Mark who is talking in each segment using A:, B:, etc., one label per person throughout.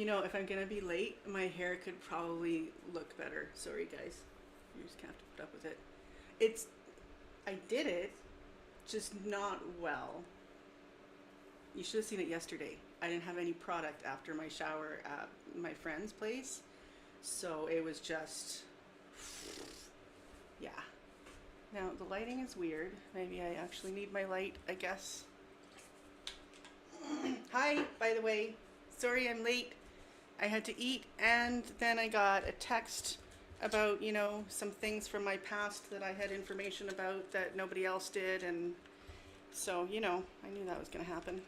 A: know, if I'm gonna be late, my hair could probably look better. Sorry, guys. You just have to put up with it. It's, I did it, just not well. You should have seen it yesterday. I didn't have any product after my shower at my friend's place. So it was just, yeah. Now the lighting is weird. Maybe I actually need my light, I guess. Hi, by the way. Sorry I'm late. I had to eat and then I got a text about, you know, some things from my past that I had information about that nobody else did, and so, you know, I knew that was going to happen.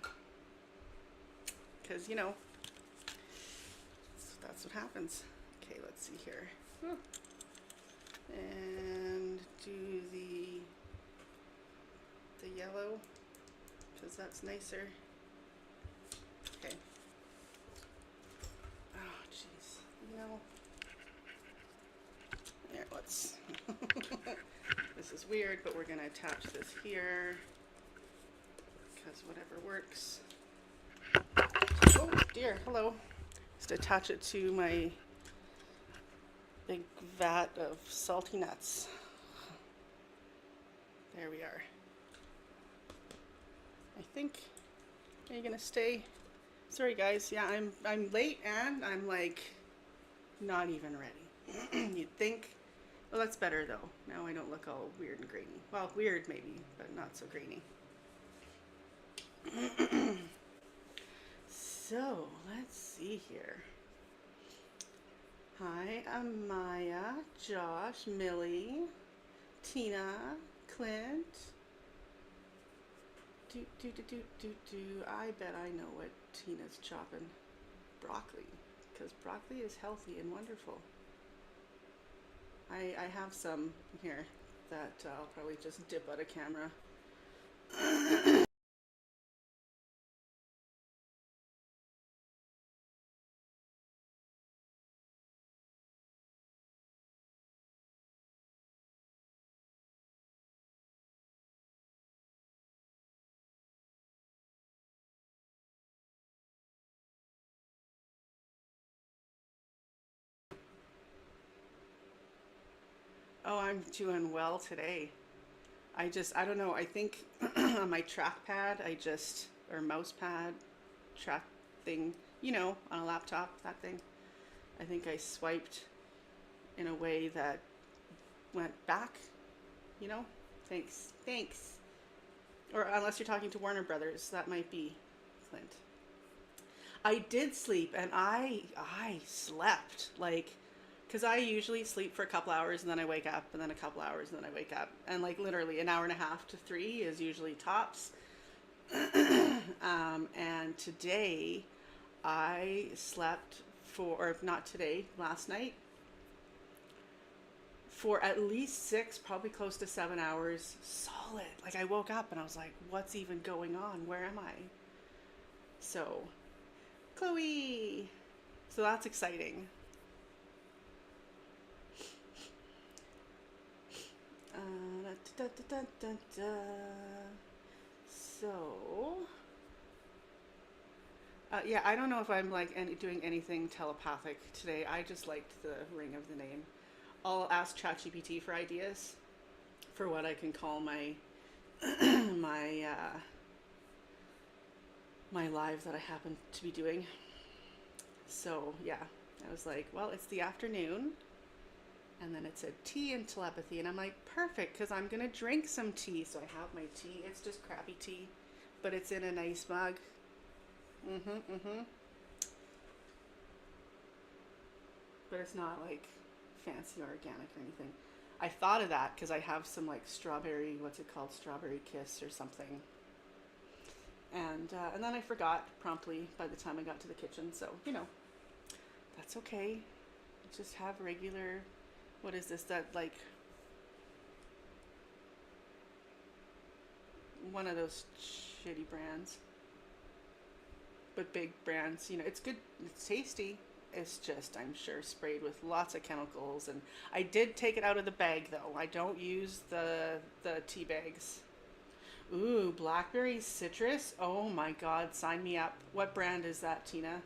A: Because, you know, that's what happens. Okay, let's see here. And do the yellow, because that's nicer. Okay. Oh, jeez. You know, here, let's, this is weird, but we're going to attach this here, because whatever works. Oh dear, hello. Just attach it to my big vat of salty nuts. There we are. I think, are you gonna stay? Sorry guys, yeah, I'm late and I'm like not even ready. You'd think, well, that's better though. Now I don't look all weird and grainy. Well, weird maybe, but not so grainy. So let's see here. Hi, I'm Maya, Josh, Millie, Tina, Clint. I bet I know what Tina's chopping. Broccoli, because broccoli is healthy and wonderful. I have some here that I'll probably just dip out of camera. Oh, I'm doing well today. I don't know, I think on my trackpad, or mouse pad, track thing, you know, on a laptop, that thing, I think I swiped in a way that went back, you know? Thanks. Thanks. Or unless you're talking to Warner Brothers, that might be Clint. I did sleep and I slept like, because I usually sleep for a couple hours and then I wake up and then a couple hours and then I wake up, and like literally an hour and a half to 3 is usually tops. And today I slept for, or not today, last night, for at least 6, probably close to 7 hours solid. Like I woke up and I was like, what's even going on? Where am I? So, Chloe. So that's exciting. Da, da, da, da, da. So, yeah, I don't know if I'm like doing anything telepathic today. I just liked the ring of the name. I'll ask ChatGPT for ideas for what I can call my my my lives that I happen to be doing. So yeah, I was like, well, it's the afternoon, and then it said tea and telepathy, and I'm like, perfect, because I'm gonna drink some tea. So I have my tea. It's just crappy tea, but it's in a nice mug. But it's not like fancy or organic or anything. I thought of that because I have some like strawberry, what's it called, strawberry kiss or something, and then I forgot promptly by the time I got to the kitchen. So you know, that's okay. Just have regular. What is this? That like one of those shitty brands, but big brands. You know, it's good. It's tasty. It's just, I'm sure, sprayed with lots of chemicals. And I did take it out of the bag though. I don't use the tea bags. Ooh, blackberry citrus. Oh my God, sign me up. What brand is that, Tina?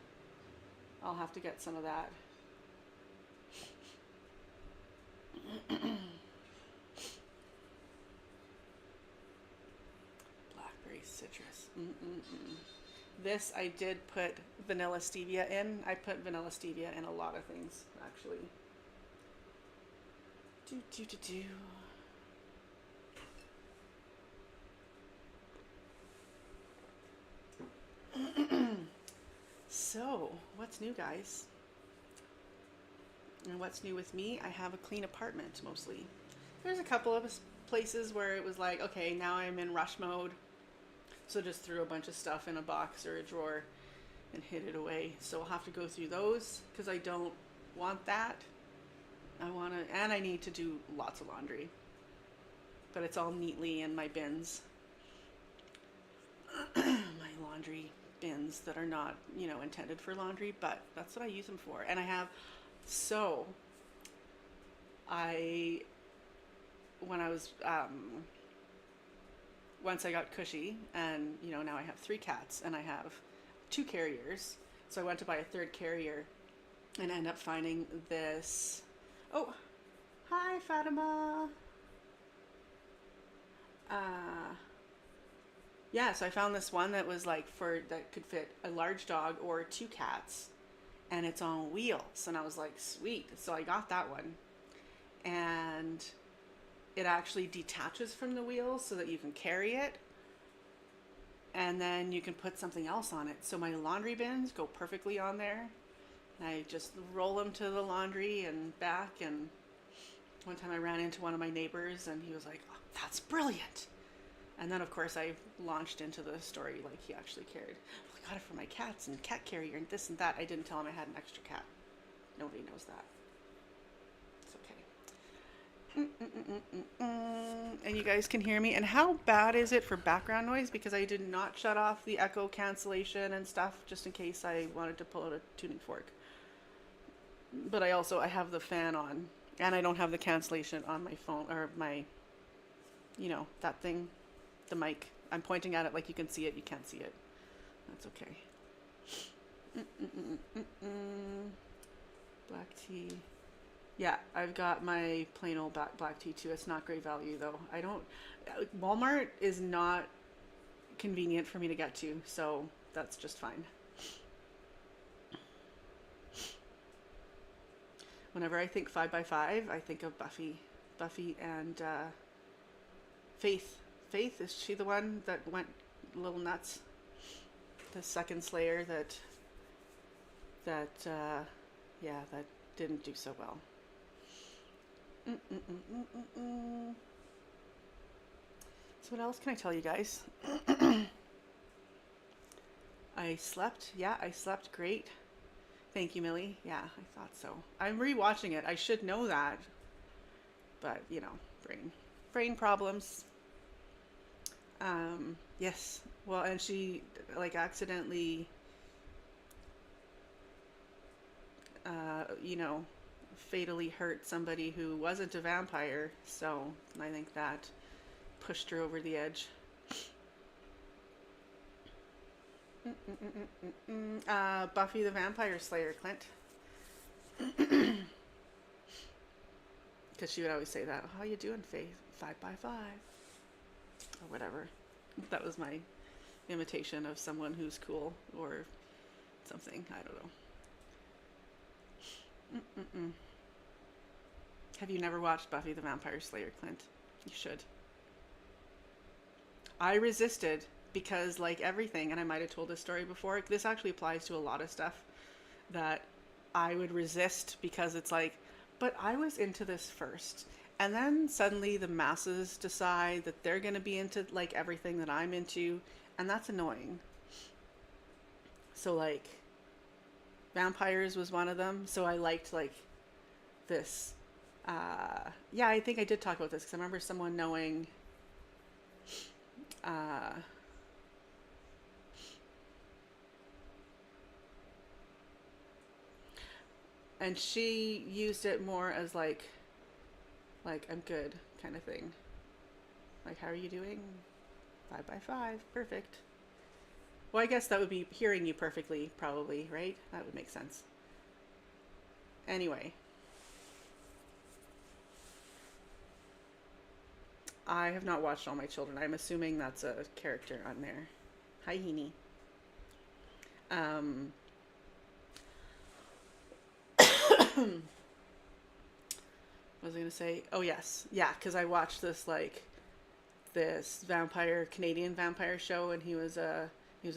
A: I'll have to get some of that. Blackberry citrus. Mm-mm-mm. This I did put vanilla stevia in. I put vanilla stevia in a lot of things, actually. Do do do do. So, what's new, guys? And what's new with me? I have a clean apartment mostly. There's a couple of places where it was like, okay, now I'm in rush mode. So just threw a bunch of stuff in a box or a drawer and hid it away. So I'll have to go through those because I don't want that. I want to, and I need to do lots of laundry. But it's all neatly in my bins. My laundry bins that are not, intended for laundry, but that's what I use them for. And I have, so I, when I was, once I got cushy and, now I have 3 cats and I have 2 carriers. So I went to buy a 3rd carrier and end up finding this. Oh, hi Fatima. Yeah, so I found this one that was like that could fit a large dog or 2 cats, and it's on wheels. And I was like, sweet. So I got that one, and it actually detaches from the wheels so that you can carry it, and then you can put something else on it. So my laundry bins go perfectly on there. And I just roll them to the laundry and back. And one time I ran into one of my neighbors and he was like, oh, that's brilliant. And then, of course, I launched into the story like he actually cared. Well, I got it for my cats and cat carrier and this and that. I didn't tell him I had an extra cat. Nobody knows that. It's okay. And you guys can hear me. And how bad is it for background noise? Because I did not shut off the echo cancellation and stuff just in case I wanted to pull out a tuning fork. But I have the fan on. And I don't have the cancellation on my phone or my, that thing. The mic. I'm pointing at it like you can see it. You can't see it. That's okay. Black tea. Yeah, I've got my plain old black tea too. It's not great value though. Walmart is not convenient for me to get to, so that's just fine. Whenever I think 5x5, I think of Buffy. Buffy and Faith. Faith, is she the one that went a little nuts? The second Slayer that didn't do so well. So what else can I tell you guys? I slept. Yeah, I slept great. Thank you, Millie. Yeah, I thought so. I'm rewatching it. I should know that. But, brain problems. Yes. Well, and she accidentally, fatally hurt somebody who wasn't a vampire. So I think that pushed her over the edge. Buffy the Vampire Slayer, Clint. Because she would always say that. How you doing, Faith? 5x5. Or whatever. That was my imitation of someone who's cool or something. I don't know. Have you never watched Buffy the Vampire Slayer, Clint? You should. I resisted because, like everything, and I might have told this story before, this actually applies to a lot of stuff that I would resist because it's like, but I was into this first. And then suddenly the masses decide that they're going to be into like everything that I'm into, and that's annoying. So like vampires was one of them. So I liked like this. Yeah, I think I did talk about this because I remember someone knowing and she used it more as like I'm good kind of thing. Like, how are you doing? 5x5, perfect. Well, I guess that would be hearing you perfectly, probably, right? That would make sense. Anyway, I have not watched All My Children. I'm assuming that's a character on there. Hi, Heaney. Um, what was I gonna say? Oh yes, yeah, because I watched this vampire Canadian vampire show, and he was a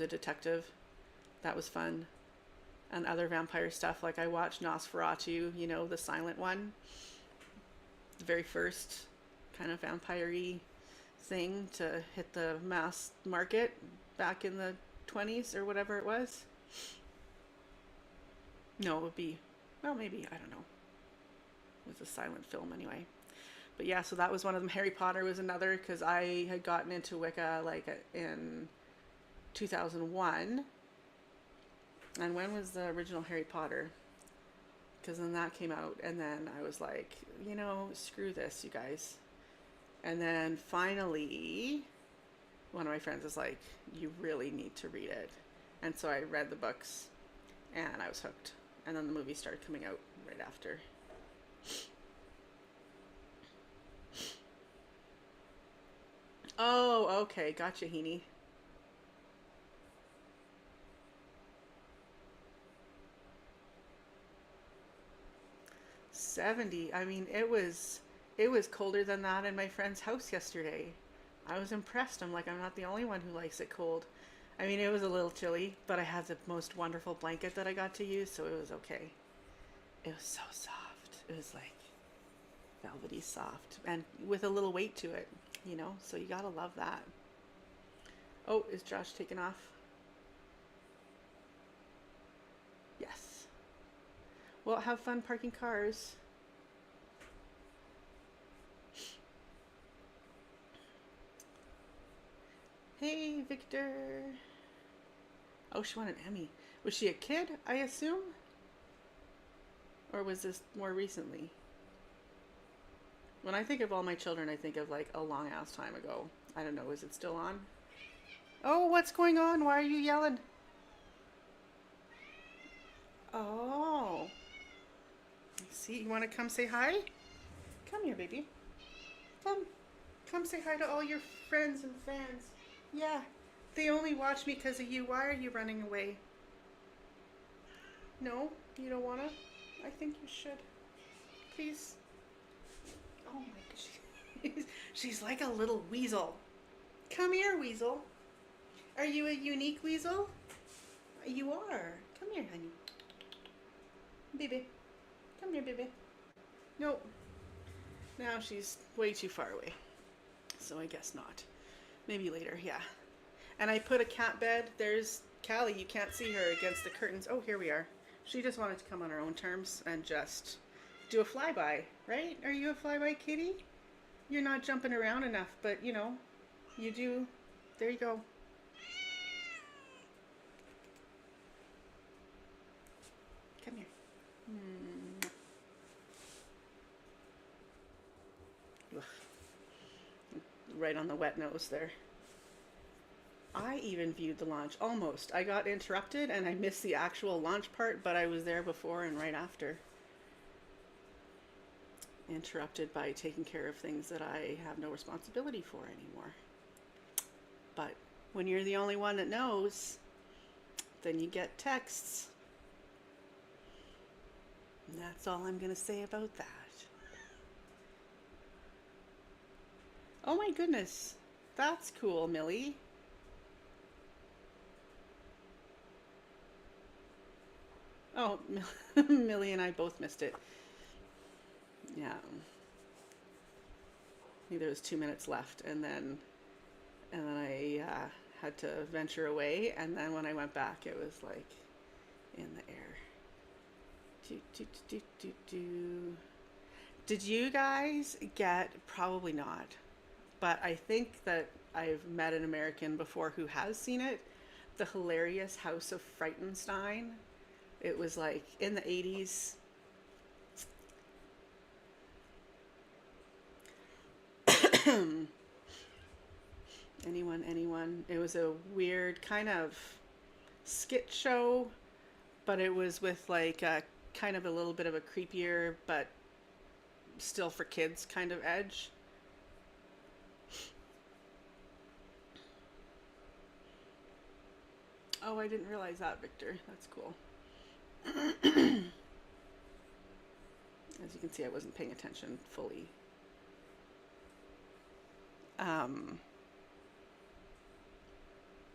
A: detective. That was fun. And other vampire stuff, like I watched Nosferatu, the silent one, the very first kind of vampire-y thing to hit the mass market back in the 20s or whatever it was. No, it would be, well, maybe, I don't know. It was a silent film anyway. But yeah, so that was one of them. Harry Potter was another because I had gotten into Wicca like in 2001. And when was the original Harry Potter? Because then that came out, and then I was like, screw this, you guys. And then finally, one of my friends was like, you really need to read it. And so I read the books, and I was hooked. And then the movie started coming out right after. Oh, okay. Gotcha, Heaney. 70. I mean, it was colder than that in my friend's house yesterday. I was impressed. I'm like, I'm not the only one who likes it cold. I mean, it was a little chilly, but I had the most wonderful blanket that I got to use, so it was okay. It was so soft. It was like velvety soft and with a little weight to it. So you gotta love that. Oh, is Josh taking off? Yes. Well, have fun parking cars. Hey, Victor. Oh, she won an Emmy. Was she a kid, I assume? Or was this more recently? When I think of All My Children, I think of like a long ass time ago. I don't know, is it still on? Oh, what's going on? Why are you yelling? Oh. See, you want to come say hi? Come here, baby. Come. Come say hi to all your friends and fans. Yeah. They only watch me because of you. Why are you running away? No? You don't want to? I think you should. Please. Oh my gosh. She's like a little weasel. Come here, weasel. Are you a unique weasel? You are. Come here, honey. Baby. Come here, baby. Nope. Now she's way too far away. So I guess not. Maybe later, yeah. And I put a cat bed. There's Callie. You can't see her against the curtains. Oh, here we are. She just wanted to come on her own terms and just do a flyby, right? Are you a flyby kitty? You're not jumping around enough, but you do. There you go. Come here. Ugh. Right on the wet nose there. I even viewed the launch almost. I got interrupted and I missed the actual launch part, but I was there before and right after. Interrupted by taking care of things that I have no responsibility for anymore. But when you're the only one that knows, then you get texts. And that's all I'm going to say about that. Oh my goodness. That's cool, Millie. Oh, Millie and I both missed it. Yeah. I think there was 2 minutes left, and then I had to venture away, and then when I went back, it was like in the air. Do, do, do, do, do. Did you guys get, probably not, but I think that I've met an American before who has seen it, the hilarious House of Frightenstein. It was like in the 80s. Anyone? It was a weird kind of skit show, but it was with like a kind of a little bit of a creepier, but still for kids kind of edge. Oh, I didn't realize that, Victor. That's cool. As you can see, I wasn't paying attention fully. Um,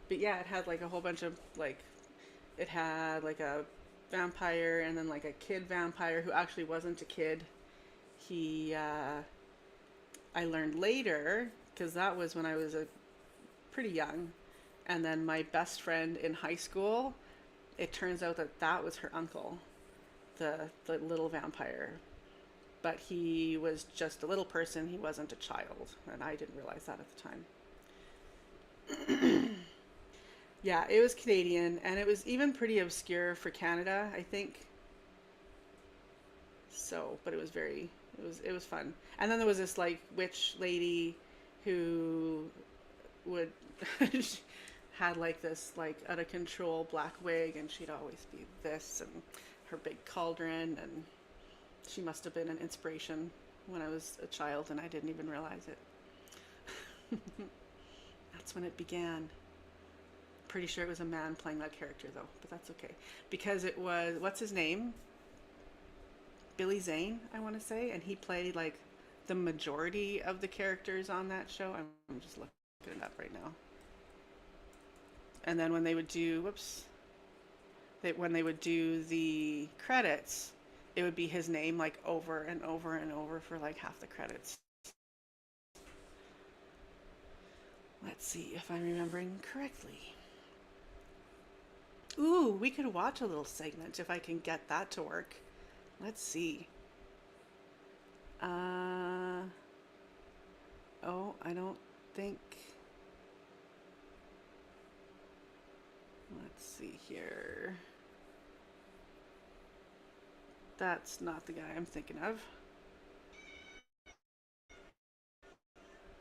A: but yeah, it had like a whole bunch of like, it had like a vampire and then like a kid vampire who actually wasn't a kid. He, I learned later, because that was when I was a pretty young. And then my best friend in high school, it turns out that that was her uncle, the little vampire. But he was just a little person. He wasn't a child, and I didn't realize that at the time. Yeah, it was Canadian, and it was even pretty obscure for Canada, I think. So, but it was very, it was fun. And then there was this like witch lady who would had like this like out of control black wig, and she'd always be this and her big cauldron, and she must have been an inspiration when I was a child and I didn't even realize it. That's when it began. Pretty sure it was a man playing that character though, but that's okay. Because it was, what's his name? Billy Zane, I want to say, and he played like the majority of the characters on that show. I'm just looking it up right now. And then when they would do, whoops, when they would do the credits, it would be his name like over and over and over for like half the credits. Let's see if I'm remembering correctly. Ooh, we could watch a little segment if I can get that to work. Let's see. Oh, I don't think. Let's see here. That's not the guy I'm thinking of.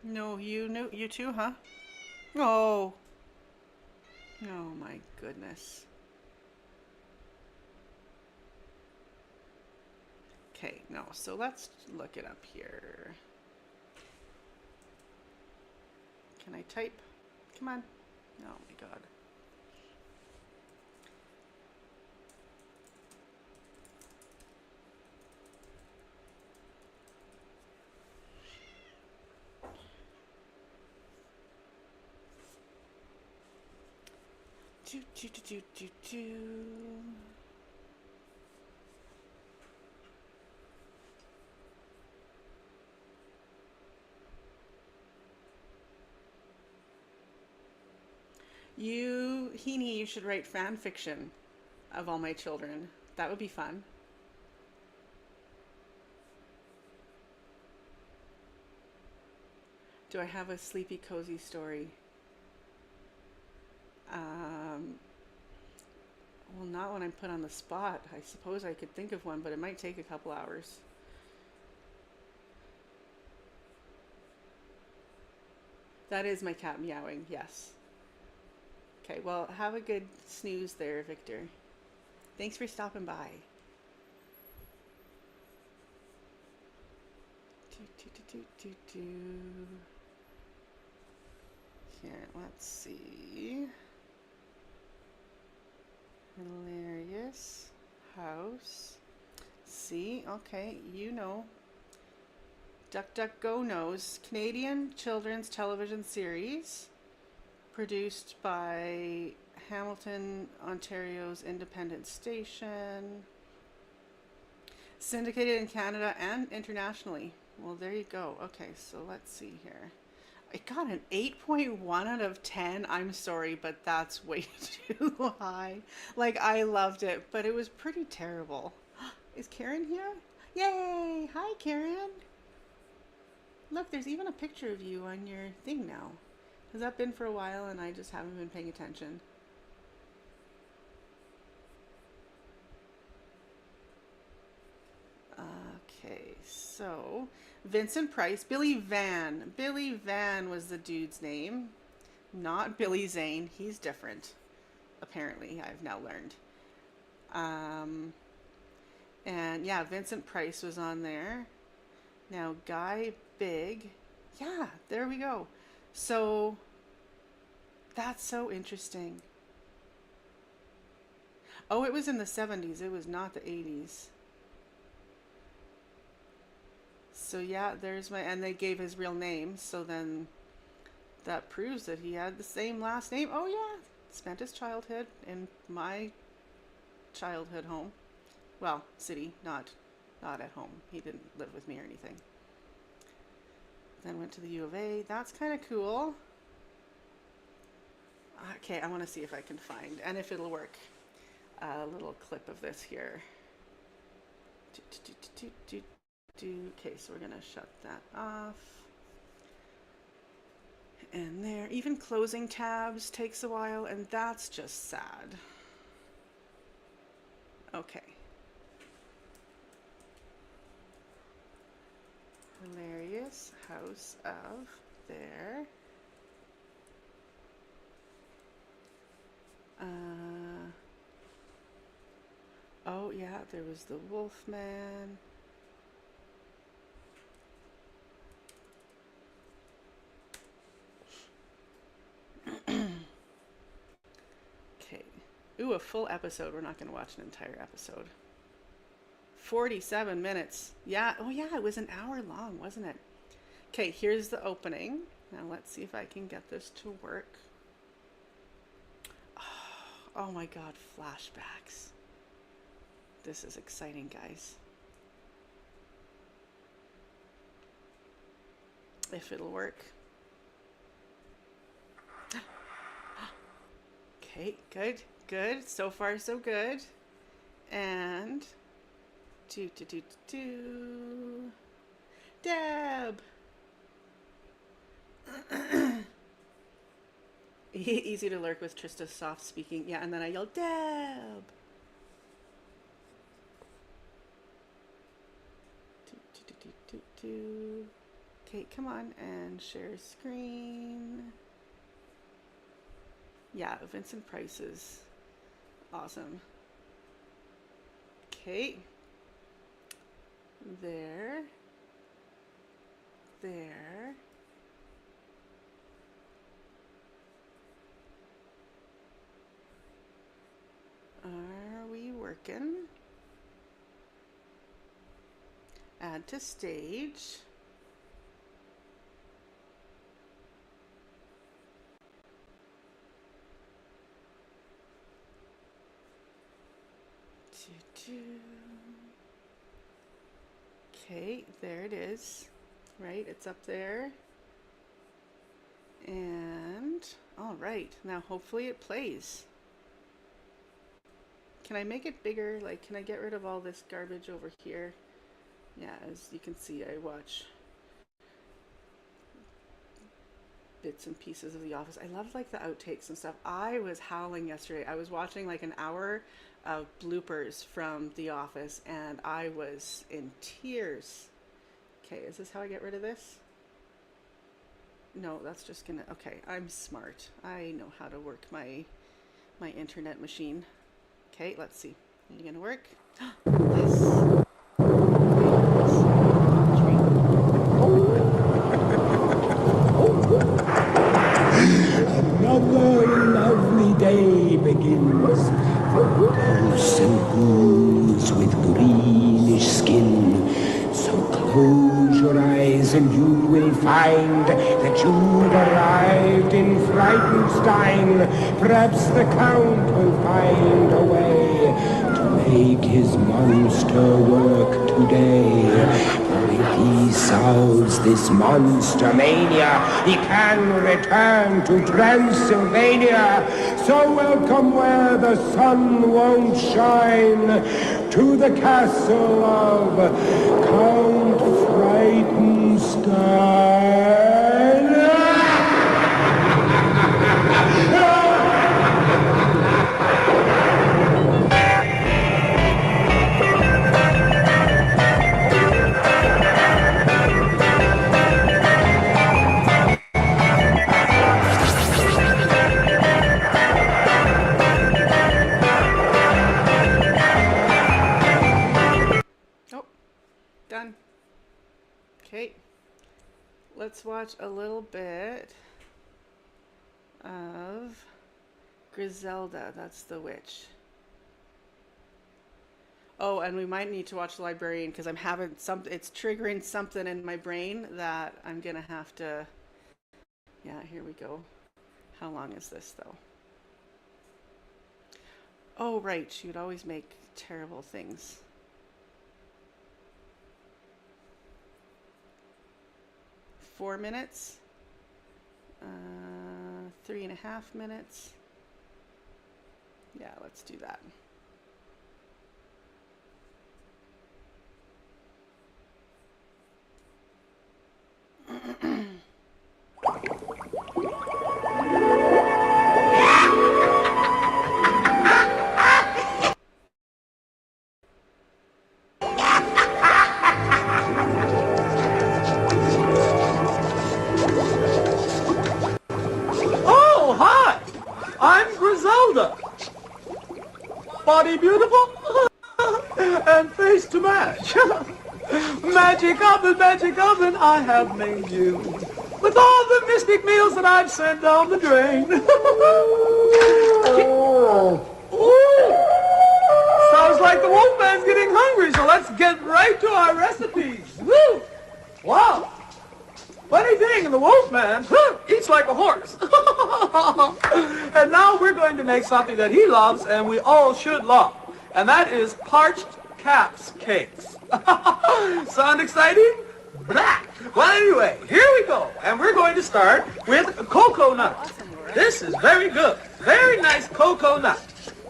A: No, you know, you too, huh? Oh, oh my goodness. Okay, no, so let's look it up here. Can I type? Come on. Oh my god. Do, do, do, do, do, do. Heaney, you should write fan fiction of all my children. That would be fun. Do I have a sleepy, cozy story? Um, well, not when I'm put on the spot. I suppose I could think of one, but it might take a couple hours. That is my cat meowing, yes. Okay, well, have a good snooze there, Victor. Thanks for stopping by. Do, do, do, do, do, do. Here, let's see. Hilarious house. See, okay, you know. Duck Duck Go knows. Canadian children's television series produced by Hamilton, Ontario's independent station. Syndicated in Canada and internationally. Well, there you go. Okay, so let's see here. It got an 8.1 out of 10. I'm sorry, but that's way too high. Like, I loved it, but it was pretty terrible. Is Karen here? Yay! Hi, Karen. Look, there's even a picture of you on your thing now. Has that been for a while and I just haven't been paying attention? Okay, so Vincent Price, Billy Van. Billy Van was the dude's name, not Billy Zane. He's different. apparently, I've now learned. Um, and yeah, Vincent Price was on there. Now, Guy Big. Yeah, there we go. So that's so interesting. Oh, it was in the 70s. It was not the 80s. So yeah, there's my, and they gave his real name. So then that proves that he had the same last name. Oh yeah, spent his childhood in my childhood home. Well, city, not at home. He didn't live with me or anything. Then went to the U of A. That's kind of cool. Okay, I want to see if I can find, and if it'll work, a little clip of this here. Okay, so we're going to shut that off. And there, even closing tabs takes a while, and that's just sad. Okay. Hilarious House of there. Oh yeah, there was the Wolfman. Okay. Ooh, a full episode. We're not going to watch an entire episode. 47 minutes. Yeah. Oh yeah, it was an hour long, wasn't it? Okay, here's the opening. Now let's see if I can get this to work. Oh my God, flashbacks. This is exciting, guys. If it'll work. Okay, good, good. So far, so good. And Deb. Easy to lurk with Trista soft speaking. Yeah, and then I yell, Deb. Okay, come on and share screen. Yeah, Vincent Price is awesome. Okay. There. There. Are we working? Add to stage. Okay, there it is. Right, it's up there. And all right, now hopefully it plays. Can I make it bigger? Like, can I get rid of all this garbage over here? Yeah, as you can see, I watch bits and pieces of The Office. I love like the outtakes and stuff. I was howling yesterday. I was watching like an hour of bloopers from The Office and I was in tears. Okay, is this how I get rid of this? No, that's just gonna, okay, I'm smart. I know how to work my internet machine. Okay, let's see. Are you gonna work? Yes.
B: Another lovely day begins. Ghosts and ghouls with greenish skin. So close your eyes and you will find that you've arrived in Frightenstein. Perhaps the Count will find a way to make his monster work today. For if he solves this monster mania, he can return to Transylvania. So welcome where the sun won't shine, to the castle of Count Frightenstein.
A: let's watch a little bit of Griselda. That's the witch. Oh, and we might need to watch The Librarian because I'm having some. It's triggering something in my brain that I'm gonna have to. Yeah, here we go. How long is this though? Oh, right. She would always make terrible things. Four minutes. 3.5 minutes. Yeah, let's do that.
C: Oh, hi! I'm Griselda. Body beautiful and face to match. Magic oven, I have made you. With all the mystic meals that I've sent down the drain. Sounds like the wolfman's getting hungry, so let's get right to our recipes. Woo! Wow! Funny thing, the wolfman eats like a horse. And now we're going to make something that he loves and we all should love. And that is parched caps cakes. Sound exciting? Blah! Well, anyway, here we go. And we're going to start with cocoa nut. This is very good. Very nice cocoa nut.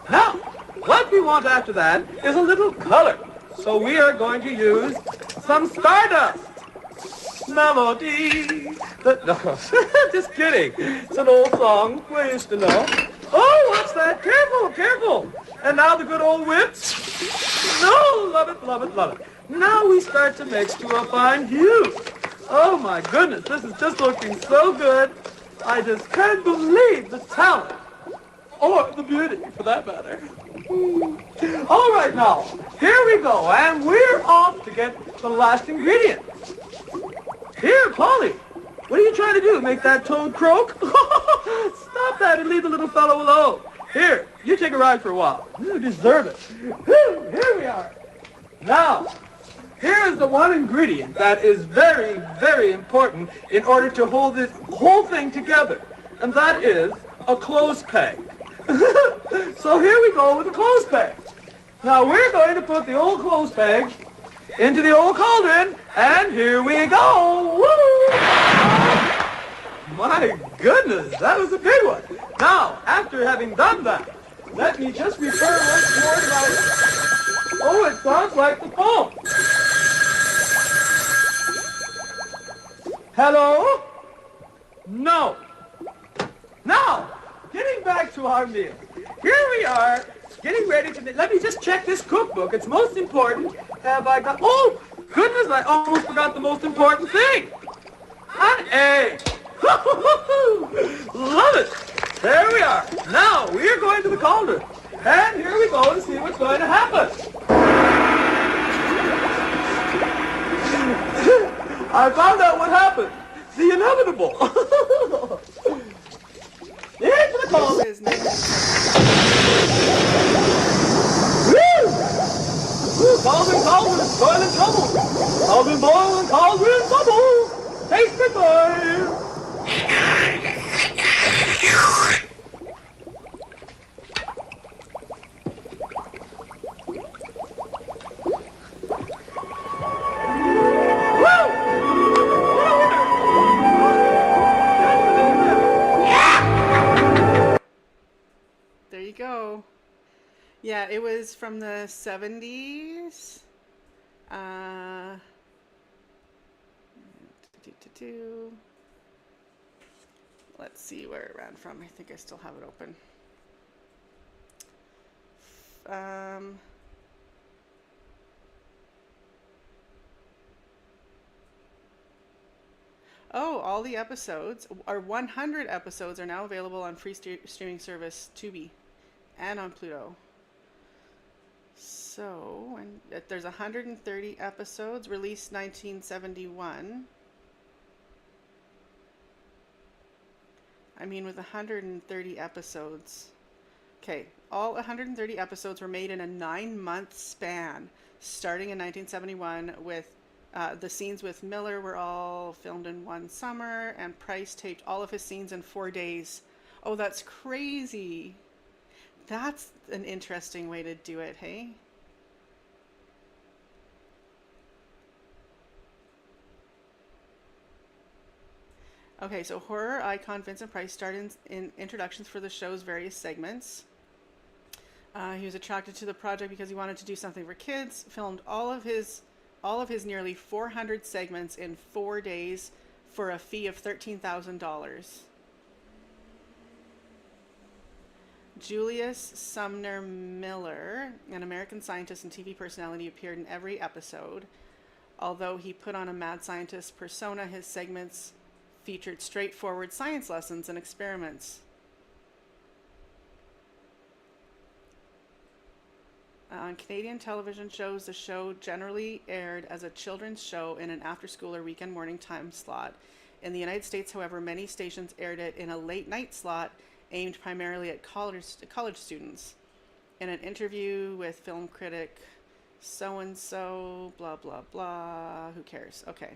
C: Now, what we want after that is a little color. So we are going to use some stardust. Melody. No, just kidding. It's an old song we used to know. Oh, what's that? Careful, careful. And now the good old whips. No, love it, love it, love it. Now we start to mix to a fine hue. Oh my goodness, this is just looking so good. I just can't believe the talent. Or the beauty, for that matter. All right now, here we go, and we're off to get the last ingredient. Here, Polly, what are you trying to do? Make that toad croak? Stop that and leave the little fellow alone. Here, you take a ride for a while. You deserve it. Here we are. Now, here is the one ingredient that is very, very important in order to hold this whole thing together. And that is a clothes peg. So here we go with the clothes peg. Now we're going to put the old clothes peg into the old cauldron, and here we go. Woo! My goodness, that was a big one. Now, after having done that, let me just refer once more to my... Oh, it sounds like the phone. Hello? No. Now, getting back to our meal. Here we are, getting ready to... Let me just check this cookbook. It's most important. Have I got... Oh, goodness, I almost forgot the most important thing. An egg. Love it. There we are. Now, we are going to the cauldron. And here we go to see what's going to happen. I found out what happened. The inevitable. Into the cauldron. Cauldron, cauldron, boiling trouble. Cauldron, boiling, cauldron, bubble. Taste the fire.
A: There you go. Yeah, it was from the 70s. Let's see where it ran from. I think I still have it open. Oh, all the episodes, or 100 episodes, are now available on free streaming service Tubi and on Pluto. So, and there's 130 episodes, released 1971. I mean, with 130 episodes. Okay, all 130 episodes were made in a 9-month span, starting in 1971 with the scenes with Miller were all filmed in one summer, and Price taped all of his scenes in 4 days. Oh, that's crazy. That's an interesting way to do it, hey? Okay, so horror icon Vincent Price started in introductions for the show's various segments. He was attracted to the project because he wanted to do something for kids. Filmed all of his nearly 400 segments in 4 days for a fee of $13,000. Julius Sumner Miller, an American scientist and TV personality, appeared in every episode. Although he put on a mad scientist persona, his segments featured straightforward science lessons and experiments. On Canadian television shows, the show generally aired as a children's show in an after-school or weekend morning time slot. In the United States, however, many stations aired it in a late-night slot aimed primarily at college students. In an interview with film critic so-and-so, blah, blah, blah, who cares? Okay.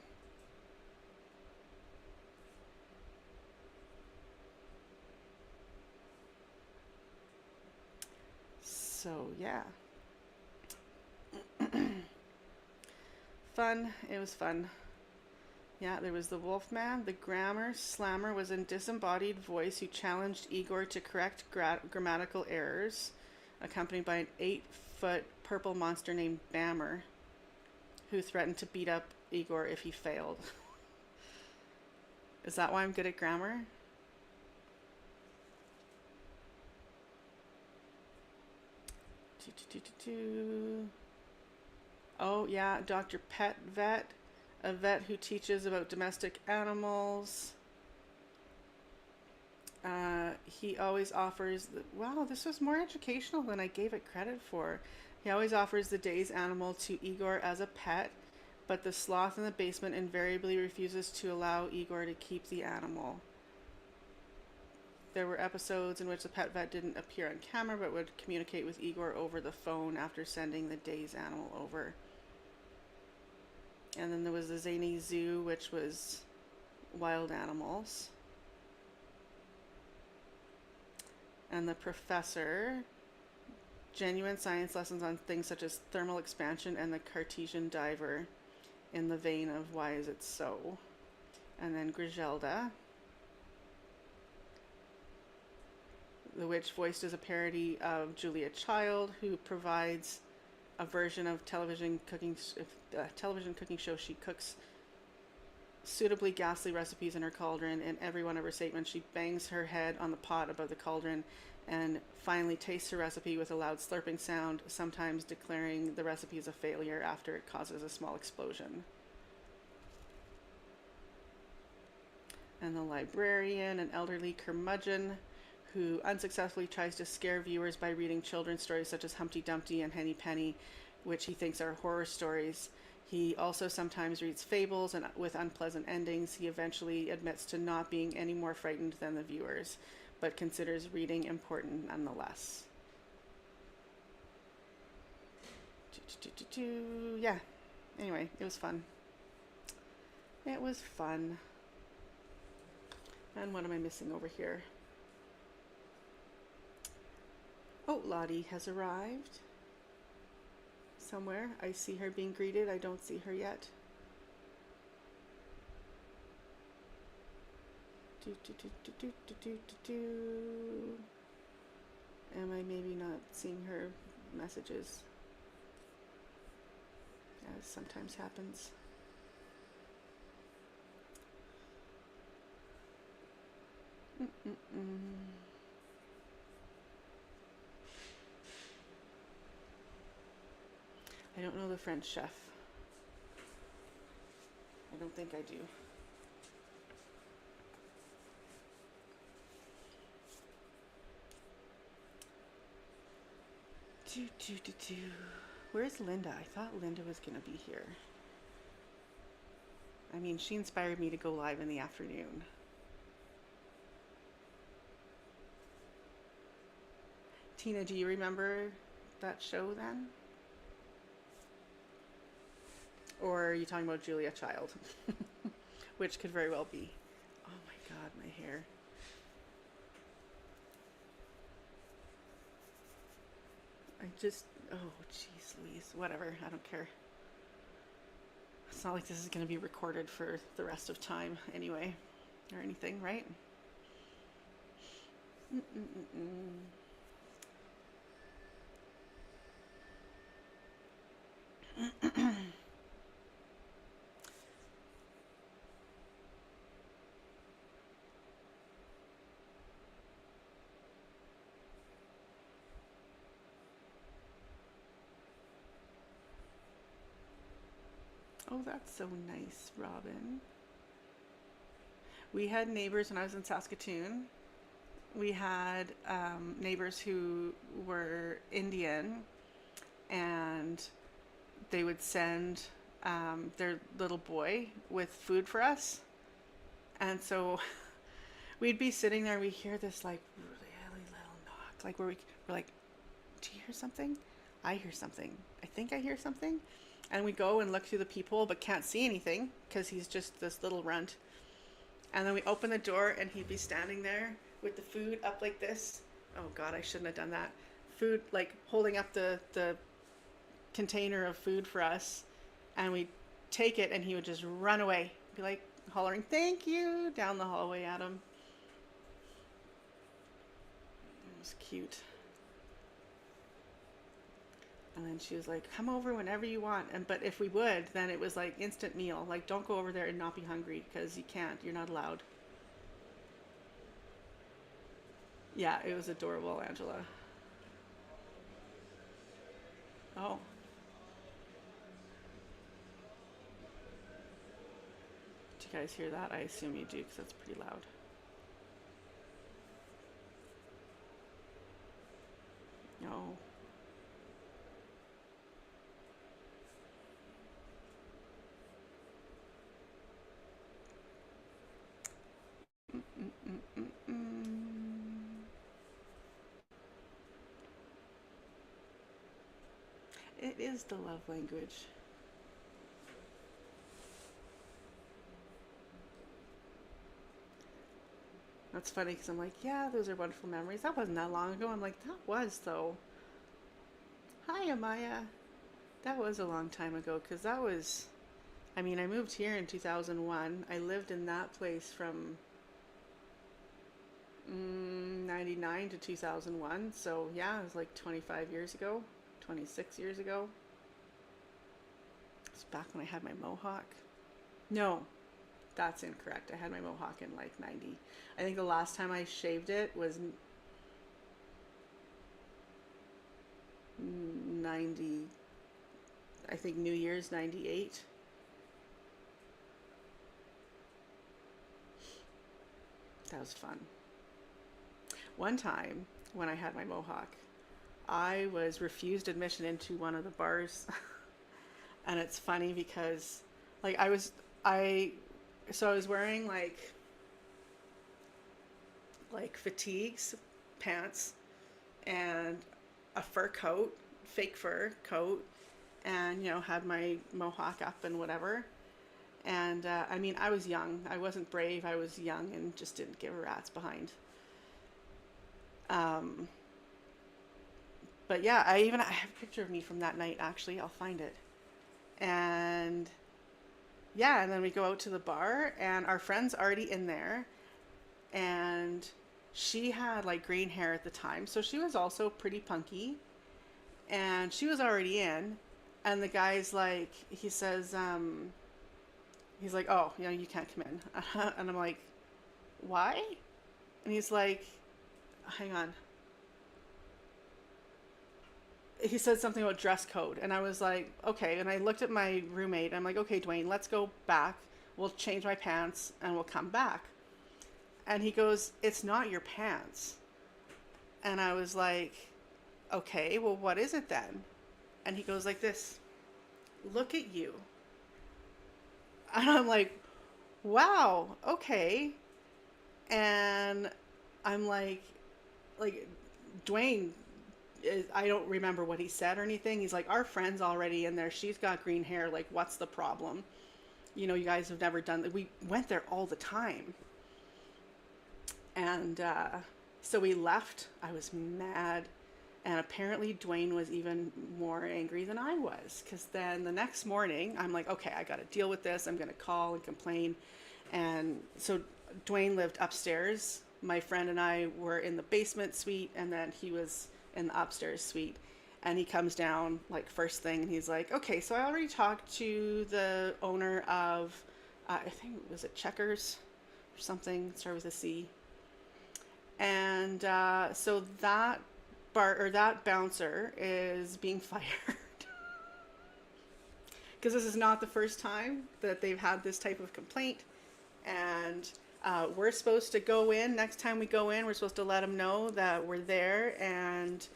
A: So, yeah. Fun. It was fun. Yeah, there was the Wolfman. The grammar slammer was a disembodied voice who challenged Igor to correct grammatical errors, accompanied by an 8-foot purple monster named Bammer, who threatened to beat up Igor if he failed. Is that why I'm good at grammar? Oh, yeah, Dr. Pet Vet, a vet who teaches about domestic animals. He always offers, wow, this was more educational than I gave it credit for. He always offers the day's animal to Igor as a pet, but the sloth in the basement invariably refuses to allow Igor to keep the animal. There were episodes in which the pet vet didn't appear on camera but would communicate with Igor over the phone after sending the day's animal over. And then there was the Zany Zoo, which was wild animals. And the Professor, genuine science lessons on things such as thermal expansion and the Cartesian diver, in the vein of Why Is It So? And then Griselda, the witch voiced as a parody of Julia Child, who provides a version of television cooking show. She cooks suitably ghastly recipes in her cauldron. In every one of her statements, she bangs her head on the pot above the cauldron and finally tastes her recipe with a loud slurping sound, sometimes declaring the recipe is a failure after it causes a small explosion. And the librarian, an elderly curmudgeon who unsuccessfully tries to scare viewers by reading children's stories such as Humpty Dumpty and Henny Penny, which he thinks are horror stories. He also sometimes reads fables and with unpleasant endings. He eventually admits to not being any more frightened than the viewers, but considers reading important nonetheless. Yeah. Anyway, it was fun. It was fun. And what am I missing over here? Oh, Lottie has arrived. Somewhere. I see her being greeted. I don't see her yet. Am I maybe not seeing her messages? As sometimes happens. I don't know the French chef. I don't think I do. Where's Linda? I thought Linda was going to be here. I mean, she inspired me to go live in the afternoon. Tina, do you remember that show then? Or are you talking about Julia Child? Which could very well be. Oh my god, my hair. I just, oh jeez Louise, whatever, I don't care. It's not like this is going to be recorded for the rest of time anyway, or anything, right? Mm-mm-mm-mm. Oh, that's so nice, Robin. We had neighbors when I was in Saskatoon. We had neighbors who were Indian, and they would send their little boy with food for us. And so we'd be sitting there and we hear this like really little knock, like we're like, do you hear something? I hear something. I think I hear something. And we go and look through the peephole but can't see anything because he's just this little runt. And then we open the door and he'd be standing there with the food up like this. Oh God, I shouldn't have done that. Food, like holding up the container of food for us. And we'd take it and he would just run away. Be like hollering, thank you, down the hallway at him. It was cute. And then she was like, come over whenever you want. But if we would, then it was like instant meal. Like, don't go over there and not be hungry because you can't. You're not allowed. Yeah, it was adorable, Angela. Oh, do you guys hear that? I assume you do because that's pretty loud. No. Mm-mm-mm-mm. It is the love language. That's funny because I'm like, yeah, those are wonderful memories. That wasn't that long ago. I'm like, that was though. Hi, Amaya. That was a long time ago because that was, I mean, I moved here in 2001. I lived in that place from 99 to 2001. So yeah, it was like 25 years ago, 26 years ago. It's back when I had my mohawk. No, that's incorrect. I had my mohawk in like 90. I think the last time I shaved it was 90, I think New Year's 98. That was fun. One time when I had my mohawk, I was refused admission into one of the bars. And it's funny because like I so I was wearing like fatigues, pants, and a fur coat, fake fur coat, and had my mohawk up and whatever. And I mean, I was young. I wasn't brave. I was young and just didn't give a rat's behind. Um, but yeah, I have a picture of me from that night. Actually, I'll find it. And yeah, and then we go out to the bar, and our friend's already in there, and she had like green hair at the time, so she was also pretty punky, and she was already in, and the guy's like, he says, he's like, oh, you can't come in, and I'm like, why? And he's like, hang on. He said something about dress code, and I was like, okay. And I looked at my roommate. I'm like, okay, Dwayne, let's go back. We'll change my pants and we'll come back. And he goes, it's not your pants. And I was like, okay, well, what is it then? And he goes like this, look at you. And I'm like, wow, okay. And I'm like, Dwayne, I don't remember what he said or anything. He's like, our friend's already in there. She's got green hair. Like, what's the problem? You know, you guys have never done that. We went there all the time. And so we left. I was mad. And apparently Dwayne was even more angry than I was. Because then the next morning, I'm like, okay, I got to deal with this. I'm going to call and complain. And so Dwayne lived upstairs. My friend and I were in the basement suite, and then he was in the upstairs suite. And he comes down like first thing, and he's like, okay, so I already talked to the owner of, I think it was Checkers or something, started with a C. And so that that bouncer is being fired. Because this is not the first time that they've had this type of complaint. And we're supposed to go in. Next time we go in, we're supposed to let him know that we're there, and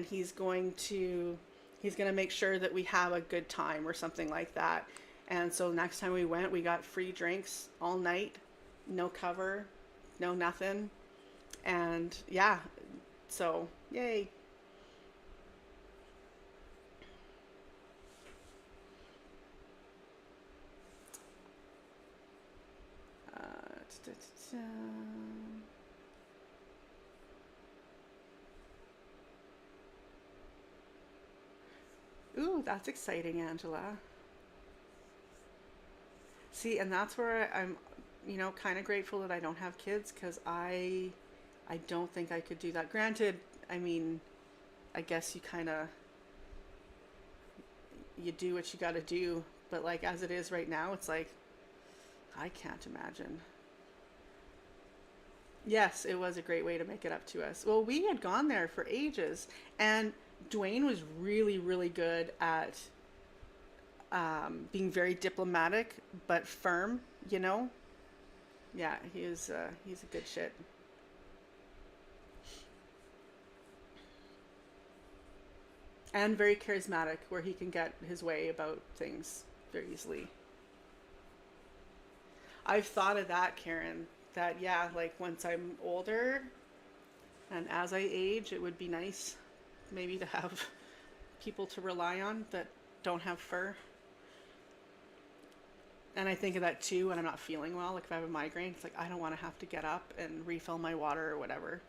A: he's going to make sure that we have a good time or something like that. And so next time we went, we got free drinks all night, no cover, no nothing, and yeah, so yay. Ooh, that's exciting, Angela. See, and that's where I'm, you know, kind of grateful that I don't have kids, because I don't think I could do that. Granted, I mean, I guess you kind of, you do what you got to do, but like as it is right now, it's like, I can't imagine. Yes, it was a great way to make it up to us. Well, we had gone there for ages, and Dwayne was really, really good at being very diplomatic but firm, you know? Yeah, he's a good shit. And very charismatic, where he can get his way about things very easily. I've thought of that, Karen, that yeah, like once I'm older and as I age, it would be nice maybe to have people to rely on that don't have fur. And I think of that too when I'm not feeling well. Like if I have a migraine, it's like I don't want to have to get up and refill my water or whatever.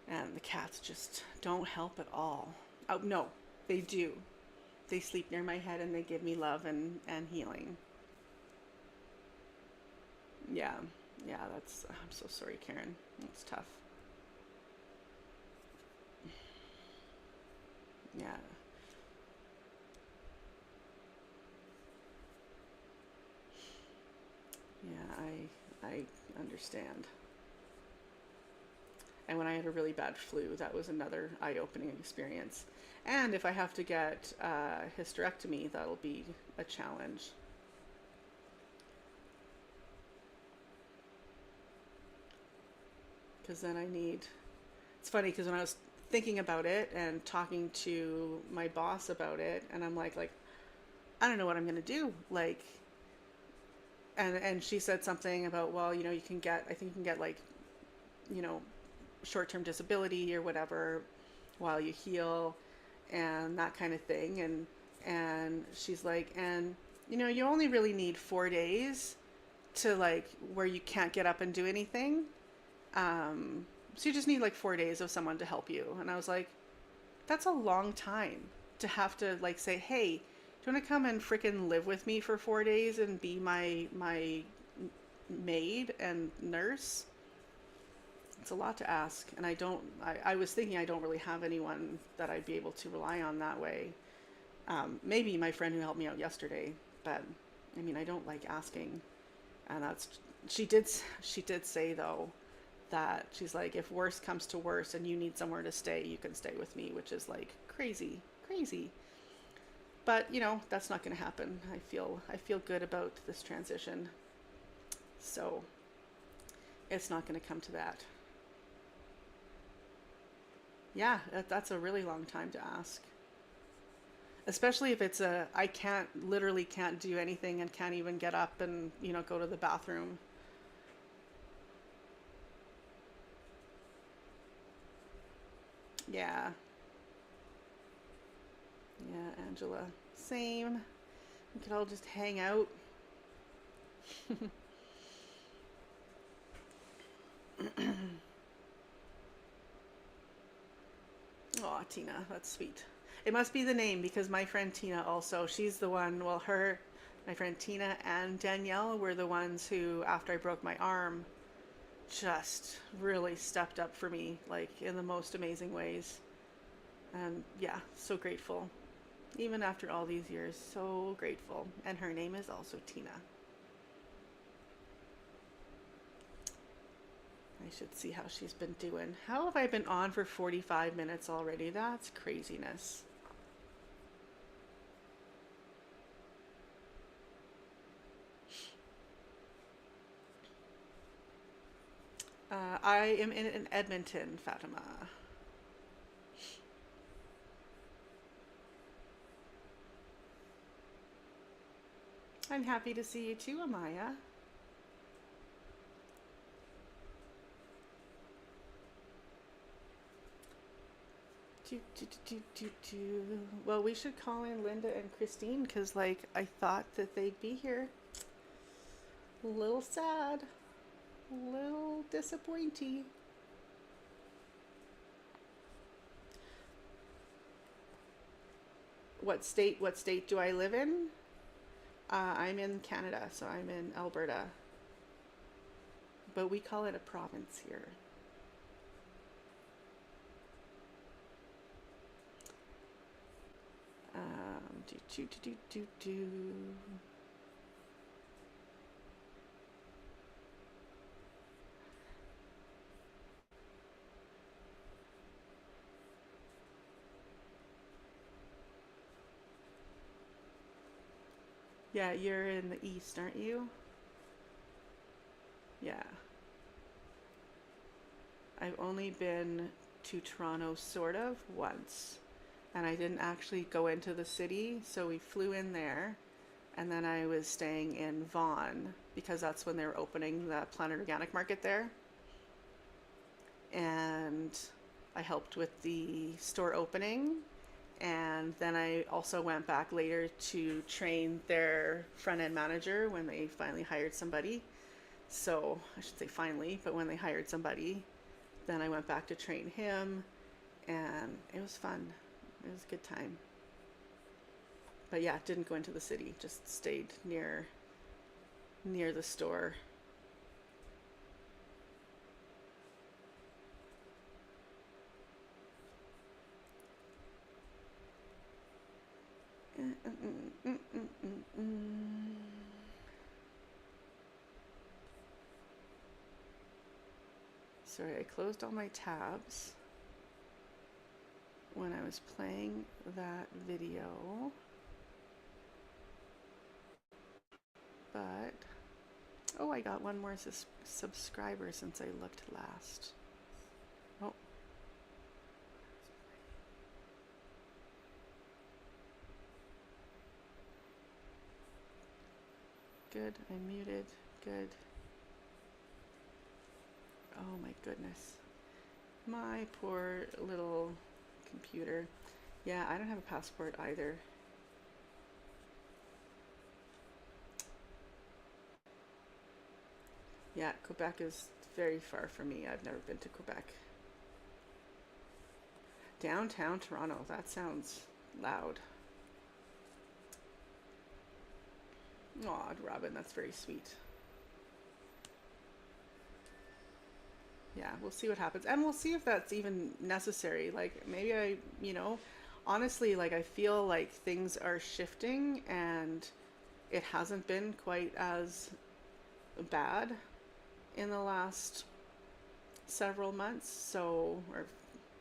A: And the cats just don't help at all. Oh, no, they do. They sleep near my head and they give me love and healing. Yeah, yeah, I'm so sorry, Karen. It's tough. Yeah. Yeah, I understand. And when I had a really bad flu, that was another eye-opening experience. And if I have to get a hysterectomy, that'll be a challenge. Because then I need... It's funny because when I was thinking about it and talking to my boss about it, and I'm like, I don't know what I'm going to do. Like, and she said something about, well, you know, I think you can get like, you know, short-term disability or whatever while you heal and that kind of thing. And she's like, and you know, you only really need 4 days to like where you can't get up and do anything. So you just need like 4 days of someone to help you. And I was like, that's a long time to have to like say, hey, do you want to come and freaking live with me for 4 days and be my maid and nurse? It's a lot to ask. And I was thinking I don't really have anyone that I'd be able to rely on that way. Maybe my friend who helped me out yesterday, but I mean, I don't like asking. And she did say though, that she's like, if worse comes to worse and you need somewhere to stay, you can stay with me, which is like crazy. But you know, that's not going to happen. I feel good about this transition. So it's not going to come to that. Yeah, that's a really long time to ask. Especially if it's I literally can't do anything and can't even get up and, you know, go to the bathroom. Yeah. Yeah, Angela. Same. We could all just hang out. Oh, Tina, that's sweet. It must be the name because my friend Tina also, she's the one, well, my friend Tina and Danielle were the ones who, after I broke my arm, just really stepped up for me, like in the most amazing ways. And yeah, so grateful. Even after all these years, so grateful. And her name is also Tina. I should see how she's been doing. How have I been on for 45 minutes already? That's craziness. I am in Edmonton, Fatima. I'm happy to see you too, Amaya. Well, we should call in Linda and Christine because, like, I thought that they'd be here. A little sad, a little disappointing. What state do I live in? I'm in Canada, so I'm in Alberta. But we call it a province here. Do, do, do, do, do, do. Yeah, you're in the east, aren't you? Yeah. I've only been to Toronto sort of once. And I didn't actually go into the city, so we flew in there. And then I was staying in Vaughan because that's when they were opening the Planet Organic Market there. And I helped with the store opening. And then I also went back later to train their front end manager when they finally hired somebody. So I should say finally, but when they hired somebody, then I went back to train him, and it was fun. It was a good time. But yeah, didn't go into the city, just stayed near the store. Sorry, I closed all my tabs when I was playing that video. But, oh, I got one more subscriber since I looked last. Oh. Good, I'm muted. Good. Oh my goodness. My poor little computer. Yeah, I don't have a passport either. Yeah, Quebec is very far from me. I've never been to Quebec. Downtown Toronto, that sounds loud. Aw, Robin, that's very sweet. Yeah, we'll see what happens. And we'll see if that's even necessary. Like, maybe honestly, like, I feel like things are shifting and it hasn't been quite as bad in the last several months. So, or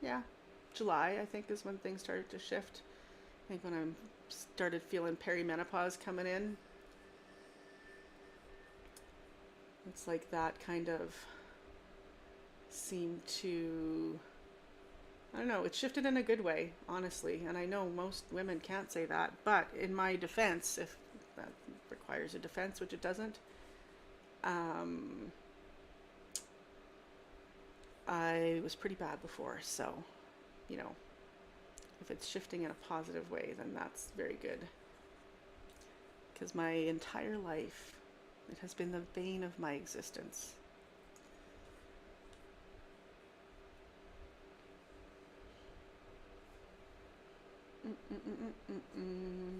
A: yeah, July, I think, is when things started to shift. I think when I started feeling perimenopause coming in. It's like that kind of seemed to, I don't know, it shifted in a good way, honestly. And I know most women can't say that, but in my defense, if that requires a defense, which it doesn't, I was pretty bad before, so you know, if it's shifting in a positive way, then that's very good. Because my entire life, it has been the bane of my existence. Mm-mm-mm-mm-mm.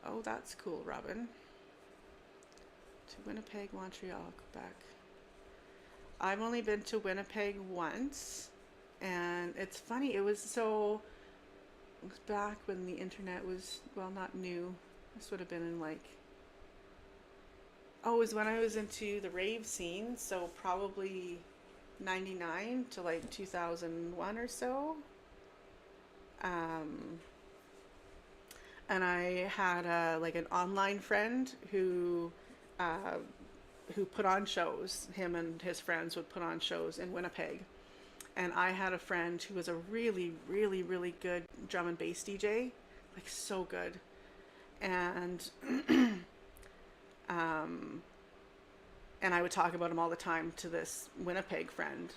A: Oh, that's cool, Robin. To Winnipeg, Montreal, Quebec. I've only been to Winnipeg once, and it's funny. It was back when the internet was, well, not new. This would have been in like, oh, it was when I was into the rave scene, so probably 99 to like 2001 or so. Um, and I had like an online friend uh, who put on shows. Him and his friends would put on shows in Winnipeg. And I had a friend who was a really, really, really good drum and bass DJ, like so good. And um, and I would talk about him all the time to this Winnipeg friend.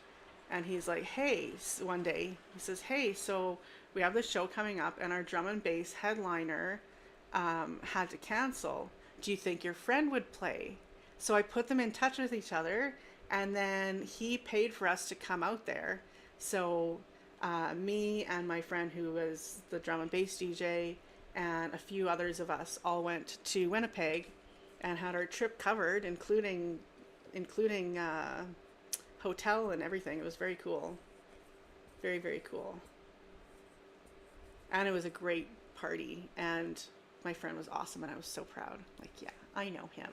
A: And he's like, hey, one day, he says, hey, so we have this show coming up, and our drum and bass headliner had to cancel. Do you think your friend would play? So I put them in touch with each other, and then he paid for us to come out there. So me and my friend who was the drum and bass DJ and a few others of us all went to Winnipeg and had our trip covered, including hotel and everything. It was very cool. Very, very cool. And it was a great party. And my friend was awesome, and I was so proud. Like, yeah, I know him.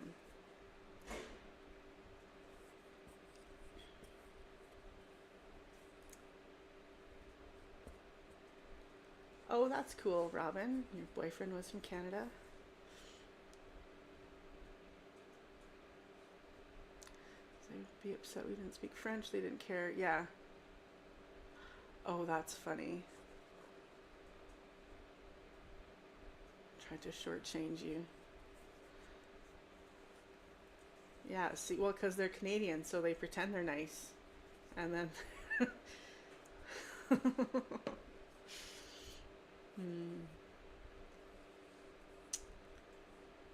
A: Oh, that's cool, Robin. Your boyfriend was from Canada. So they'd be upset we didn't speak French. They didn't care. Yeah. Oh, that's funny. Tried to shortchange you. Yeah, see, well, because they're Canadian, so they pretend they're nice. And then. Hmm.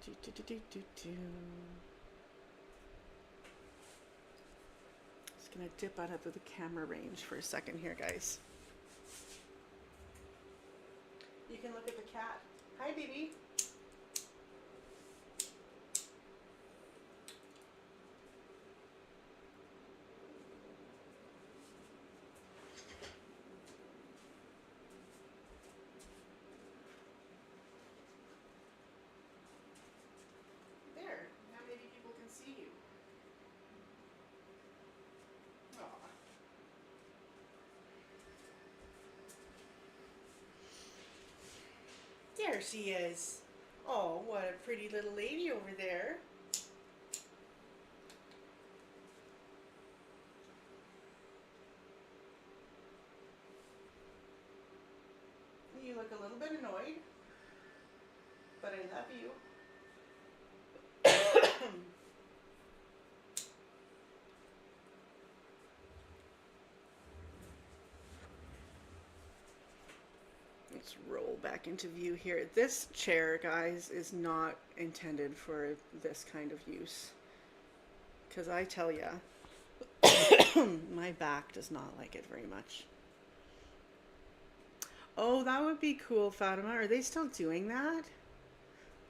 A: Do, do, do, do, do, do. Just gonna dip out of the camera range for a second here, guys. You can look at the cat. Hi, baby. There. Now maybe people can see you. Aw. There she is. Oh, what a pretty little lady over there. You look a little bit annoyed, but I love you. Let's roll back into view here. This chair, guys, is not intended for this kind of use. Because I tell ya, my back does not like it very much. Oh, that would be cool, Fatima. Are they still doing that?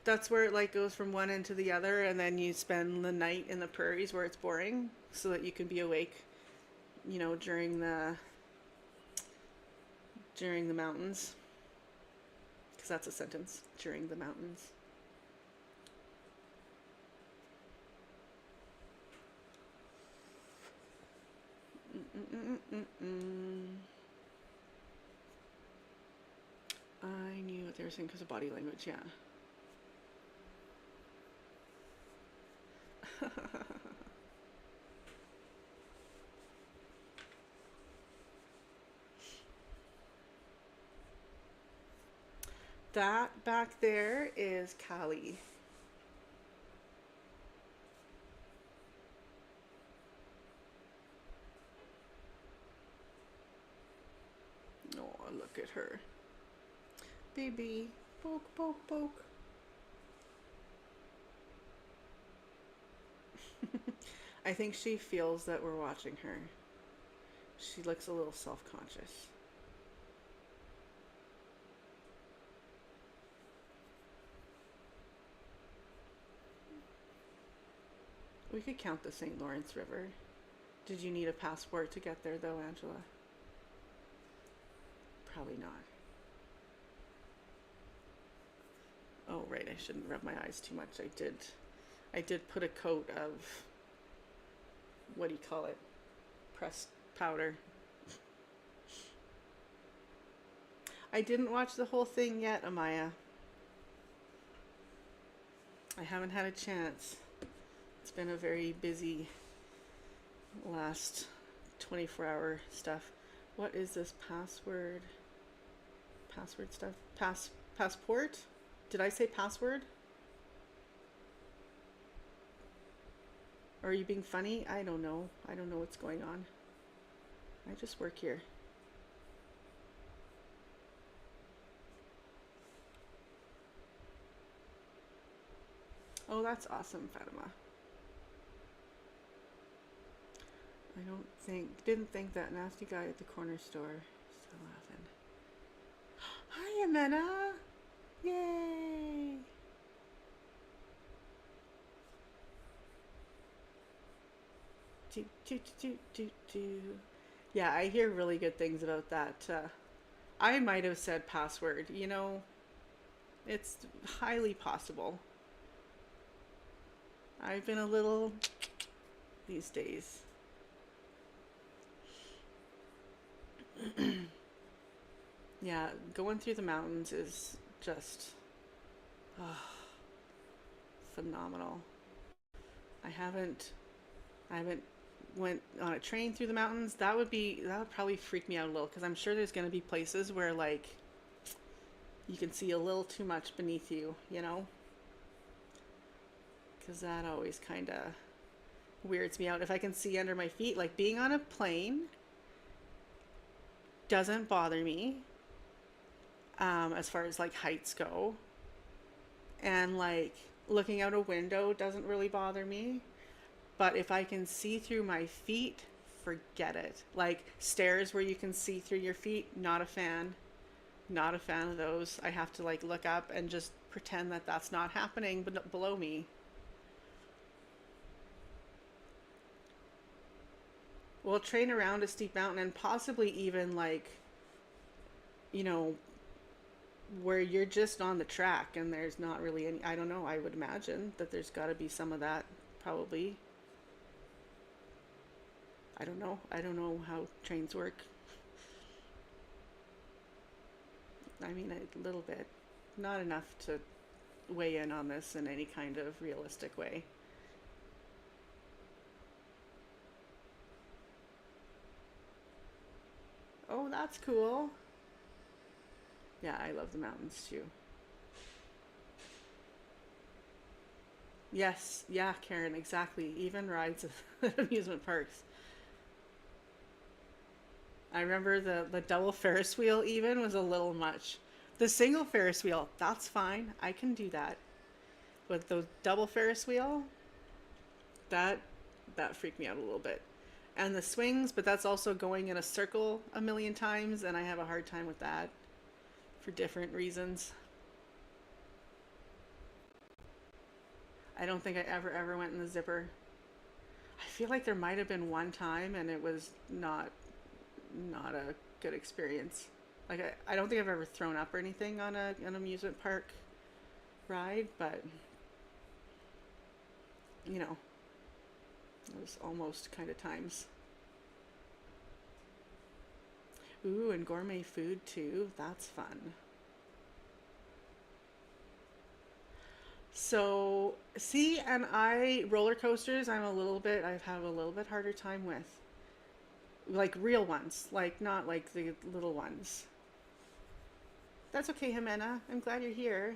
A: That's where it like goes from one end to the other, and then you spend the night in the prairies where it's boring, so that you can be awake, you know, during the mountains. Because that's a sentence. During the mountains. I knew what they were saying because of body language, yeah. That back there is Callie. Oh, look at her. Baby. Poke, poke, poke. I think she feels that we're watching her. She looks a little self-conscious. We could count the St. Lawrence River. Did you need a passport to get there though, Angela? Probably not. Oh, right, I shouldn't rub my eyes too much. I did put a coat of, what do you call it? Pressed powder. I didn't watch the whole thing yet, Amaya. I haven't had a chance. It's been a very busy last 24-hour stuff. What is this password? Password stuff? Passport? Did I say password? Or are you being funny? I don't know. I don't know what's going on. I just work here. Oh, that's awesome, Fatima. Didn't think that nasty guy at the corner store. Still laughing. Hi, Amena. Yay. Do, do, do, do, do. Yeah, I hear really good things about that. I might have said password. You know, it's highly possible. I've been a little these days. Yeah, going through the mountains is just phenomenal. I haven't went on a train through the mountains. That would probably freak me out a little because I'm sure there's going to be places where like you can see a little too much beneath you, you know? Because that always kind of weirds me out. If I can see under my feet, like being on a plane doesn't bother me as far as like heights go. And like looking out a window doesn't really bother me. But if I can see through my feet, forget it. Like stairs where you can see through your feet, not a fan. Not a fan of those. I have to like look up and just pretend that that's not happening below me. We'll train around a steep mountain and possibly even like, you know, where you're just on the track and there's not really any, I don't know, I would imagine that there's got to be some of that probably. I don't know. I don't know how trains work. I mean, a little bit. Not enough to weigh in on this in any kind of realistic way. Oh, that's cool. Yeah, I love the mountains too. Yes, yeah, Karen, exactly. Even rides at amusement parks. I remember the double Ferris wheel even was a little much. The single Ferris wheel, that's fine. I can do that. But the double Ferris wheel, that freaked me out a little bit. And the swings, but that's also going in a circle a million times, and I have a hard time with that for different reasons. I don't think I ever went in the zipper. I feel like there might have been one time, and it was not a good experience. Like I don't think I've ever thrown up or anything on an amusement park ride, but you know, it was almost kind of times. Ooh, and gourmet food too. That's fun. So, see, and roller coasters, I have a little bit harder time with. Like real ones, like not like the little ones. That's okay, Jimena. I'm glad you're here.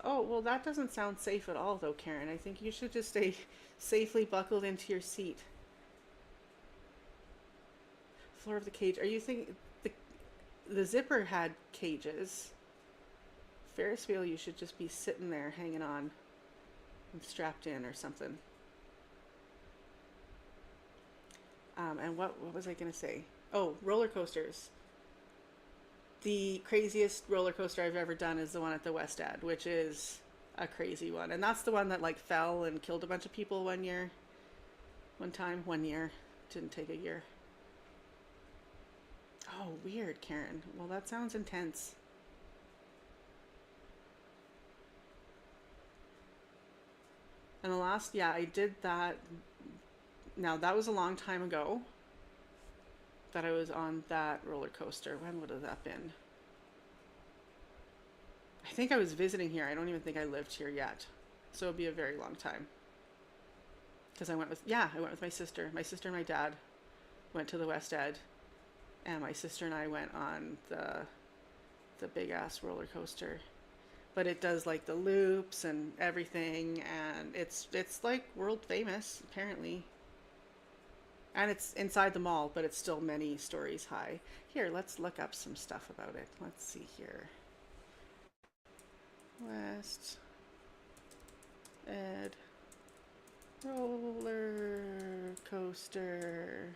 A: Oh, well, that doesn't sound safe at all, though, Karen. I think you should just stay safely buckled into your seat. floor of the cage. Are you thinking the zipper had cages? Ferris wheel, you should just be sitting there hanging on and strapped in or something. And what was I gonna say? Oh, roller coasters. The craziest roller coaster I've ever done is the one at the West End, which is a crazy one. And that's the one that like fell and killed a bunch of people one year. One year. Didn't take a year. Oh, weird, Karen. Well, that sounds intense. And the last, yeah, I did that. Now, that was a long time ago that I was on that roller coaster. When would have that been? I think I was visiting here. I don't even think I lived here yet. So it'll be a very long time. Because I went with my sister. My sister and my dad went to the West End. And my sister and I went on the big ass roller coaster. But it does like the loops and everything, and it's like world famous apparently. And it's inside the mall, but it's still many stories high. Here, let's look up some stuff about it. Let's see here. West Ed roller coaster.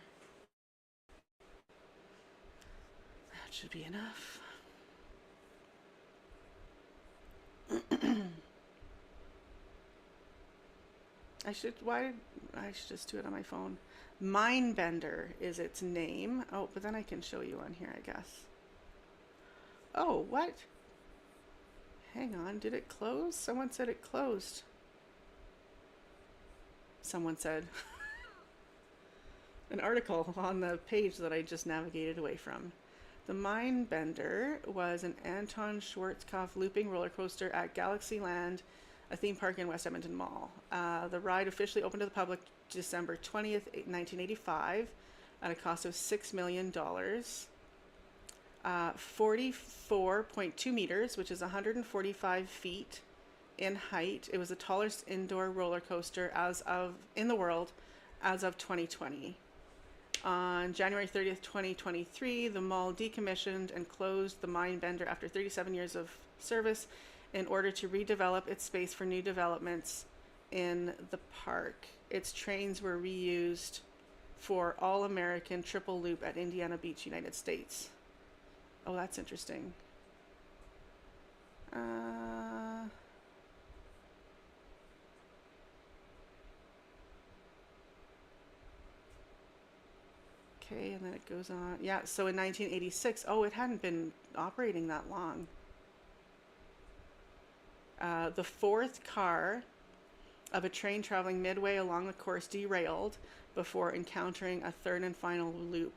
A: That should be enough. I should just do it on my phone. Mindbender is its name. Oh, but then I can show you on here, I guess. Oh, what? Hang on, did it close? Someone said it closed. Someone said. An article on the page that I just navigated away from. The Mindbender was an Anton Schwarzkopf looping roller coaster at Galaxyland, a theme park in West Edmonton Mall. The ride officially opened to the public December 20th, 1985 at a cost of $6 million. 44.2 meters, which is 145 feet in height. It was the tallest indoor roller coaster in the world as of 2020. On January 30th, 2023, the mall decommissioned and closed the Mindbender after 37 years of service in order to redevelop its space for new developments in the park. Its trains were reused for All-American Triple Loop at Indiana Beach, United States. Oh, that's interesting. Okay, and then it goes on. Yeah, so in 1986, oh, it hadn't been operating that long. The fourth car of a train traveling midway along the course derailed before encountering a third and final loop.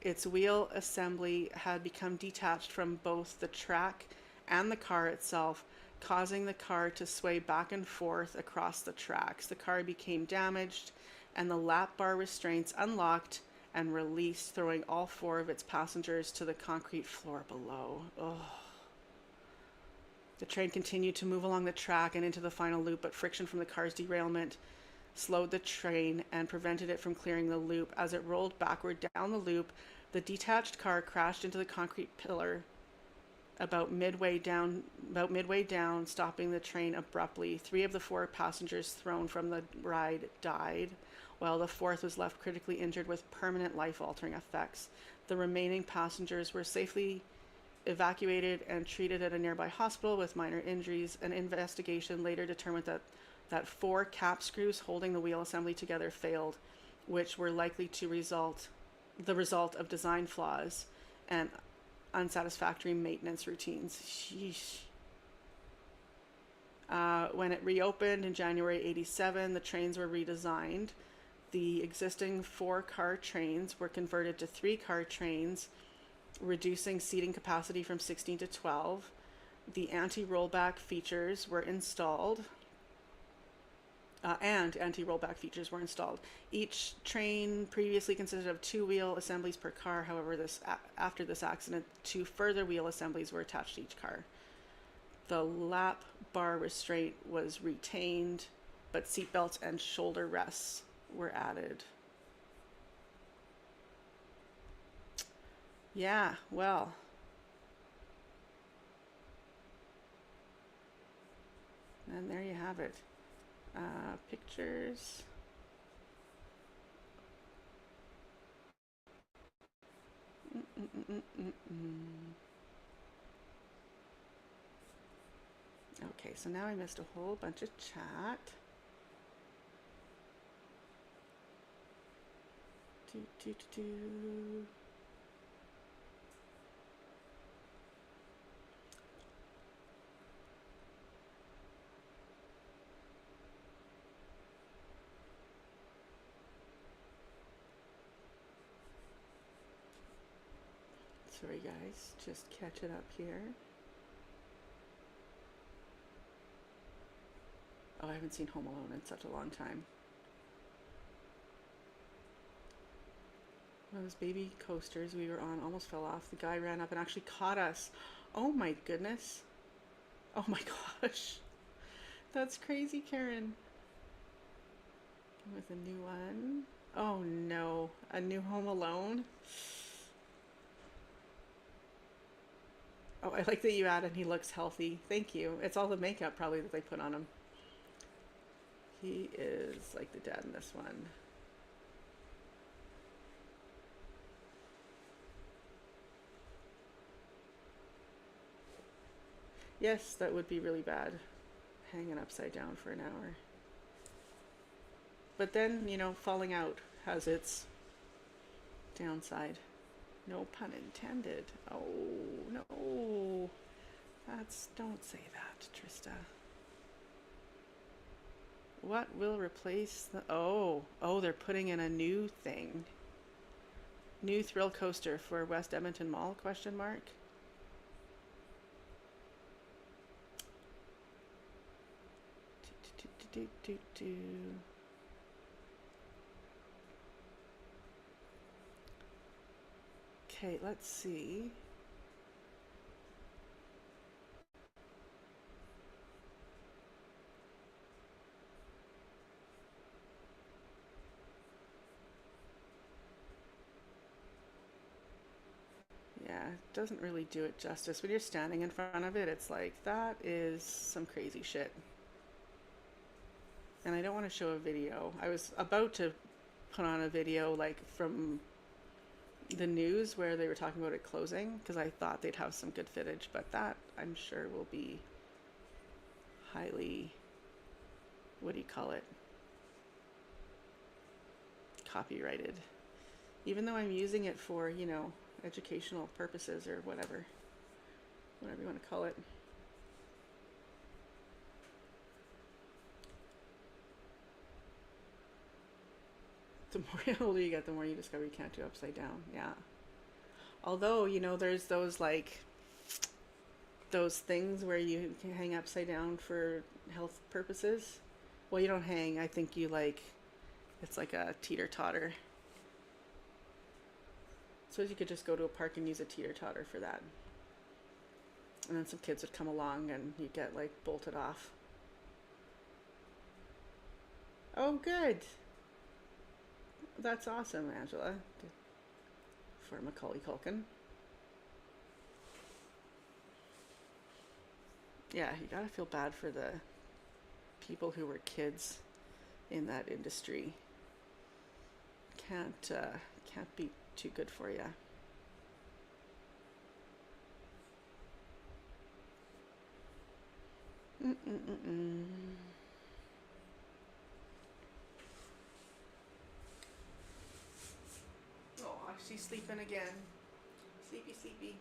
A: Its wheel assembly had become detached from both the track and the car itself, causing the car to sway back and forth across the tracks. The car became damaged, and the lap bar restraints unlocked and released, throwing all four of its passengers to the concrete floor below. Oh. The train continued to move along the track and into the final loop, but friction from the car's derailment slowed the train and prevented it from clearing the loop. As it rolled backward down the loop, the detached car crashed into the concrete pillar about midway down, stopping the train abruptly. 3 of the 4 passengers thrown from the ride died, while the 4th was left critically injured with permanent life-altering effects. The remaining passengers were safely evacuated and treated at a nearby hospital with minor injuries. An investigation later determined that 4 cap screws holding the wheel assembly together failed, which were likely to the result of design flaws and unsatisfactory maintenance routines. Sheesh. When it reopened in January 87, the trains were redesigned. The existing 4-car trains were converted to 3-car trains, reducing seating capacity from 16 to 12. The anti-rollback features were installed. Each train previously consisted of 2 wheel assemblies per car. However, after this accident, 2 further wheel assemblies were attached to each car. The lap bar restraint was retained, but seatbelts and shoulder rests were added. Yeah, well, and there you have it. Pictures. Mm-mm-mm-mm-mm. Okay, so now I missed a whole bunch of chat. Do, do, do, do. Sorry guys, just catch it up here. Oh, I haven't seen Home Alone in such a long time. One of those baby coasters we were on almost fell off. The guy ran up and actually caught us. Oh my goodness. Oh my gosh. That's crazy, Karen. With a new one. Oh no. A new Home Alone. Oh, I like that you added he looks healthy. Thank you. It's all the makeup probably that they put on him. He is like the dad in this one. Yes, that would be really bad. Hanging upside down for an hour. But then, you know, falling out has its downside. No pun intended. Oh, no. Don't say that, Trista. What will replace the, oh, they're putting in a new thing. New thrill coaster for West Edmonton Mall, question mark. Okay, let's see. Yeah, it doesn't really do it justice. When you're standing in front of it, it's like, that is some crazy shit. And I don't want to show a video. I was about to put on a video like from the news where they were talking about it closing because I thought they'd have some good footage, but that I'm sure will be highly, what do you call it, copyrighted. Even though I'm using it for, you know, educational purposes or whatever you want to call it. The more older you get, the more you discover you can't do upside down. Yeah. Although, you know, there's those like those things where you can hang upside down for health purposes. Well, you don't hang. I think you like, it's like a teeter-totter. So you could just go to a park and use a teeter-totter for that. And then some kids would come along and you get like bolted off. Oh, good. That's awesome, Angela. For Macaulay Culkin. Yeah, you gotta feel bad for the people who were kids in that industry. Can't be too good for you. Mm-mm-mm-mm. Oh, she's sleeping again. Sleepy, sleepy.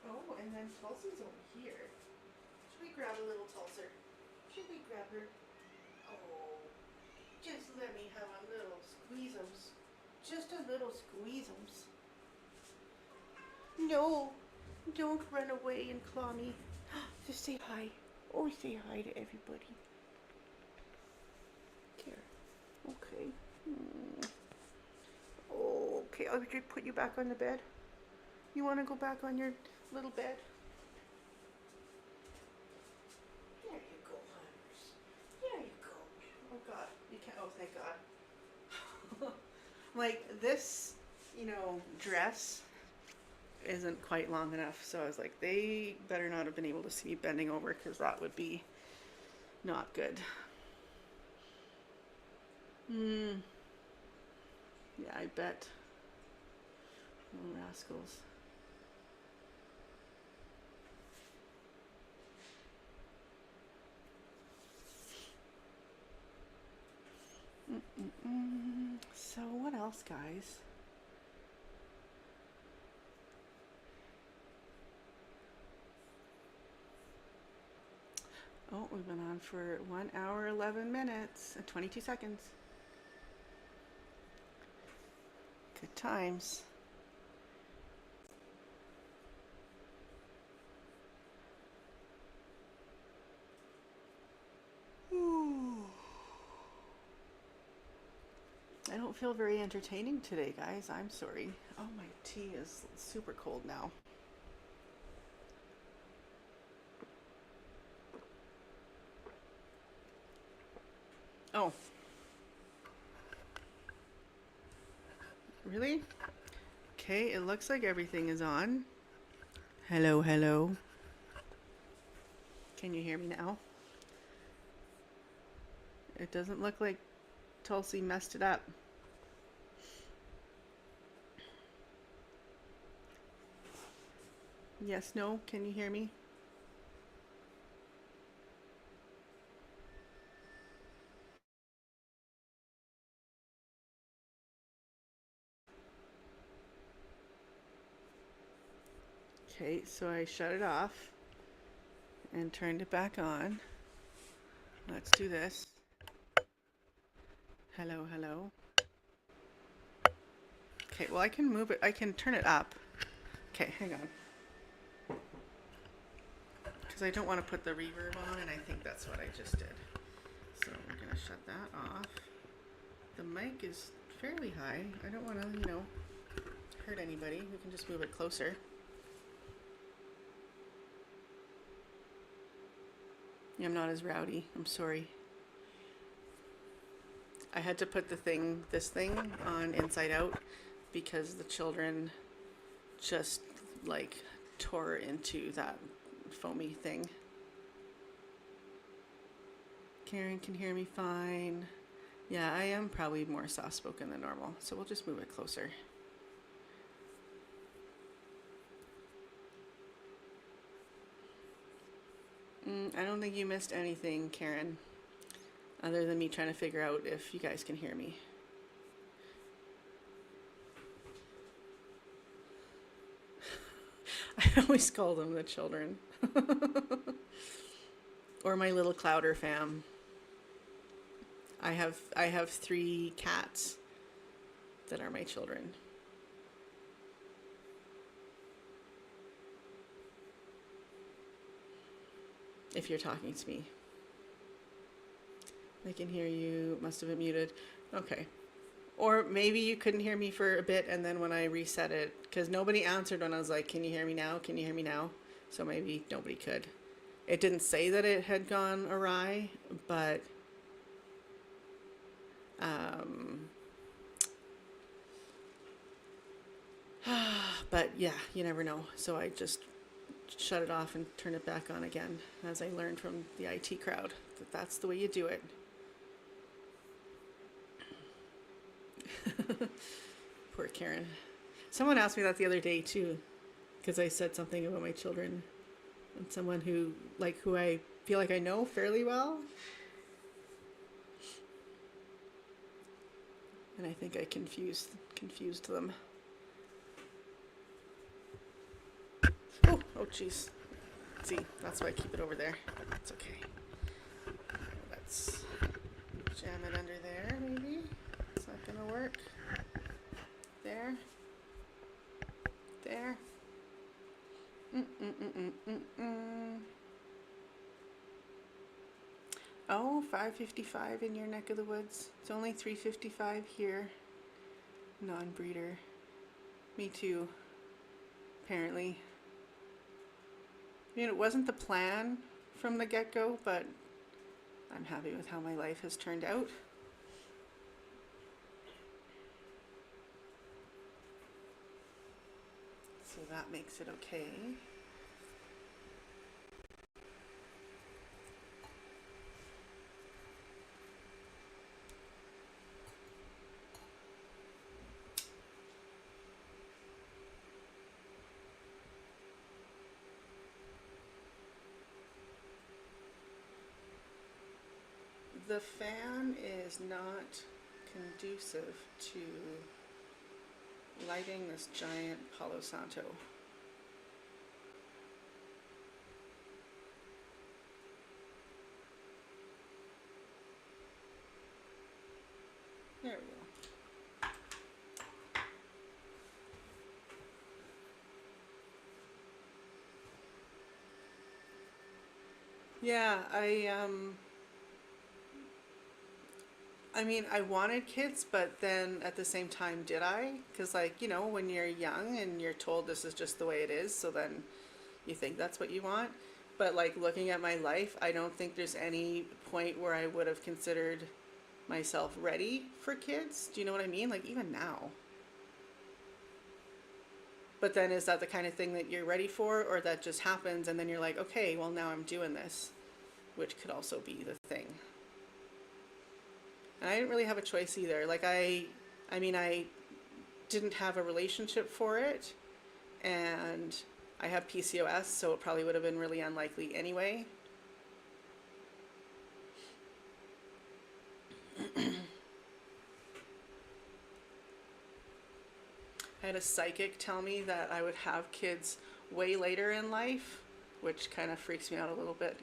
A: Oh, and then Tulsa's over here. Should we grab a little Tulsa? Should we grab her? Oh, just let me have a little squeezums. Just a little squeezums. No, don't run away and claw me. Just say hi. Oh, say hi to everybody. Here. Okay. Okay, I'll just put you back on the bed. You want to go back on your little bed? There you go, hunters. There you go. Oh God, you can't. Oh, thank God. Like this, dress isn't quite long enough. So I was like, they better not have been able to see me bending over because that would be not good. Yeah, I bet. Little rascals. So what else, guys? Oh, we've been on for 1 hour, 11 minutes, and 22 seconds. Good times. Ooh. I don't feel very entertaining today, guys. I'm sorry. Oh, my tea is super cold now. Oh. Really? Okay, it looks like everything is on. Hello, hello. Can you hear me now? It doesn't look like Tulsi messed it up. Yes, no, can you hear me? Okay, so I shut it off and turned it back on. Let's do this. Hello, hello. Okay, well I can move it, I can turn it up. Okay, hang on. Because I don't want to put the reverb on, and I think that's what I just did. So we're going to shut that off. The mic is fairly high. I don't want to, hurt anybody. We can just move it closer. I'm not as rowdy. I'm sorry. I had to put this thing on inside out because the children just like tore into that foamy thing. Karen can hear me fine. Yeah, I am probably more soft-spoken than normal, so we'll just move it closer. I don't think you missed anything, Karen, other than me trying to figure out if you guys can hear me. I always call them the children. Or my little Clouder fam. I have 3 cats that are my children. If you're talking to me. I can hear you. Must have been muted. Okay. Or maybe you couldn't hear me for a bit, and then when I reset it, because nobody answered when I was like, can you hear me now? Can you hear me now? So maybe nobody could. It didn't say that it had gone awry, but but yeah, you never know. So I just shut it off and turn it back on again, as I learned from the IT crowd that that's the way you do it. Poor Karen. Someone asked me that the other day too, because I said something about my children, and someone who I feel like I know fairly well, and I think I confused them. Oh jeez. See, that's why I keep it over there. It's okay. Let's jam it under there, maybe. It's not gonna work. There. There. Oh, 5:55 in your neck of the woods. It's only 3:55 here. Non-breeder. Me too, apparently. I mean, it wasn't the plan from the get-go, but I'm happy with how my life has turned out. So that makes it okay. The fan is not conducive to lighting this giant Palo Santo. There we go. Yeah, I mean, I wanted kids, but then at the same time, did I? Because, like, you know, when you're young and you're told this is just the way it is, so then you think that's what you want. But, like, looking at my life, I don't think there's any point where I would have considered myself ready for kids. Do you know what I mean? Like, even now. But then is that the kind of thing that you're ready for, or that just happens and then you're like, okay, well, now I'm doing this, which could also be the thing. And I didn't really have a choice either. Like, I mean, I didn't have a relationship for it, and I have PCOS, so it probably would have been really unlikely anyway. I had a psychic tell me that I would have kids way later in life, which kind of freaks me out a little bit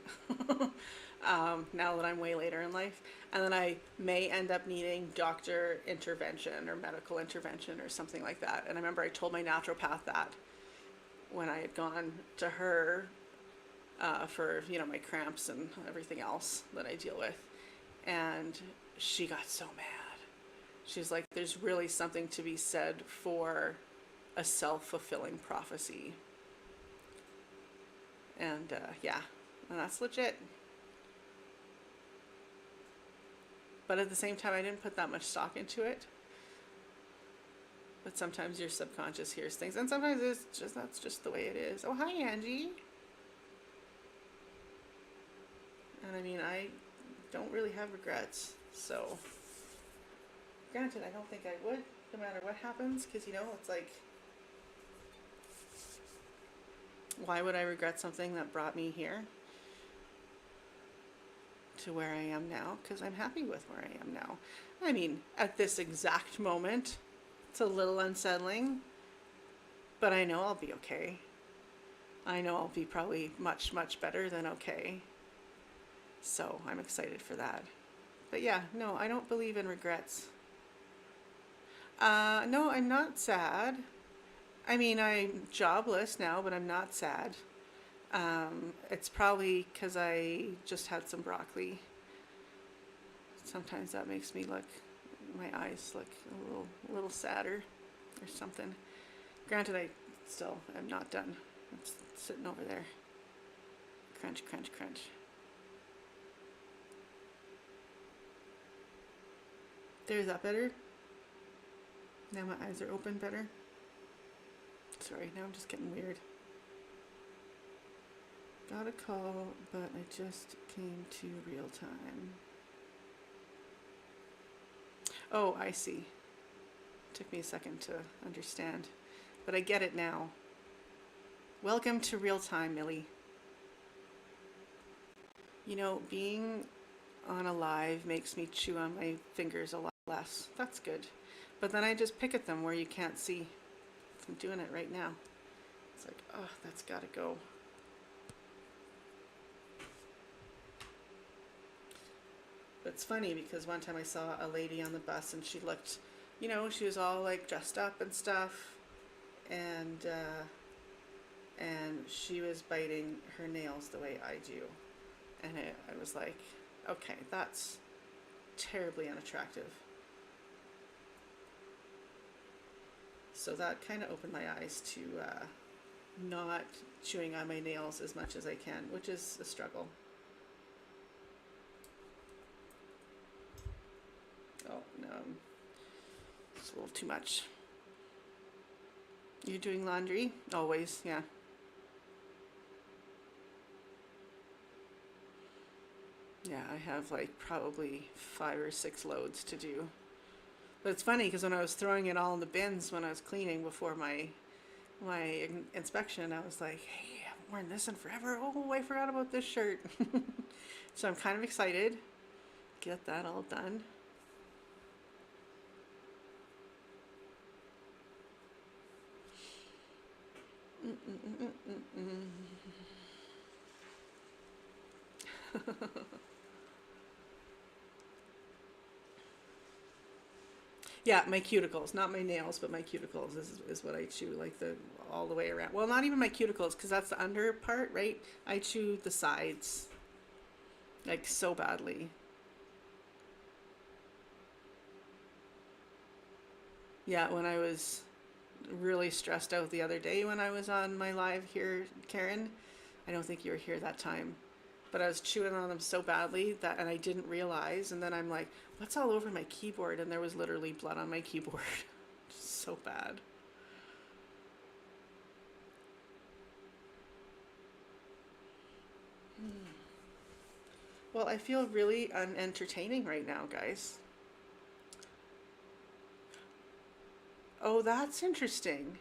A: now that I'm way later in life. And then I may end up needing doctor intervention or medical intervention or something like that. And I remember I told my naturopath that when I had gone to her for, you know, my cramps and everything else that I deal with. And she got so mad. She's like, there's really something to be said for a self-fulfilling prophecy. And yeah, and that's legit. But at the same time, I didn't put that much stock into it. But sometimes your subconscious hears things, and sometimes it's just, that's just the way it is. Oh, hi, Angie. And I mean, I don't really have regrets, so granted, I don't think I would, no matter what happens, because, you know, it's like, why would I regret something that brought me here to where I am now? Because I'm happy with where I am now. I mean, at this exact moment, it's a little unsettling, but I know I'll be okay. I know I'll be probably much, much better than okay. So I'm excited for that. But yeah, no, I don't believe in regrets. No, I'm not sad. I mean, I'm jobless now, but I'm not sad. It's probably because I just had some broccoli. Sometimes that makes me look, my eyes look a little sadder or something. Granted, I still am not done. It's sitting over there. Crunch, crunch, crunch. There's that better? Now my eyes are open better. Sorry, now I'm just getting weird. Got a call, but I just came to real time. Oh, I see. Took me a second to understand, but I get it now. Welcome to real time, Millie. You know, being on a live makes me chew on my fingers a lot less. That's good. But then I just pick at them where you can't see. I'm doing it right now. It's like, oh, that's gotta go. But it's funny because one time I saw a lady on the bus and she looked, you know, she was all like dressed up and stuff, and she was biting her nails the way I do, and I was like, Okay, that's terribly unattractive. So that kind of opened my eyes to not chewing on my nails as much as I can, which is a struggle. Oh, no, it's a little too much. You're doing laundry? Always, yeah. Yeah, I have like probably 5 or 6 loads to do. But it's funny because when I was throwing it all in the bins when I was cleaning before my inspection, I was like, hey, I haven't worn this in forever. Oh, I forgot about this shirt. So I'm kind of excited. Get that all done. Yeah, my cuticles, not my nails, but my cuticles is what I chew, like the all the way around. Well, not even my cuticles, because that's the under part, right? I chew the sides, like so badly. Yeah, when I was really stressed out the other day when I was on my live here, Karen, I don't think you were here that time, but I was chewing on them so badly that, and I didn't realize, and then I'm like, what's all over my keyboard? And there was literally blood on my keyboard. So bad. Well, I feel really unentertaining right now, guys. Oh, that's interesting.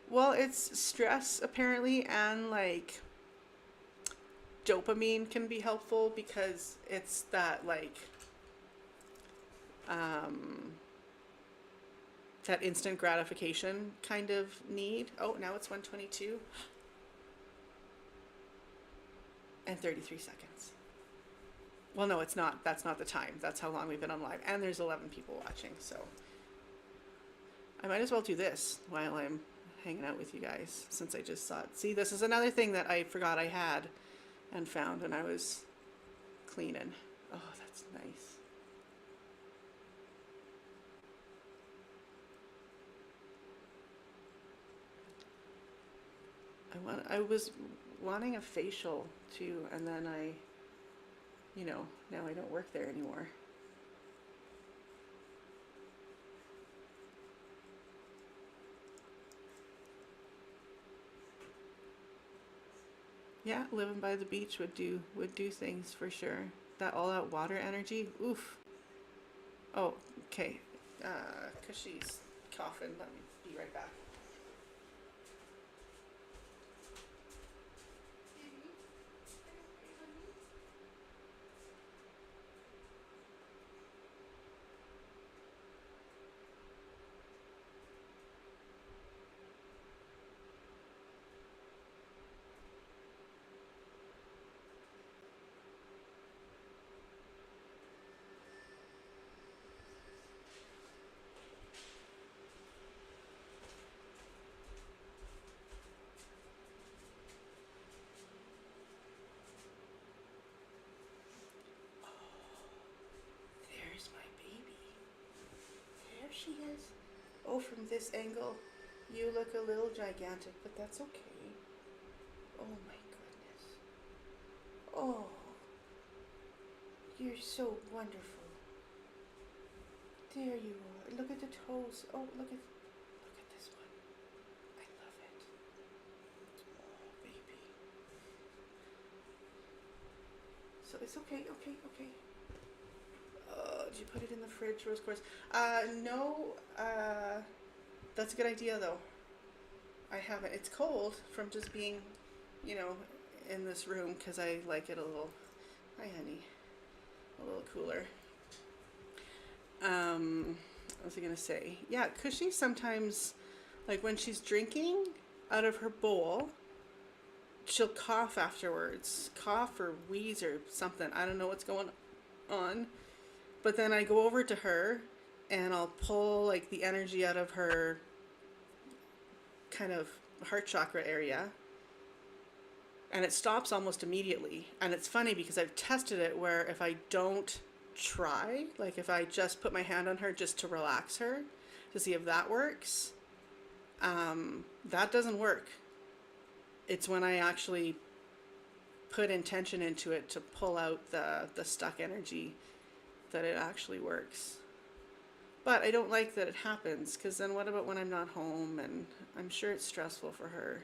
A: Well, it's stress apparently, and like dopamine can be helpful because it's that like um that instant gratification kind of need. Oh, now it's 1:22 and 33 seconds. Well, no, it's not. That's not the time. That's how long we've been on live. And there's 11 people watching, so I might as well do this while I'm hanging out with you guys since I just saw it. See, this is another thing that I forgot I had and found when I was cleaning. Oh, that's nice. I was wanting a facial too, and then now I don't work there anymore. Yeah, living by the beach would do things for sure. That water energy, oof. Oh, okay. Cause she's coughing. Let me be right back. There's my baby. There she is. Oh, from this angle, you look a little gigantic, but that's okay. Oh my goodness. Oh, you're so wonderful. There you are. Look at the toes. Oh, look at this one. I love it. Oh, baby. So it's okay, okay. Did you put it in the fridge, Rose Quartz? No. That's a good idea, though. I haven't. It's cold from just being, you know, in this room because I like it a little. Hi, honey. A little cooler. What was I gonna say? Yeah, Cushy sometimes, like when she's drinking out of her bowl, she'll cough afterwards. Cough or wheeze or something. I don't know what's going on. But then I go over to her and I'll pull like the energy out of her kind of heart chakra area. and it stops almost immediately. And it's funny because I've tested it where if I don't try, like if I just put my hand on her just to relax her to see if that works, that doesn't work. It's when I actually put intention into it to pull out the stuck energy that it actually works. But I don't like that it happens, because then what about when I'm not home? And I'm sure it's stressful for her.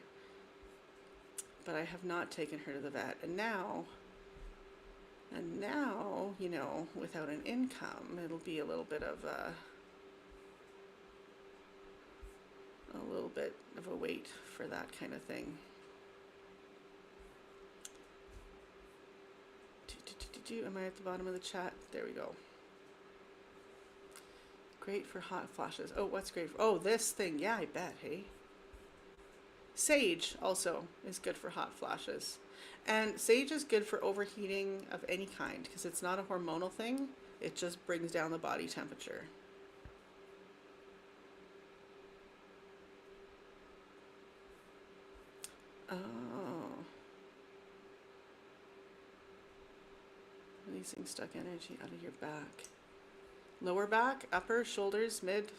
A: But I have not taken her to the vet. And now, you know, without an income, it'll be a little bit of a wait for that kind of thing. Am I at the bottom of the chat? There we go. Great for hot flashes. Oh, what's great for? Oh, this thing. Yeah, I bet. Hey. Sage also is good for hot flashes. And sage is good for overheating of any kind because it's not a hormonal thing. It just brings down the body temperature. Oh. Releasing stuck energy out of your back. Lower back, upper, shoulders, mid.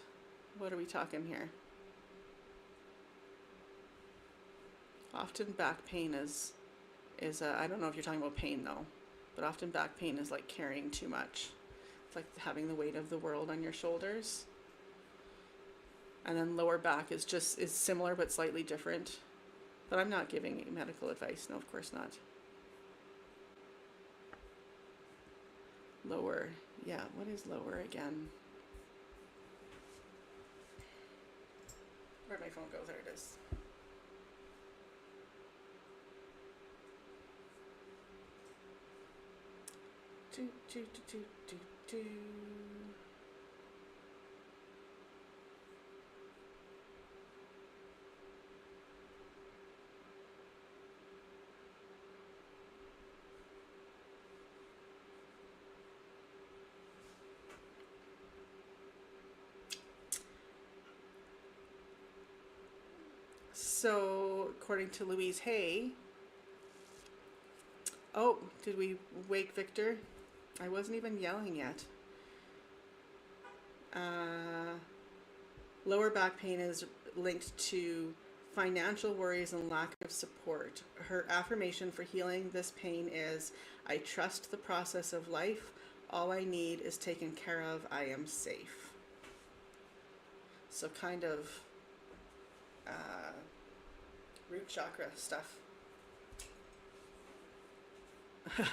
A: What are we talking here? Often back pain is I don't know if you're talking about pain though, but often back pain is like carrying too much. It's like having the weight of the world on your shoulders. And then lower back is similar but slightly different. But I'm not giving medical advice. No, of course not. Lower. Yeah, what is lower again? Where'd my phone go? There it is. Do, do, do, do, do, do. So, according to Louise Hay, oh, did we wake Victor? I wasn't even yelling yet. Lower back pain is linked to financial worries and lack of support. Her affirmation for healing this pain is, I trust the process of life. All I need is taken care of. I am safe. So kind of root chakra stuff.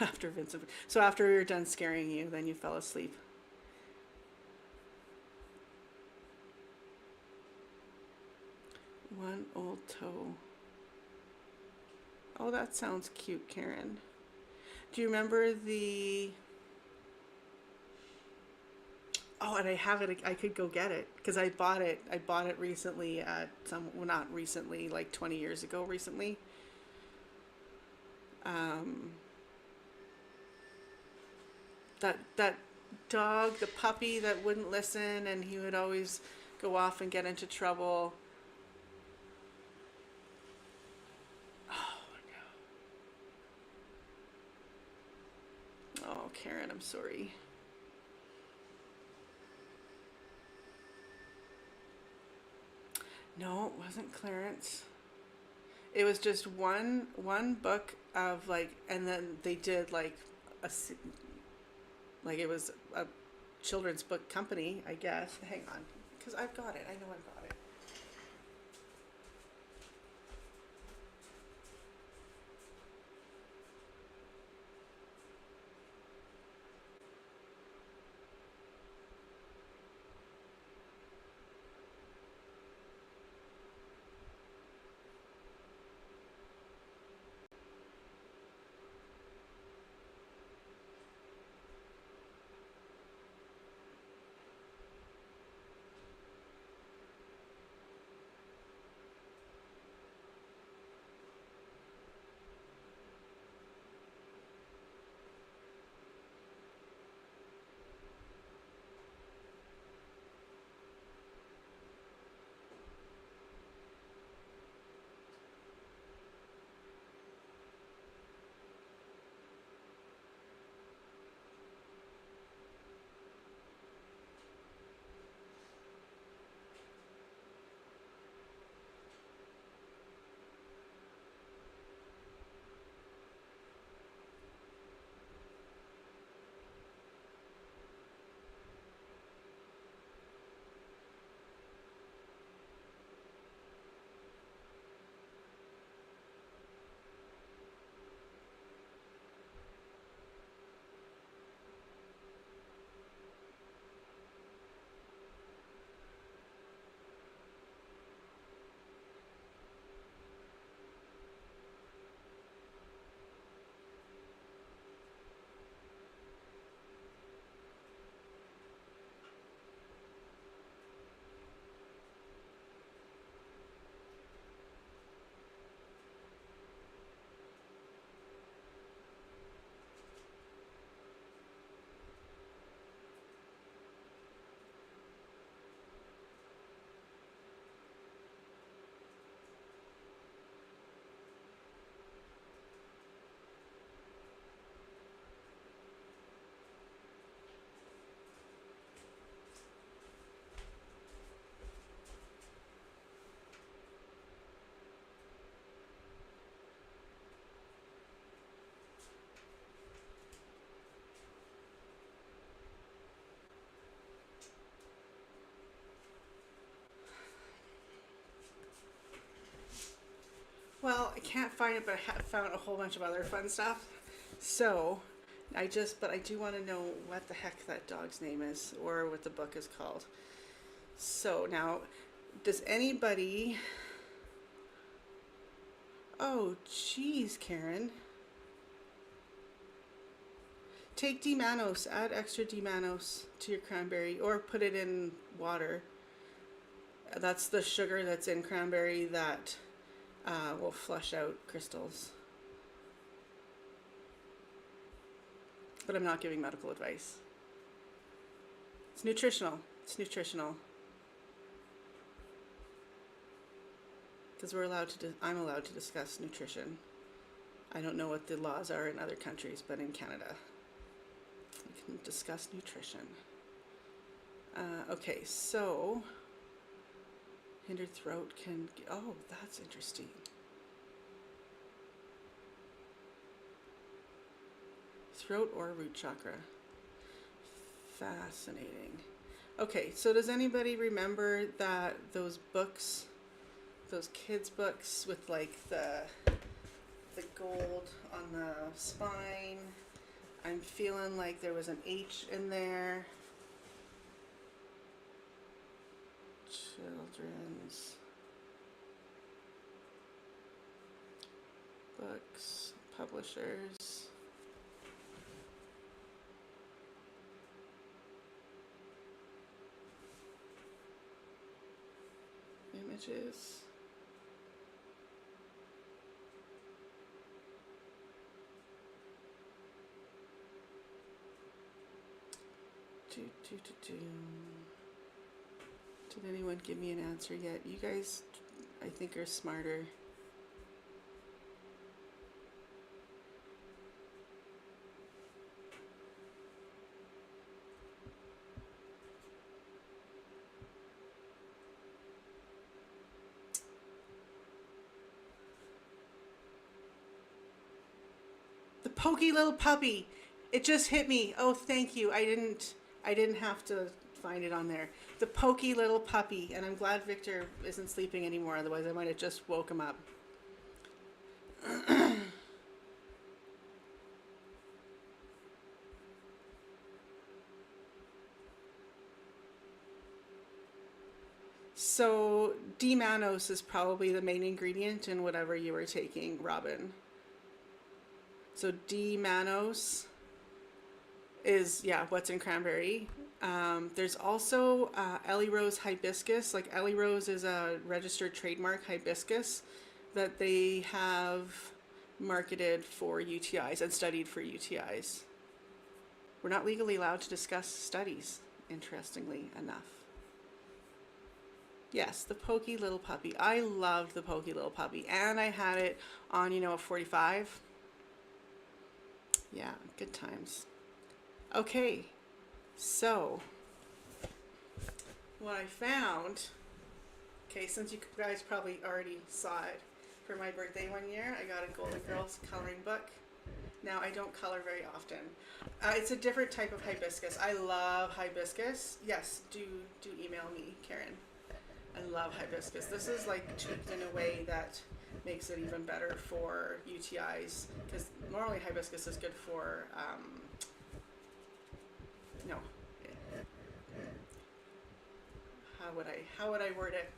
A: After Vincent. So after we were done scaring you, then you fell asleep. One old toe. Oh, that sounds cute, Karen. Do you remember the... Oh, and I have it. I could go get it because I bought it. I bought it recently at some... Well, not recently, like 20 years ago recently. That dog, the puppy that wouldn't listen, and he would always go off and get into trouble. Oh no. Oh, Karen, I'm sorry. No, it wasn't Clarence. It was just one book of like, and then they did like like it was a children's book company, I guess. Hang on, because I've got it. I know I've got it. Well, I can't find it, but I have found a whole bunch of other fun stuff. So, but I do want to know what the heck that dog's name is or what the book is called. So now, does anybody. Oh, geez, Karen. Take D-mannose, add extra D-mannose to your cranberry or put it in water. That's the sugar that's in cranberry that will flush out crystals. But I'm not giving medical advice. It's nutritional. It's nutritional. Because I'm allowed to discuss nutrition. I don't know what the laws are in other countries, but in Canada, we can discuss nutrition. Okay, so hindered throat can. Oh, that's interesting. Throat or root chakra. Fascinating. Okay, so does anybody remember that those books, those kids' books with like the gold on the spine? I'm feeling like there was an H in there. Children's books, publishers. Images. Did anyone give me an answer yet? You guys, I think, are smarter. The pokey little puppy. It just hit me. Oh, thank you. I didn't have to find it on there. The pokey little puppy. And I'm glad Victor isn't sleeping anymore. Otherwise, I might have just woke him up. So, D-mannose is probably the main ingredient in whatever you were taking, Robin. So, D-mannose is, yeah, what's in cranberry. There's also Ellie Rose hibiscus. Like, Ellie Rose is a registered trademark hibiscus that they have marketed for UTIs and studied for UTIs. We're not legally allowed to discuss studies, interestingly enough. Yes, the pokey little puppy. I loved the pokey little puppy. And I had it on, a 45. Yeah, good times. Okay, so what I found, okay, since you guys probably already saw it, for my birthday one year, I got a Golden Girls coloring book. Now, I don't color very often. It's a different type of hibiscus. I love hibiscus. Yes, do email me, Karen. I love hibiscus. This is like tweaked in a way that makes it even better for UTIs, because normally hibiscus is good for no. How would I word it?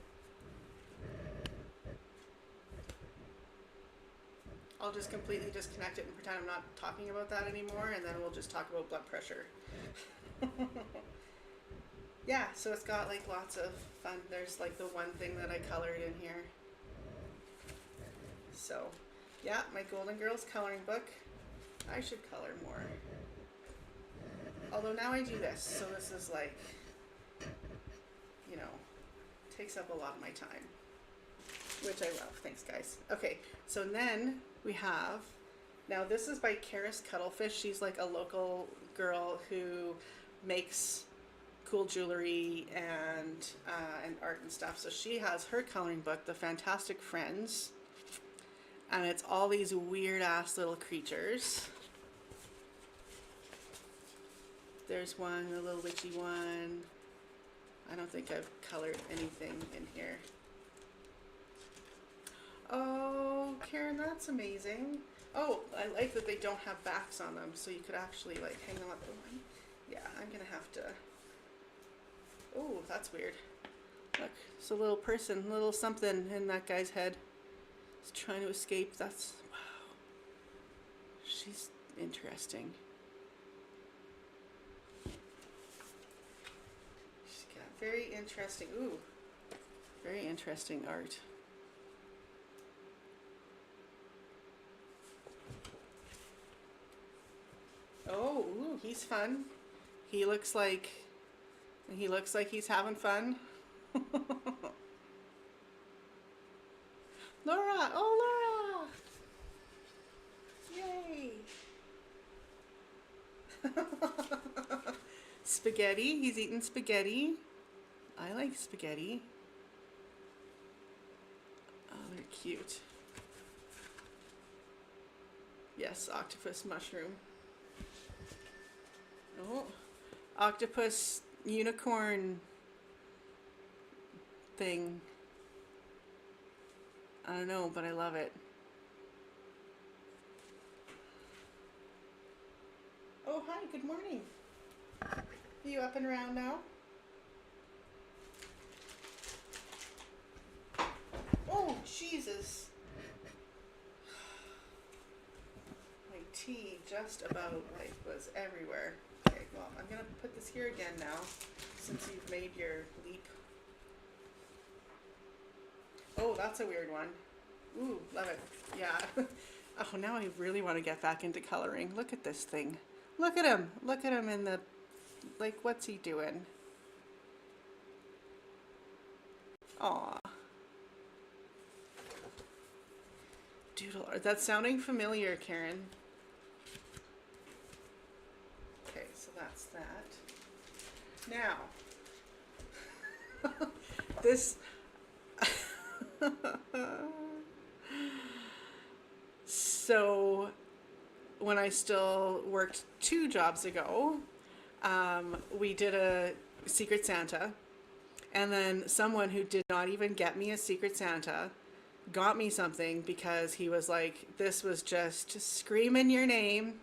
A: I'll just completely disconnect it and pretend I'm not talking about that anymore, and then we'll just talk about blood pressure. Yeah, so it's got like lots of fun. There's like the one thing that I colored in here. So, yeah, my Golden Girls coloring book. I should color more. Although now I do this, so this is like, takes up a lot of my time, which I love. Thanks, guys. Okay, so then we have, now this is by Karis Cuttlefish. She's like a local girl who makes cool jewelry and art and stuff. So she has her coloring book, The Fantastic Friends, and it's all these weird ass little creatures. There's one, a little witchy one. I don't think I've colored anything in here. Oh, Karen, that's amazing. Oh, I like that they don't have backs on them, so you could actually like hang on the one. Yeah, I'm gonna have to. Oh, that's weird. Look, it's a little person, little something in that guy's head. He's trying to escape. That's, wow. She's interesting. She's got very interesting, ooh, very interesting art. Oh, ooh, he's fun. He looks like he's having fun. Laura! Oh, Laura! Yay! Spaghetti. He's eating spaghetti. I like spaghetti. Oh, they're cute. Yes, octopus mushroom. Oh, octopus unicorn thing. I don't know, but I love it. Oh, hi, good morning. Are you up and around now? Oh, Jesus. My tea just about like was everywhere. Okay, well, I'm gonna put this here again now since you've made your leap. Oh, that's a weird one. Ooh, love it. Yeah. Oh, now I really want to get back into coloring. Look at this thing. Look at him. Look at him in the, like, what's he doing? Aw. Doodle art. That's sounding familiar, Karen. Okay, so that's that. Now, this... So, when I still worked 2 jobs ago, we did a Secret Santa, and then someone who did not even get me a Secret Santa got me something because he was like, this was just screaming your name.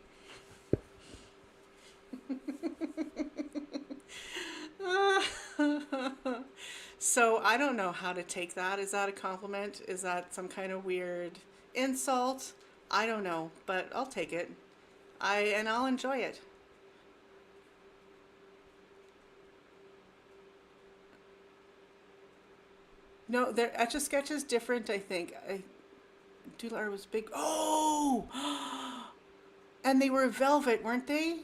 A: So I don't know how to take that. Is that a compliment? Is that some kind of weird insult? I don't know, but I'll take it. I'll enjoy it. No, their Etch a Sketch is different, I think. Doodle art was big. Oh! And they were velvet, weren't they?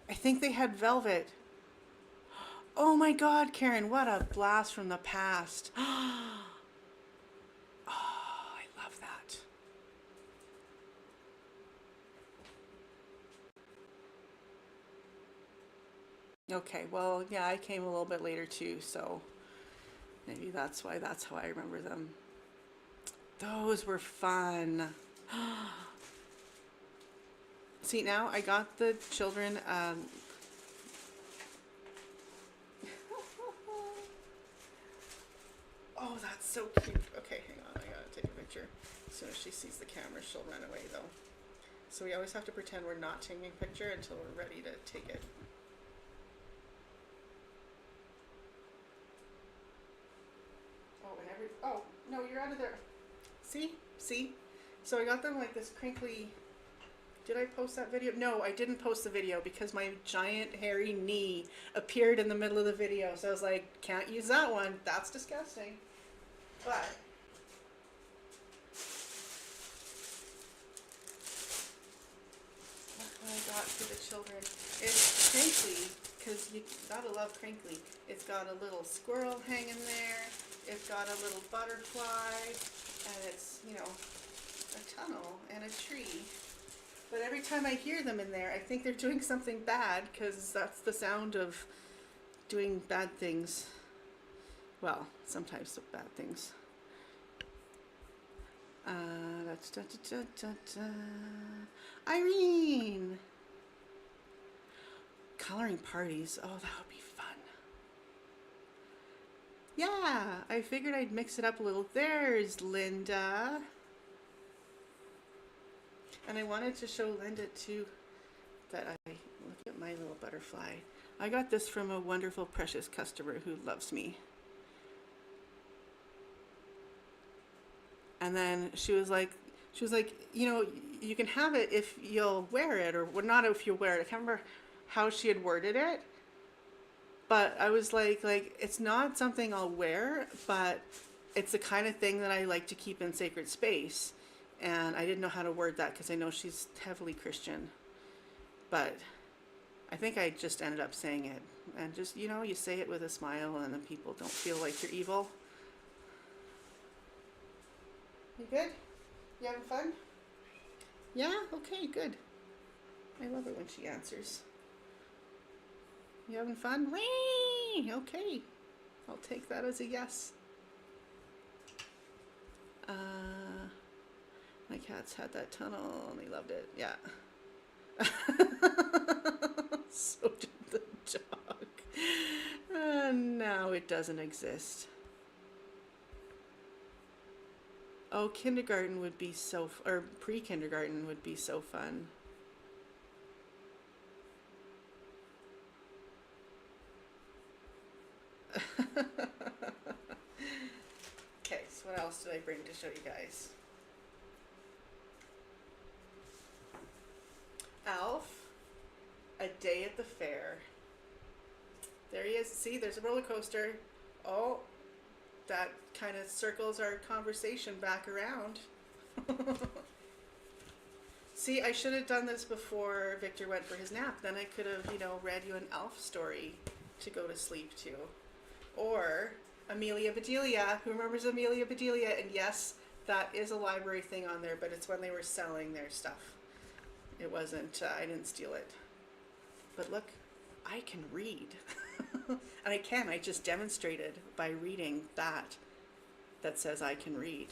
A: I think they had velvet. Oh my God, Karen, what a blast from the past. Oh, I love that. Okay, well, yeah, I came a little bit later too, so maybe that's why that's how I remember them. Those were fun. See, now I got the children oh, that's so cute. Okay, hang on, I gotta take a picture. As soon as she sees the camera, she'll run away though. So we always have to pretend we're not taking a picture until we're ready to take it. Oh, no, you're out of there. See? See? So I got them like this crinkly. Did I post that video? No, I didn't post the video because my giant hairy knee appeared in the middle of the video. So I was like, can't use that one. That's disgusting. But what I got for the children is crinkly, because you gotta love crinkly. It's got a little squirrel hanging there. It's got a little butterfly, and it's, you know, a tunnel and a tree. But every time I hear them in there, I think they're doing something bad, because that's the sound of doing bad things. Well, sometimes bad things. Irene! Coloring parties. Oh, that would be fun. Yeah, I figured I'd mix it up a little. There's Linda. And I wanted to show Linda too that I look at my little butterfly. I got this from a wonderful, precious customer who loves me. And then she was like, you know, you can have it if you'll wear it, or well, not if you wear it. I can't remember how she had worded it, but I was like it's not something I'll wear, but it's the kind of thing that I like to keep in sacred space. And I didn't know how to word that because I know she's heavily Christian, but I think I just ended up saying it. And just, you know, you say it with a smile and then people don't feel like you're evil. You good? You having fun? Yeah? Okay, good. I love it when she answers. You having fun? Whee! Okay. I'll take that as a yes. My cats had that tunnel and they loved it. Yeah. So did the dog. Now it doesn't exist. Oh, kindergarten would be so, or pre-kindergarten would be so fun. Okay, so what else did I bring to show you guys? Alf, A Day at the Fair. There he is. See, there's a roller coaster. Oh, that kind of circles our conversation back around. See, I should have done this before Victor went for his nap. Then I could have, you know, read you an Alf story to go to sleep to. Or Amelia Bedelia. Who remembers Amelia Bedelia? And yes, that is a library thing on there, but it's when they were selling their stuff. It wasn't, I didn't steal it. But look, I can read. And I just demonstrated by reading that says I can read.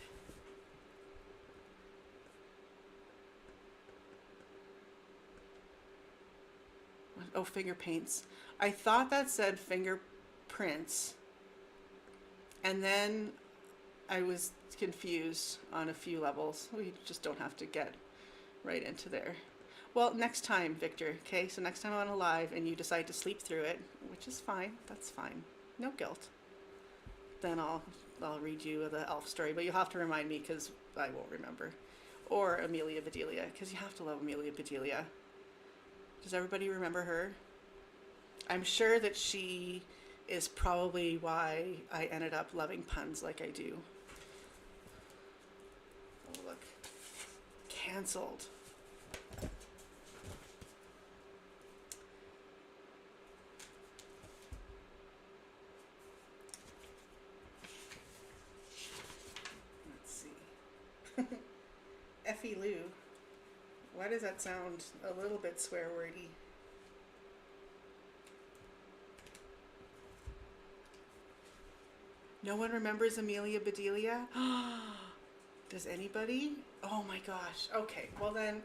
A: Oh, finger paints. I thought that said fingerprints. And then I was confused on a few levels. We just don't have to get right into there. Well, next time, Victor, okay? So next time I'm on a live and you decide to sleep through it, which is fine, that's fine. No guilt. Then I'll read you the Elf story, but you'll have to remind me because I won't remember. Or Amelia Bedelia, because you have to love Amelia Bedelia. Does everybody remember her? I'm sure that she is probably why I ended up loving puns like I do. Oh, look. Cancelled. Effie Lou. Why does that sound a little bit swear wordy? No one remembers Amelia Bedelia? Does anybody? Oh my gosh. Okay, well then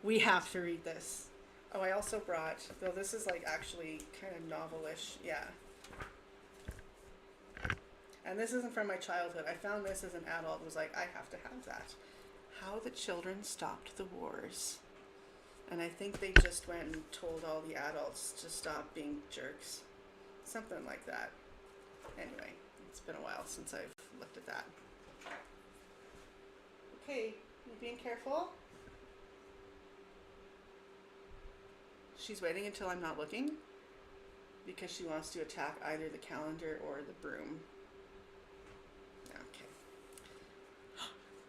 A: we have to read this. Oh, I also brought, though this is like actually kind of novelish, yeah. And this isn't from my childhood. I found this as an adult. It was like, I have to have that. How the Children Stopped the Wars. And I think they just went and told all the adults to stop being jerks. Something like that. Anyway, it's been a while since I've looked at that. Okay, you being careful? She's waiting until I'm not looking because she wants to attack either the calendar or the broom. Okay.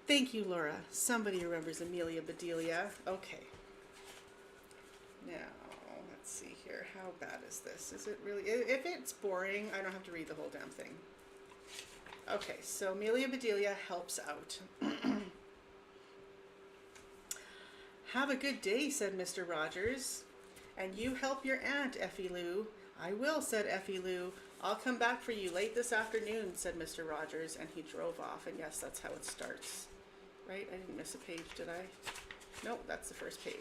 A: Thank you, Laura. Somebody remembers Amelia Bedelia. Okay. Now, let's see here. How bad is this? Is it really? If it's boring, I don't have to read the whole damn thing. Okay, so Amelia Bedelia helps out. Have a good day, said Mr. Rogers. And you help your aunt, Effie Lou. I will, said Effie Lou. I'll come back for you late this afternoon, said Mr. Rogers, and he drove off. And yes, that's how it starts. Right? I didn't miss a page, did I? Nope, that's the first page.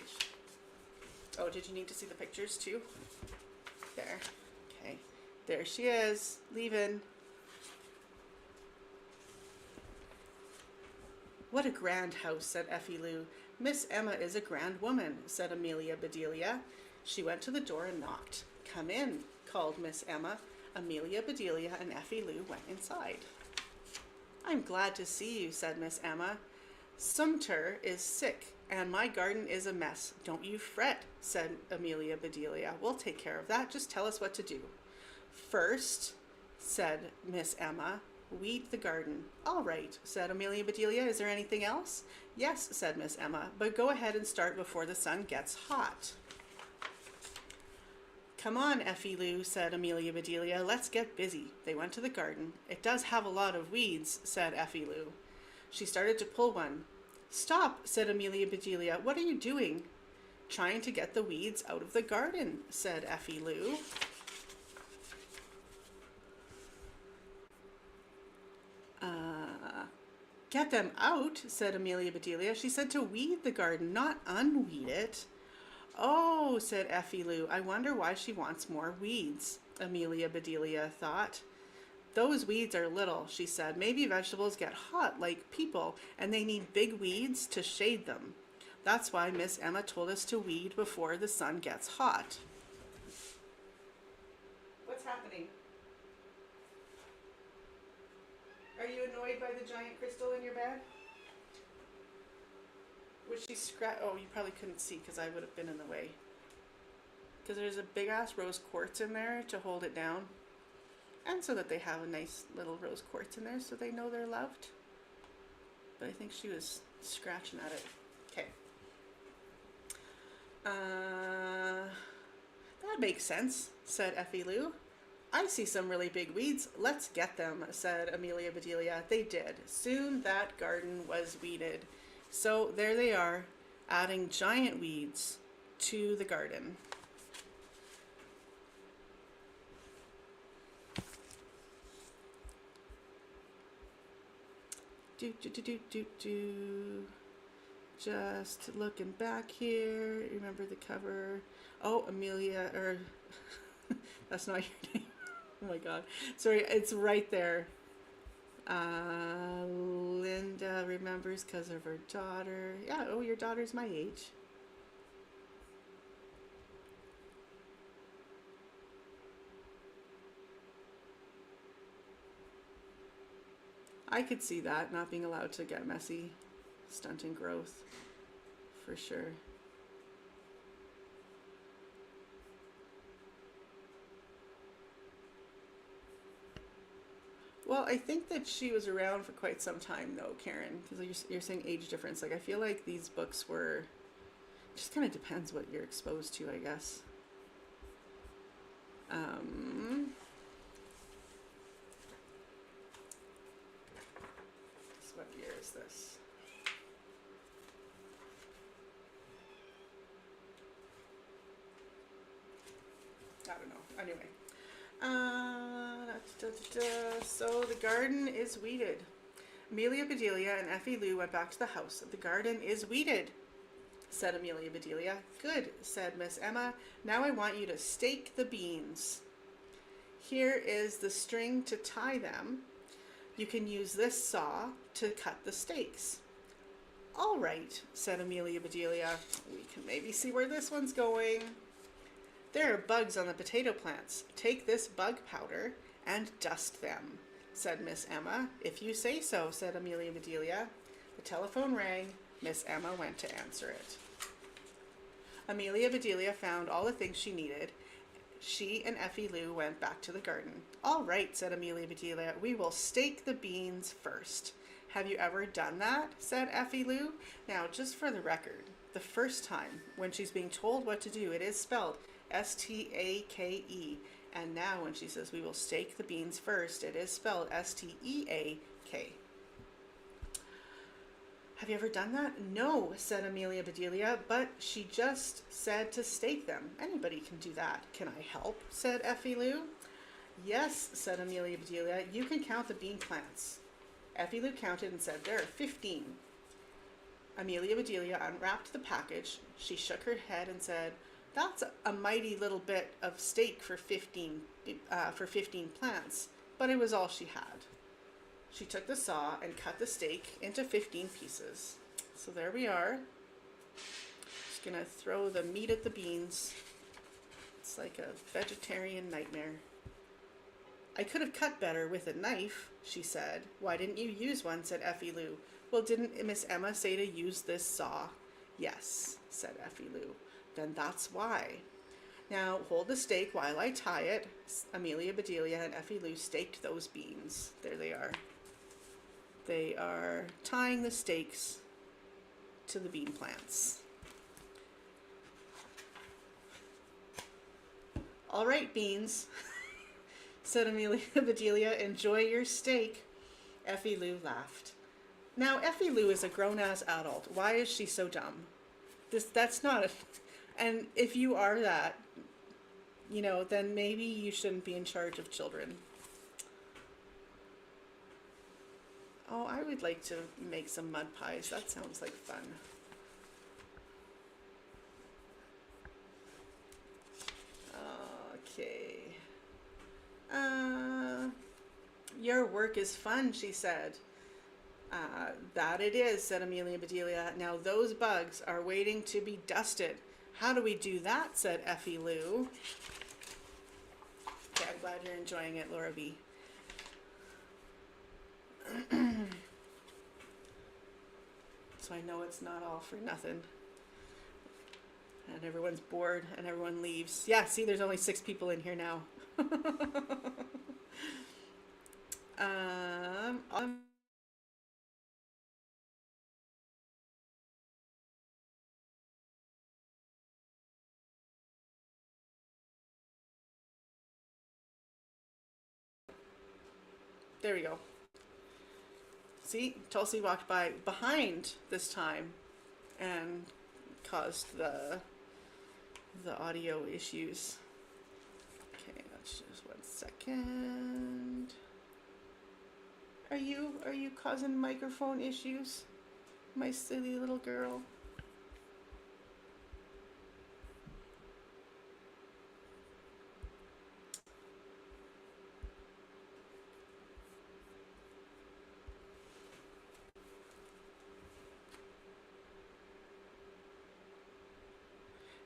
A: Oh, did you need to see the pictures too? There. Okay. There she is, leaving. What a grand house, said Effie Lou. Miss Emma is a grand woman, said Amelia Bedelia. She went to the door and knocked. Come in, called Miss Emma. Amelia Bedelia and Effie Lou went inside. I'm glad to see you, said Miss Emma. Sumter is sick, and my garden is a mess. Don't you fret, said Amelia Bedelia. We'll take care of that. Just tell us what to do. First, said Miss Emma, weed the garden. All right, said Amelia Bedelia. Is there anything else? Yes, said Miss Emma, but go ahead and start before the sun gets hot. Come on, Effie Lou, said Amelia Bedelia. Let's get busy. They went to the garden. It does have a lot of weeds, said Effie Lou. She started to pull one. Stop, said Amelia Bedelia. What are you doing? Trying to get the weeds out of the garden, said Effie Lou. Get them out, said Amelia Bedelia. She said to weed the garden, not unweed it. Oh, said Effie Lou. I wonder why she wants more weeds, Amelia Bedelia thought. Those weeds are little, she said. Maybe vegetables get hot like people, and they need big weeds to shade them. That's why Miss Emma told us to weed before the sun gets hot. What's happening? Are you annoyed by the giant crystal in your bed? Was she oh, you probably couldn't see because I would have been in the way. Because there's a big ass rose quartz in there to hold it down. And so that they have a nice little rose quartz in there so they know they're loved. But I think she was scratching at it. Okay. That makes sense, said Effie Lou. I see some really big weeds. Let's get them, said Amelia Bedelia. They did. Soon that garden was weeded. So there they are, adding giant weeds to the garden. Just looking back here. Remember the cover? Oh, Amelia, or that's not your name. Oh my God. Sorry, it's right there. Linda remembers because of her daughter. Yeah, oh, your daughter's my age. I could see that, not being allowed to get messy, stunting growth, for sure. Well, I think that she was around for quite some time, though, Karen, because you're saying age difference. Like, I feel like these books were, just kind of depends what you're exposed to, I guess. What year is this? I don't know. Anyway. So the garden is weeded. Amelia Bedelia and Effie Lou went back to the house. The garden is weeded, said Amelia Bedelia. Good, said Miss Emma. Now I want you to stake the beans. Here is the string to tie them. You can use this saw to cut the stakes. All right, said Amelia Bedelia. We can maybe see where this one's going. There are bugs on the potato plants. Take this bug powder and dust them, said Miss Emma. If you say so, said Amelia Bedelia. The telephone rang. Miss Emma went to answer it. Amelia Bedelia found all the things she needed. She and Effie Lou went back to the garden. All right, said Amelia Bedelia. We will stake the beans first. Have you ever done that? Said Effie Lou. Now, just for the record, the first time when she's being told what to do, it is spelled S-T-A-K-E. And now when she says we will stake the beans first, it is spelled S-T-E-A-K. Have you ever done that? No, said Amelia Bedelia, but she just said to stake them. Anybody can do that. Can I help? Said Effie Lou. Yes, said Amelia Bedelia. You can count the bean plants. Effie Lou counted and said, there are 15. Amelia Bedelia unwrapped the package. She shook her head and said, that's a mighty little bit of stake for 15 plants, but it was all she had. She took the saw and cut the steak into 15 pieces. So there we are. Just gonna throw the meat at the beans. It's like a vegetarian nightmare. I could have cut better with a knife, she said. Why didn't you use one, said Effie Lou. Well, didn't Miss Emma say to use this saw? Yes, said Effie Lou. Then that's why. Now, hold the steak while I tie it. Amelia Bedelia and Effie Lou staked those beans. There they are. They are tying the stakes to the bean plants. All right, beans, said Amelia Bedelia. Enjoy your steak. Effie Lou laughed. Now, Effie Lou is a grown-ass adult. Why is she so dumb? That's not a... And if you are that, you know, then maybe you shouldn't be in charge of children. Oh, I would like to make some mud pies. That sounds like fun. Okay. Your work is fun, she said. That it is, said Amelia Bedelia. Now those bugs are waiting to be dusted. How do we do that, said Effie Lou. Okay, I'm glad you're enjoying it, Laura B. So I know it's not all for nothing. And everyone's bored and everyone leaves. Yeah, see, there's only 6 people in here now. There we go. See, Tulsi walked by behind this time and caused the audio issues. Okay, that's just 1 second. Are you causing microphone issues, my silly little girl?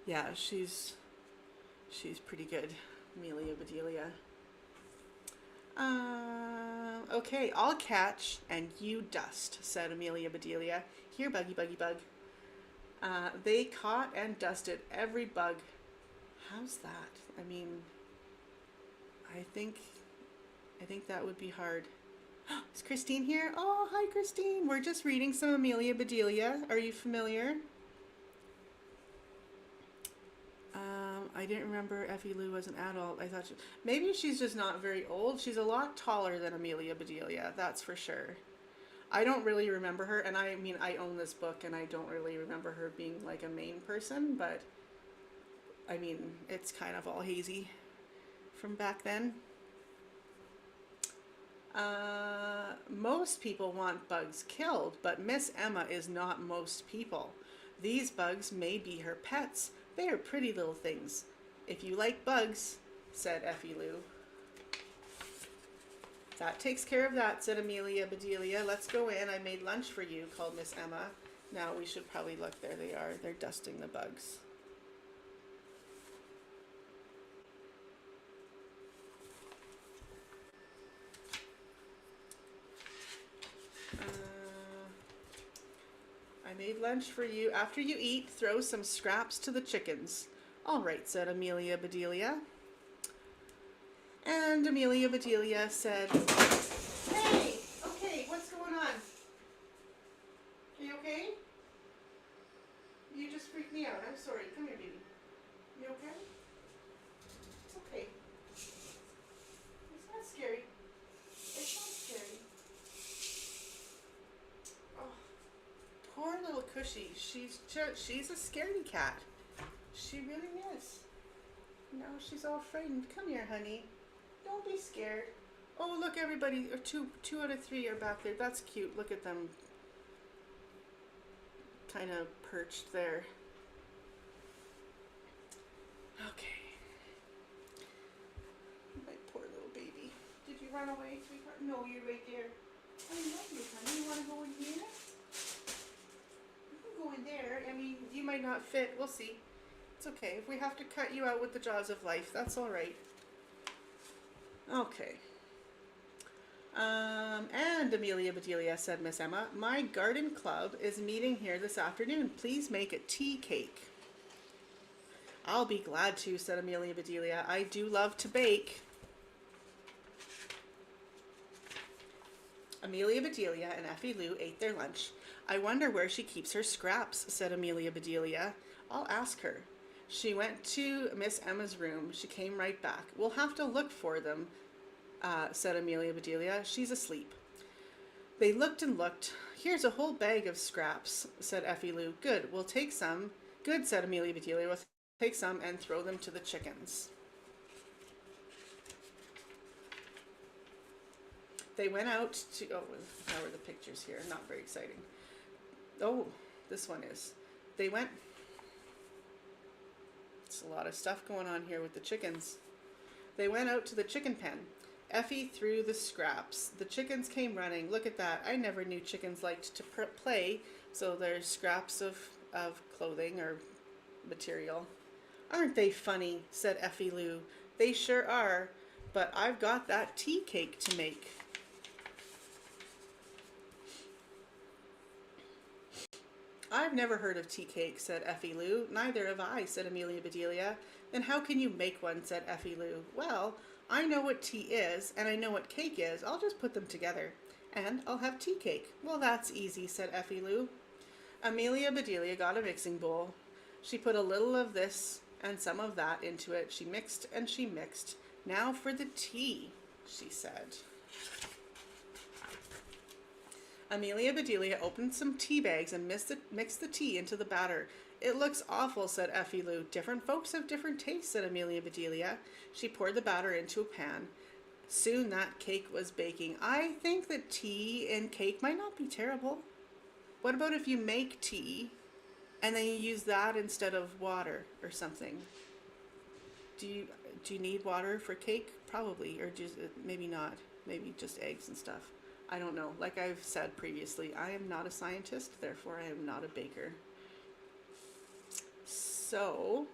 A: Yeah, she's pretty good, Amelia Bedelia. Okay, I'll catch and you dust, said Amelia Bedelia. Here, Buggy, Buggy, Bug. They caught and dusted every bug. How's that? I mean, I think that would be hard. Is Christine here? Oh, hi, Christine. We're just reading some Amelia Bedelia. Are you familiar? I didn't remember Effie Lou was an adult. I thought maybe she's just not very old. She's a lot taller than Amelia Bedelia, that's for sure. I don't really remember her, and I mean, I own this book, and I don't really remember her being like a main person, but I mean, it's kind of all hazy from back then. Most people want bugs killed, but Miss Emma is not most people. These bugs may be her pets. They are pretty little things. If you like bugs, said Effie Lou. That takes care of that, said Amelia Bedelia. Let's go in. I made lunch for you, called Miss Emma. Now we should probably look. There they are. They're dusting the bugs. I made lunch for you. After you eat, throw some scraps to the chickens. All right, said Amelia Bedelia. And Amelia Bedelia said, hey, okay, what's going on? Are you okay? You just freaked me out. I'm sorry. Come here, baby. You okay? It's okay. It's not scary. It's not scary. Oh, poor little Cushy. She's a scaredy cat. She really is. Now she's all frightened. Come here, honey. Don't be scared. Oh, look, everybody, or two out of 3 are back there. That's cute. Look at them, kind of perched there. Okay. My poor little baby. Did you run away, sweetheart? No, you're right there. I love you, honey. You want to go in here? You can go in there. I mean, you might not fit. We'll see. It's okay. If we have to cut you out with the jaws of life, that's all right. Okay. And Amelia Bedelia, said Miss Emma, my garden club is meeting here this afternoon. Please make a tea cake. I'll be glad to, said Amelia Bedelia. I do love to bake. Amelia Bedelia and Effie Lou ate their lunch. I wonder where she keeps her scraps, said Amelia Bedelia. I'll ask her. She went to Miss Emma's room. She came right back. We'll have to look for them, said Amelia Bedelia. She's asleep. They looked and looked. Here's a whole bag of scraps, said Effie Lou. Good, we'll take some. Good, said Amelia Bedelia. We'll take some and throw them to the chickens. They went out to, oh, how are the pictures here? Not very exciting. Oh, this one is. They went, it's a lot of stuff going on here with the chickens. They went out to the chicken pen. Effie threw the scraps. The chickens came running. Look at that. I never knew chickens liked to play. So there's scraps of clothing or material. Aren't they funny, said Effie Lou. They sure are, but I've got that tea cake to make. I've never heard of tea cake, said Effie Lou. Neither have I, said Amelia Bedelia. Then how can you make one, said Effie Lou. Well, I know what tea is, and I know what cake is. I'll just put them together, and I'll have tea cake. Well, that's easy, said Effie Lou. Amelia Bedelia got a mixing bowl. She put a little of this and some of that into it. She mixed and she mixed. Now for the tea, she said. Amelia Bedelia opened some tea bags and mixed the tea into the batter. It looks awful, said Effie Lou. Different folks have different tastes, said Amelia Bedelia. She poured the batter into a pan. Soon that cake was baking. I think that tea and cake might not be terrible. What about if you make tea and then you use that instead of water or something? Do you need water for cake? Probably, or just maybe not. Maybe just eggs and stuff. I don't know. Like I've said previously, I am not a scientist, therefore I am not a baker. So,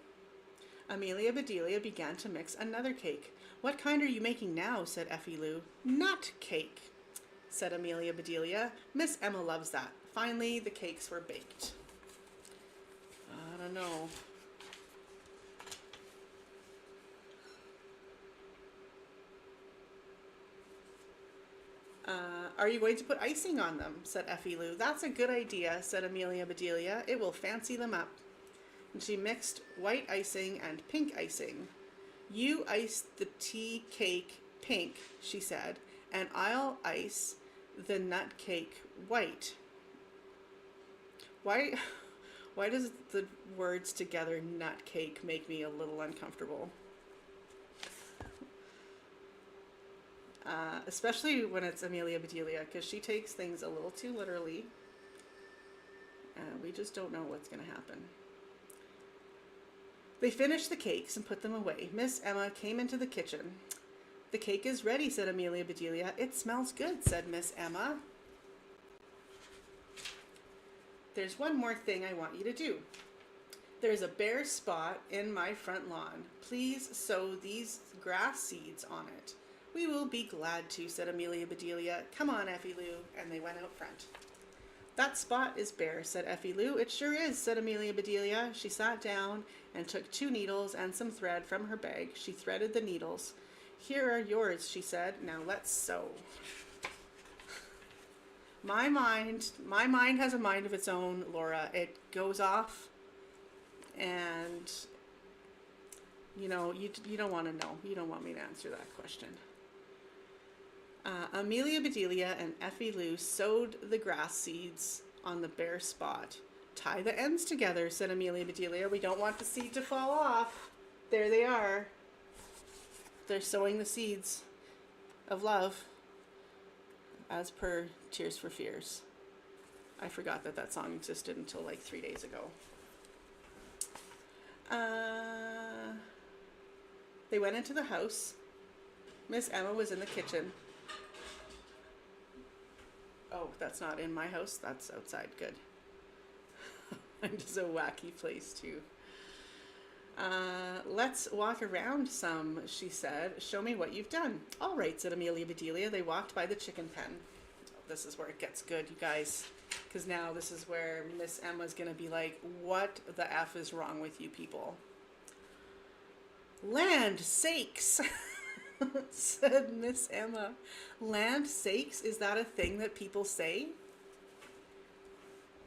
A: Amelia Bedelia began to mix another cake. What kind are you making now, said Effie Lou. Nut cake, said Amelia Bedelia. Miss Emma loves that. Finally, the cakes were baked. I don't know. Are you going to put icing on them, said Effie Lou. That's a good idea, said Amelia Bedelia. It will fancy them up. And she mixed white icing and pink icing. You ice the tea cake pink, she said, and I'll ice the nut cake white. Why does the words together, nut cake, make me a little uncomfortable? Especially when it's Amelia Bedelia, because she takes things a little too literally. We just don't know what's going to happen. They finished the cakes and put them away. Miss Emma came into the kitchen. The cake is ready, said Amelia Bedelia. It smells good, said Miss Emma. There's one more thing I want you to do. There's a bare spot in my front lawn. Please sow these grass seeds on it. We will be glad to, said Amelia Bedelia. Come on, Effie Lou, and they went out front. That spot is bare, said Effie Lou. It sure is, said Amelia Bedelia. She sat down and took 2 needles and some thread from her bag. She threaded the needles. Here are yours, she said. Now let's sew. My mind has a mind of its own, Laura. It goes off and you know, you don't want to know. You don't want me to answer that question. Amelia Bedelia and Effie Lou sowed the grass seeds on the bare spot. Tie the ends together, said Amelia Bedelia. We don't want the seed to fall off. There they are. They're sowing the seeds of love as per Tears for Fears. I forgot that song existed until like 3 days ago. They went into the house. Miss Emma was in the kitchen. Oh, that's not in my house. That's outside. Good. It is a wacky place too. Let's walk around some, she said. Show me what you've done. All right, said Amelia Bedelia. They walked by the chicken pen. This is where it gets good, you guys. Because now this is where Miss Emma's going to be like, what the F is wrong with you people? Land sakes, said Miss Emma. Land sakes? Is that a thing that people say?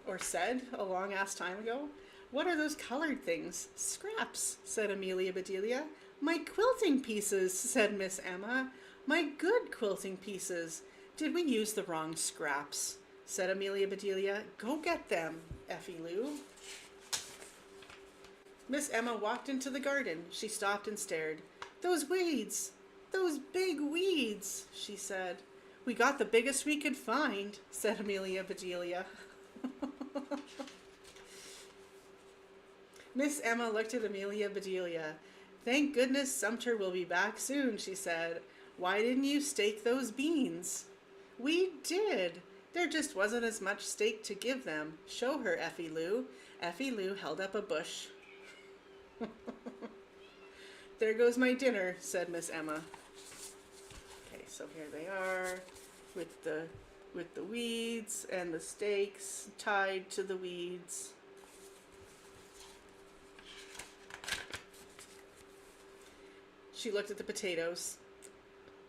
A: Or said a long ass time ago? What are those colored things? Scraps, said Amelia Bedelia. My quilting pieces, said Miss Emma. My good quilting pieces. Did we use the wrong scraps? Said Amelia Bedelia. Go get them, Effie Lou. Miss Emma walked into the garden. She stopped and stared. Those weeds! Those big weeds, she said. We got the biggest we could find, said Amelia Bedelia. Miss Emma looked at Amelia Bedelia. Thank goodness Sumter will be back soon, she said. Why didn't you stake those beans? We did. There just wasn't as much steak to give them. Show her, Effie Lou. Effie Lou held up a bush. There goes my dinner, said Miss Emma. Okay, so here they are with the weeds and the stakes tied to the weeds. She looked at the potatoes.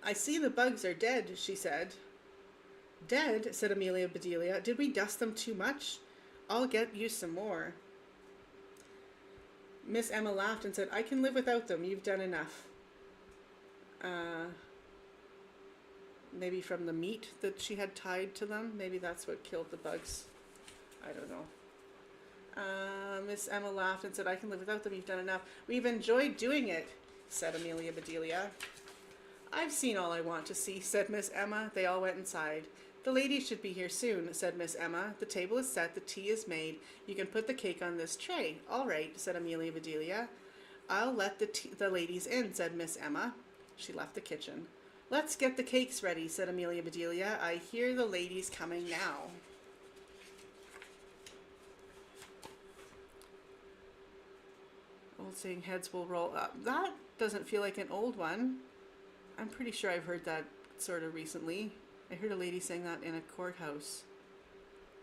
A: I see the bugs are dead, she said. Dead, said Amelia Bedelia. Did we dust them too much? I'll get you some more. Miss Emma laughed and said, I can live without them. You've done enough. Maybe from the meat that she had tied to them. Maybe that's what killed the bugs. I don't know. Miss Emma laughed and said, I can live without them. You've done enough. We've enjoyed doing it, said Amelia Bedelia. I've seen all I want to see, said Miss Emma. They all went inside. The ladies should be here soon, said Miss Emma. The table is set, the tea is made. You can put the cake on this tray. All right, said Amelia Bedelia. I'll let the ladies in, said Miss Emma. She left the kitchen. Let's get the cakes ready, said Amelia Bedelia. I hear the ladies coming now. Old saying, heads will roll up. That doesn't feel like an old one. I'm pretty sure I've heard that sort of recently. I heard a lady saying that in a courthouse.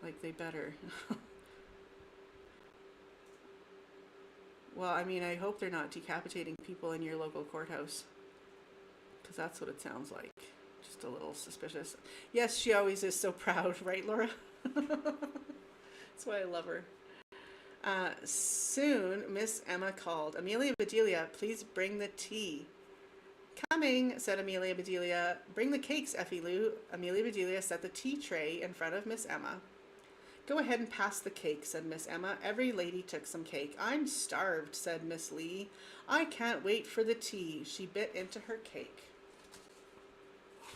A: Like, they better. Well, I mean, I hope they're not decapitating people in your local courthouse. Because that's what it sounds like. Just a little suspicious. Yes, she always is so proud, right, Laura? That's why I love her. Soon, Miss Emma called. Amelia Bedelia, please bring the tea. Coming, said Amelia Bedelia. Bring the cakes, Effie Lou. Amelia Bedelia set the tea tray in front of Miss Emma. Go ahead and pass the cake, said Miss Emma. Every lady took some cake. I'm starved, said Miss Lee. I can't wait for the tea. She bit into her cake.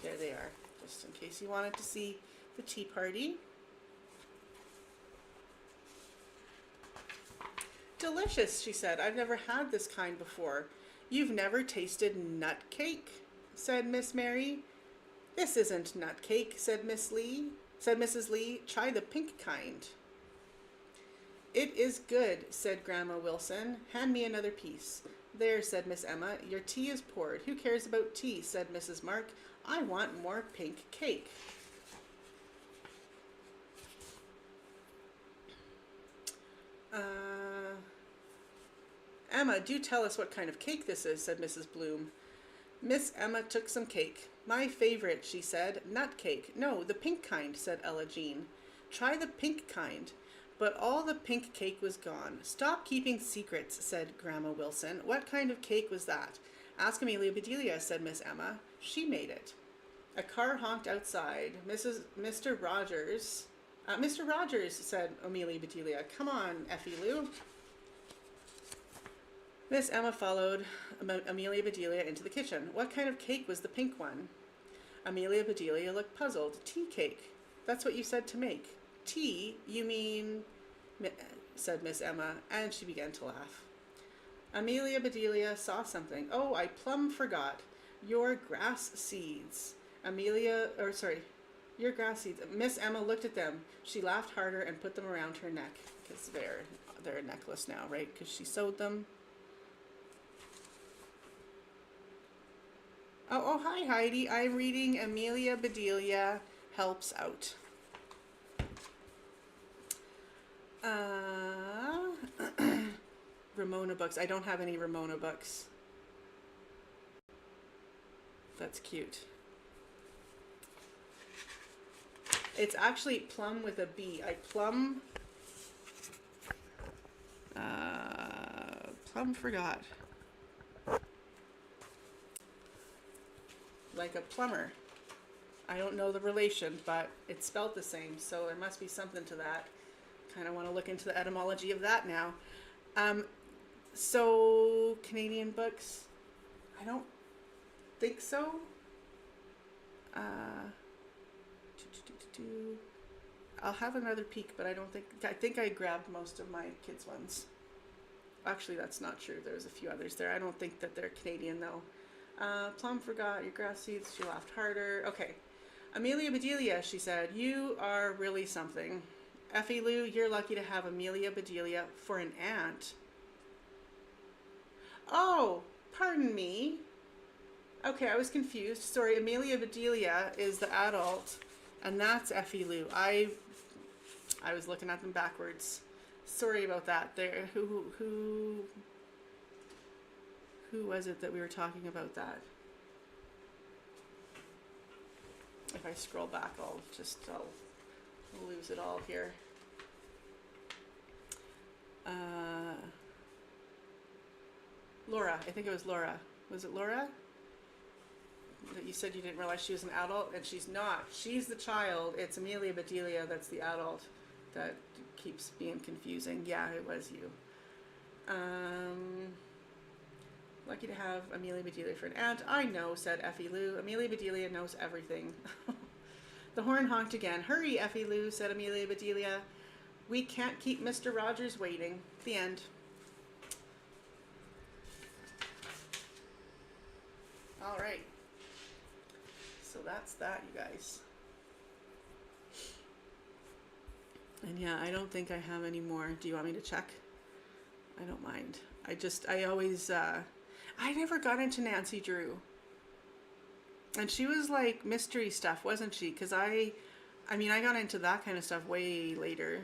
A: There they are, just in case you wanted to see the tea party. Delicious, she said. I've never had this kind before. You've never tasted nut cake, said Miss Mary. This isn't nut cake, said Mrs. Lee. Try the pink kind. It is good, said Grandma Wilson. Hand me another piece. There, said Miss Emma. Your tea is poured. Who cares about tea, said Mrs. Mark. I want more pink cake. Emma, do tell us what kind of cake this is, said Mrs. Bloom. Miss Emma took some cake. My favorite, she said. Nut cake. No, the pink kind, said Ella Jean. Try the pink kind. But all the pink cake was gone. Stop keeping secrets, said Grandma Wilson. What kind of cake was that? Ask Amelia Bedelia, said Miss Emma. She made it. A car honked outside. Mr. Rogers, said Amelia Bedelia. Come on, Effie Lou. Miss Emma followed Amelia Bedelia into the kitchen. What kind of cake was the pink one? Amelia Bedelia looked puzzled. Tea cake. That's what you said to make. Tea? You mean... said Miss Emma, and she began to laugh. Amelia Bedelia saw something. Oh, I plumb forgot. Your grass seeds. Your grass seeds. Miss Emma looked at them. She laughed harder and put them around her neck. Because they're a necklace now, right? Because she sewed them. Oh, hi, Heidi. I'm reading Amelia Bedelia Helps Out. Ramona books. I don't have any Ramona books. That's cute. It's actually plum with a B. Plum forgot. Like a plumber. I don't know the relation, but it's spelled the same, so there must be something to that. Kind of want to look into the etymology of that now. So Canadian books, I don't think so. I'll have another peek, but I think I grabbed most of my kids' ones. Actually, that's not true. There's a few others there. I don't think that they're Canadian though. Plum forgot your grass seeds. She laughed harder. Okay. Amelia Bedelia, she said, you are really something. Effie Lou, you're lucky to have Amelia Bedelia for an aunt. Oh, pardon me. Okay, I was confused. Sorry, Amelia Bedelia is the adult, and that's Effie Lou. I was looking at them backwards. Sorry about that. There, who was it that we were talking about that? If I scroll back, I'll lose it all here. Laura, I think it was Laura. Was it Laura? That you said you didn't realize she was an adult, and she's not. She's the child. It's Amelia Bedelia that's the adult. That keeps being confusing. Yeah, it was you. Lucky to have Amelia Bedelia for an aunt. I know, said Effie Lou. Amelia Bedelia knows everything. The horn honked again. Hurry, Effie Lou, said Amelia Bedelia. We can't keep Mr. Rogers waiting. The end. All right. So that's that, you guys. And yeah, I don't think I have any more. Do you want me to check? I don't mind. I always, I never got into Nancy Drew. And she was like mystery stuff, wasn't she? Because I got into that kind of stuff way later.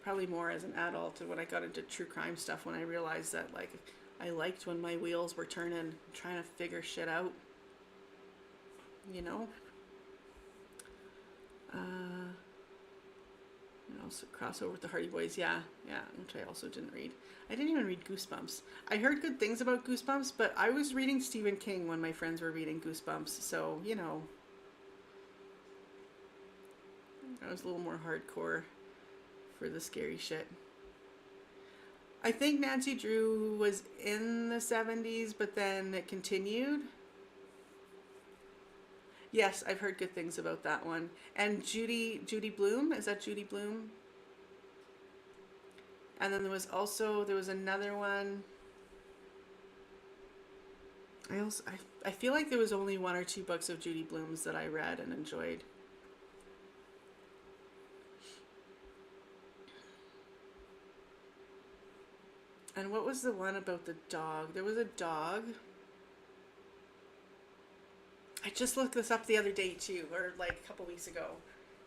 A: Probably more as an adult, and when I got into true crime stuff, when I realized that, like, I liked when my wheels were turning, trying to figure shit out. You know? Also crossover with the Hardy Boys, yeah, which I also didn't read. I didn't even read Goosebumps. I heard good things about Goosebumps, but I was reading Stephen King when my friends were reading Goosebumps, so, you know, I was a little more hardcore for the scary shit. I think Nancy Drew was in the 70s, but then it continued. Yes, I've heard good things about that one. And Judy Blume, is that Judy Blume? And then there was another one. I feel like there was only one or two books of Judy Blume's that I read and enjoyed. And what was the one about the dog? There was a dog. I just looked this up the other day too, or like a couple weeks ago.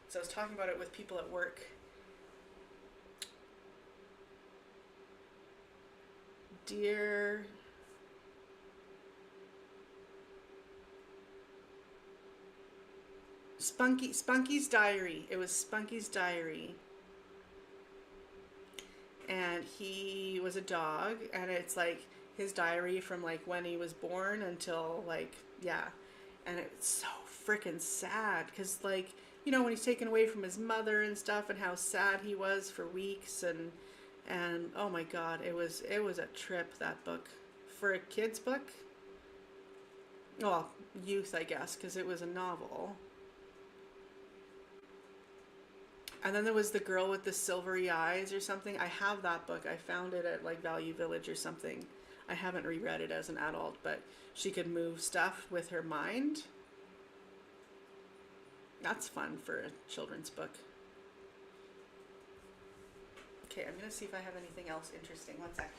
A: So I was talking about it with people at work. Dear Spunky's Diary. It was Spunky's Diary. And he was a dog, and it's like his diary from like when he was born until like, yeah. And it's so freaking sad because, like, you know, when he's taken away from his mother and stuff, and how sad he was for weeks, and oh my god, it was a trip, that book, for a kid's book. Well, youth, I guess, because it was a novel. And then there was The Girl with the Silvery Eyes or something. I have that book. I found it at like Value Village or something. I haven't reread it as an adult, but she could move stuff with her mind. That's fun for a children's book. Okay, I'm gonna see if I have anything else interesting. One sec.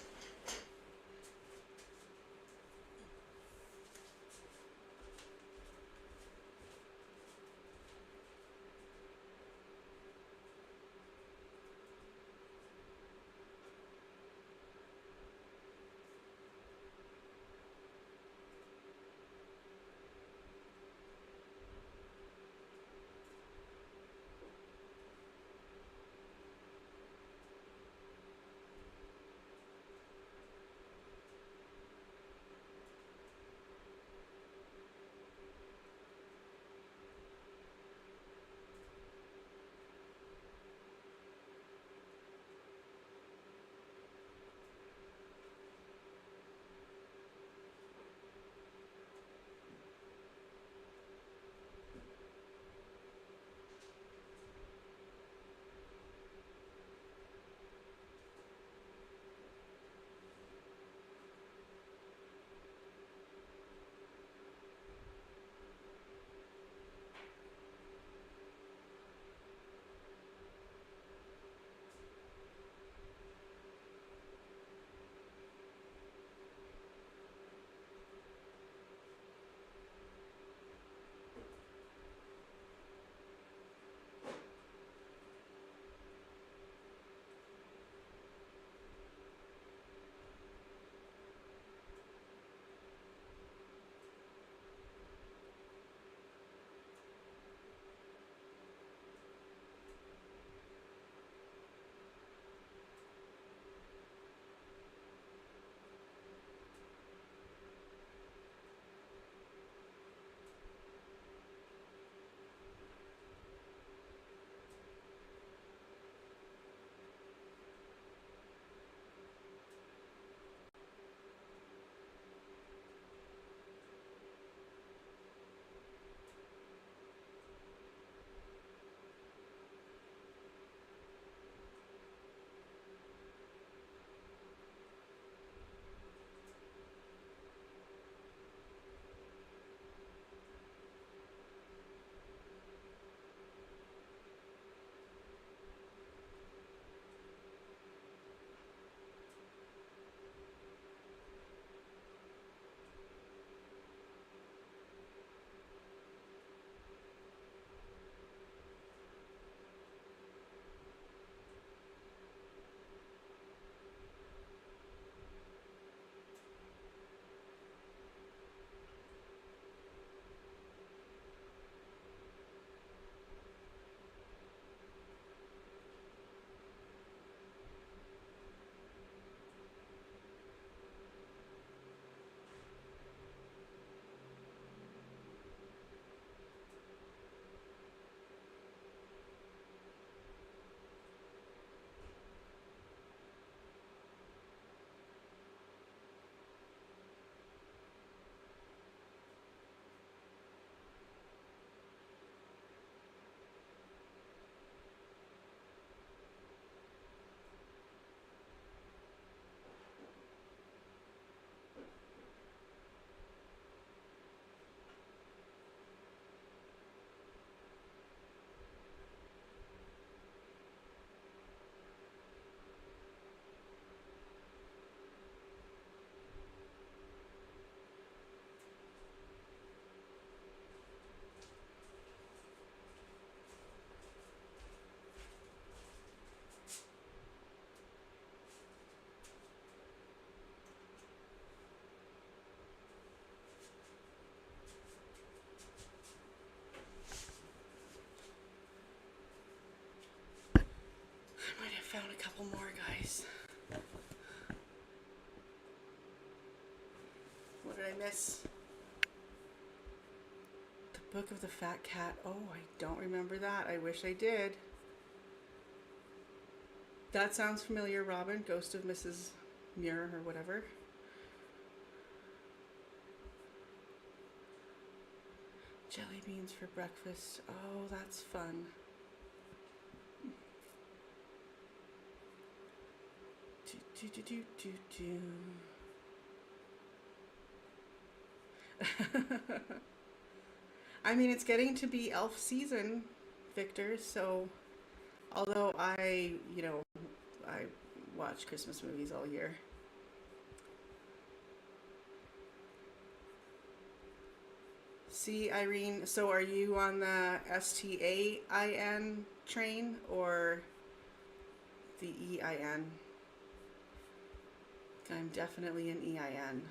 A: I might have found a couple more, guys. What did I miss? The Book of the Fat Cat. Oh, I don't remember that. I wish I did. That sounds familiar, Robin. Ghost of Mrs. Muir or whatever. Jelly beans for breakfast. Oh, that's fun. Do, do, do, do, do, do. I mean, it's getting to be elf season, Victor, so although I watch Christmas movies all year. See, Irene, so are you on the STAIN train or the EIN? I'm definitely an EIN.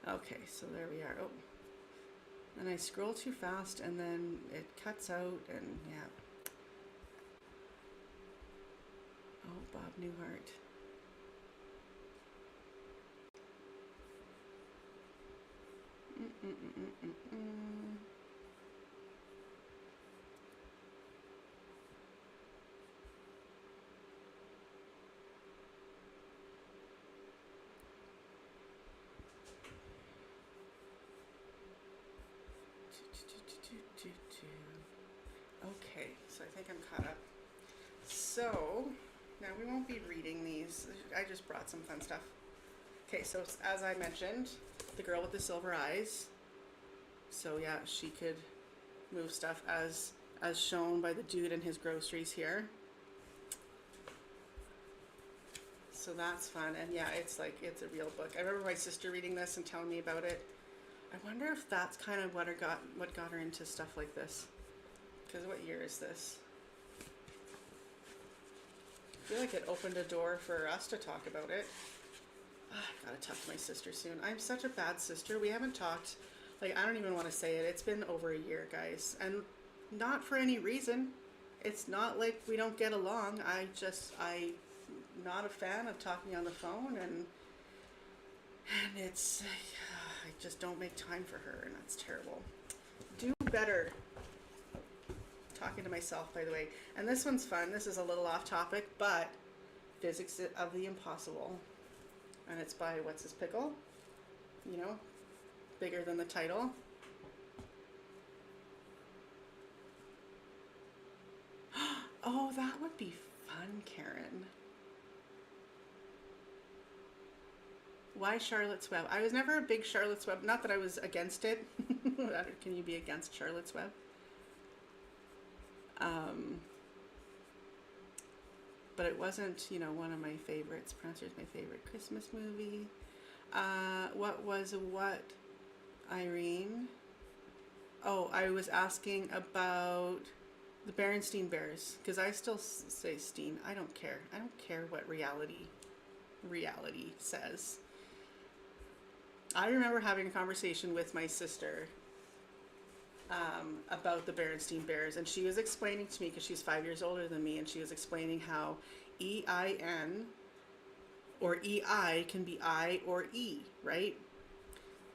A: Okay, so there we are. Oh, and I scroll too fast and then it cuts out and yeah. Oh, Bob Newhart. Mm-mm-mm-mm-mm. Okay, so I think I'm caught up. So, now we won't be reading these. I just brought some fun stuff. Okay, so as I mentioned, the girl with the silver eyes. So yeah, she could move stuff as shown by the dude and his groceries here. So that's fun, and yeah, it's a real book. I remember my sister reading this and telling me about it. I wonder if that's kind of what got her into stuff like this. Because what year is this? I feel like it opened a door for us to talk about it. I gotta talk to my sister soon. I'm such a bad sister. We haven't talked, like, I don't even want to say it. It's been over a year, guys. And not for any reason. It's not like we don't get along. I'm not a fan of talking on the phone, and it's, I just don't make time for her, and that's terrible. Do better. Talking to myself, by the way. And this one's fun. This is a little off topic, but Physics of the Impossible. And it's by What's His Pickle? You know, bigger than the title. Oh, that would be fun, Karen. Why Charlotte's Web? I was never a big Charlotte's Web. Not that I was against it. Can you be against Charlotte's Web? But it wasn't, one of my favorites. Prancer's my favorite Christmas movie. What, Irene? Oh, I was asking about the Berenstain Bears, because I still say Steen. I don't care. I don't care what reality says. I remember having a conversation with my sister about the Berenstain Bears, and she was explaining to me, because she's 5 years older than me, and she was explaining how EIN or EI can be I or E, right?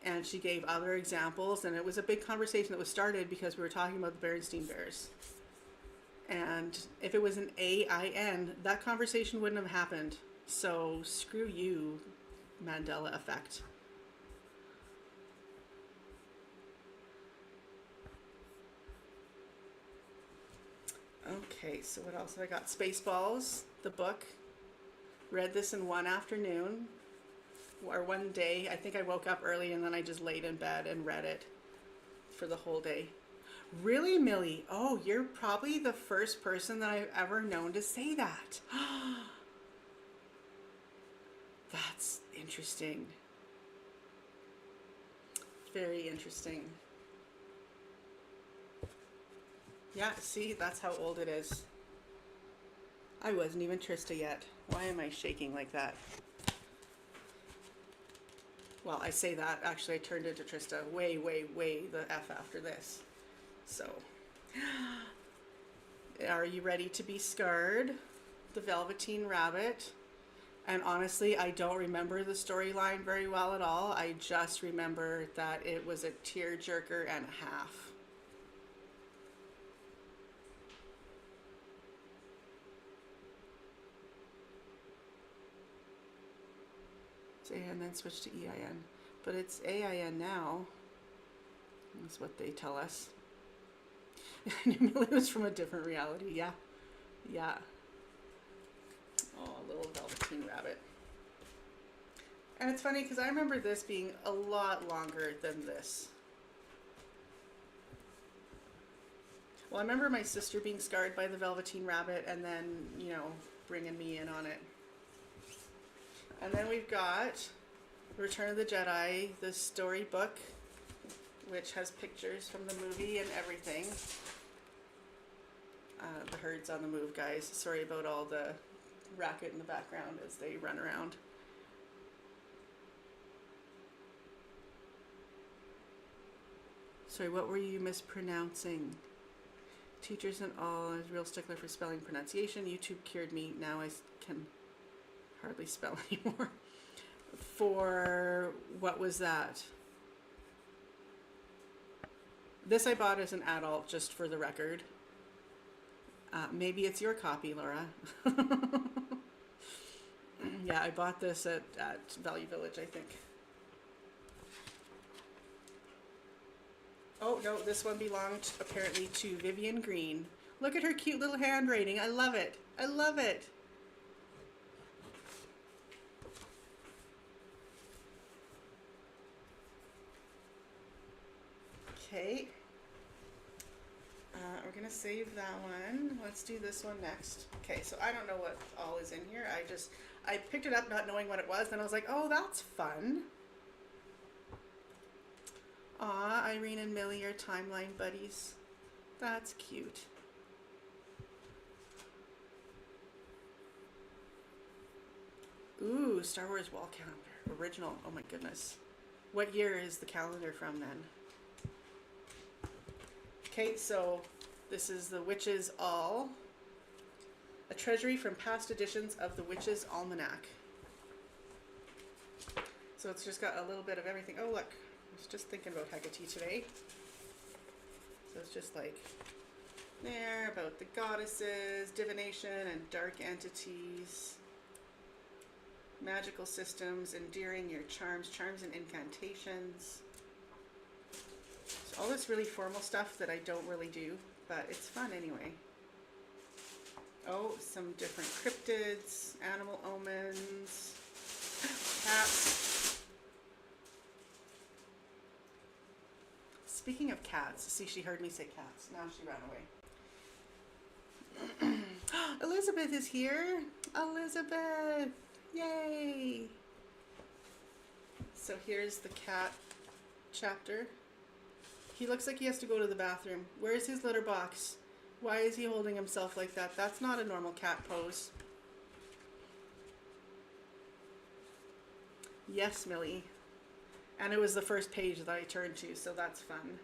A: And she gave other examples, and it was a big conversation that was started because we were talking about the Berenstain Bears. And if it was an AIN, that conversation wouldn't have happened. So screw you, Mandela effect. Okay, so what else have I got? Spaceballs, the book. Read this in one afternoon, or one day. I think I woke up early and then I just laid in bed and read it for the whole day. Really, Millie? Oh, you're probably the first person that I've ever known to say that. That's interesting. Very interesting. Yeah, see, that's how old it is. I wasn't even Trista yet. Why am I shaking like that? Well, I say that, actually I turned into Trista way the F after this. So, are you ready to be scarred? The Velveteen Rabbit. And honestly, I don't remember the storyline very well at all. I just remember that it was a tearjerker and a half. And then switch to EIN. But it's AIN now. That's what they tell us. It was from a different reality. Yeah. Yeah. Oh, a little Velveteen Rabbit. And it's funny because I remember this being a lot longer than this. Well, I remember my sister being scarred by the Velveteen Rabbit and then, you know, bringing me in on it. And then we've got Return of the Jedi, the storybook, which has pictures from the movie and everything. The herd's on the move, guys. Sorry about all the racket in the background as they run around. Sorry, what were you mispronouncing? Teachers and all, I was a real stickler for spelling pronunciation. YouTube cured me. Now I can hardly spell anymore. For what was that? This I bought as an adult, just for the record. Maybe it's your copy, Laura. Yeah, I bought this at Value Village, I think. Oh, no, this one belonged apparently to Vivian Green. Look at her cute little handwriting. I love it. I love it. Okay. We're going to save that one. Let's do this one next. Okay, so I don't know what all is in here. I picked it up not knowing what it was. Then I was like, oh, that's fun. Aw, Irene and Millie are timeline buddies. That's cute. Ooh, Star Wars wall calendar. Original. Oh my goodness. What year is the calendar from then? Okay, so this is the Witches' All. A treasury from past editions of the Witches' Almanac. So it's just got a little bit of everything. Oh look, I was just thinking about Hecate today. So it's just like there about the goddesses, divination and dark entities, magical systems, endearing your charms and incantations. So all this really formal stuff that I don't really do, but it's fun anyway. Oh, some different cryptids, animal omens, cats. Speaking of cats, see, she heard me say cats. Now she ran away. Elizabeth is here. Elizabeth! Yay! So here's the cat chapter. He looks like he has to go to the bathroom. Where's his litter box? Why is he holding himself like that? That's not a normal cat pose. Yes, Millie. And it was the first page that I turned to, so that's fun.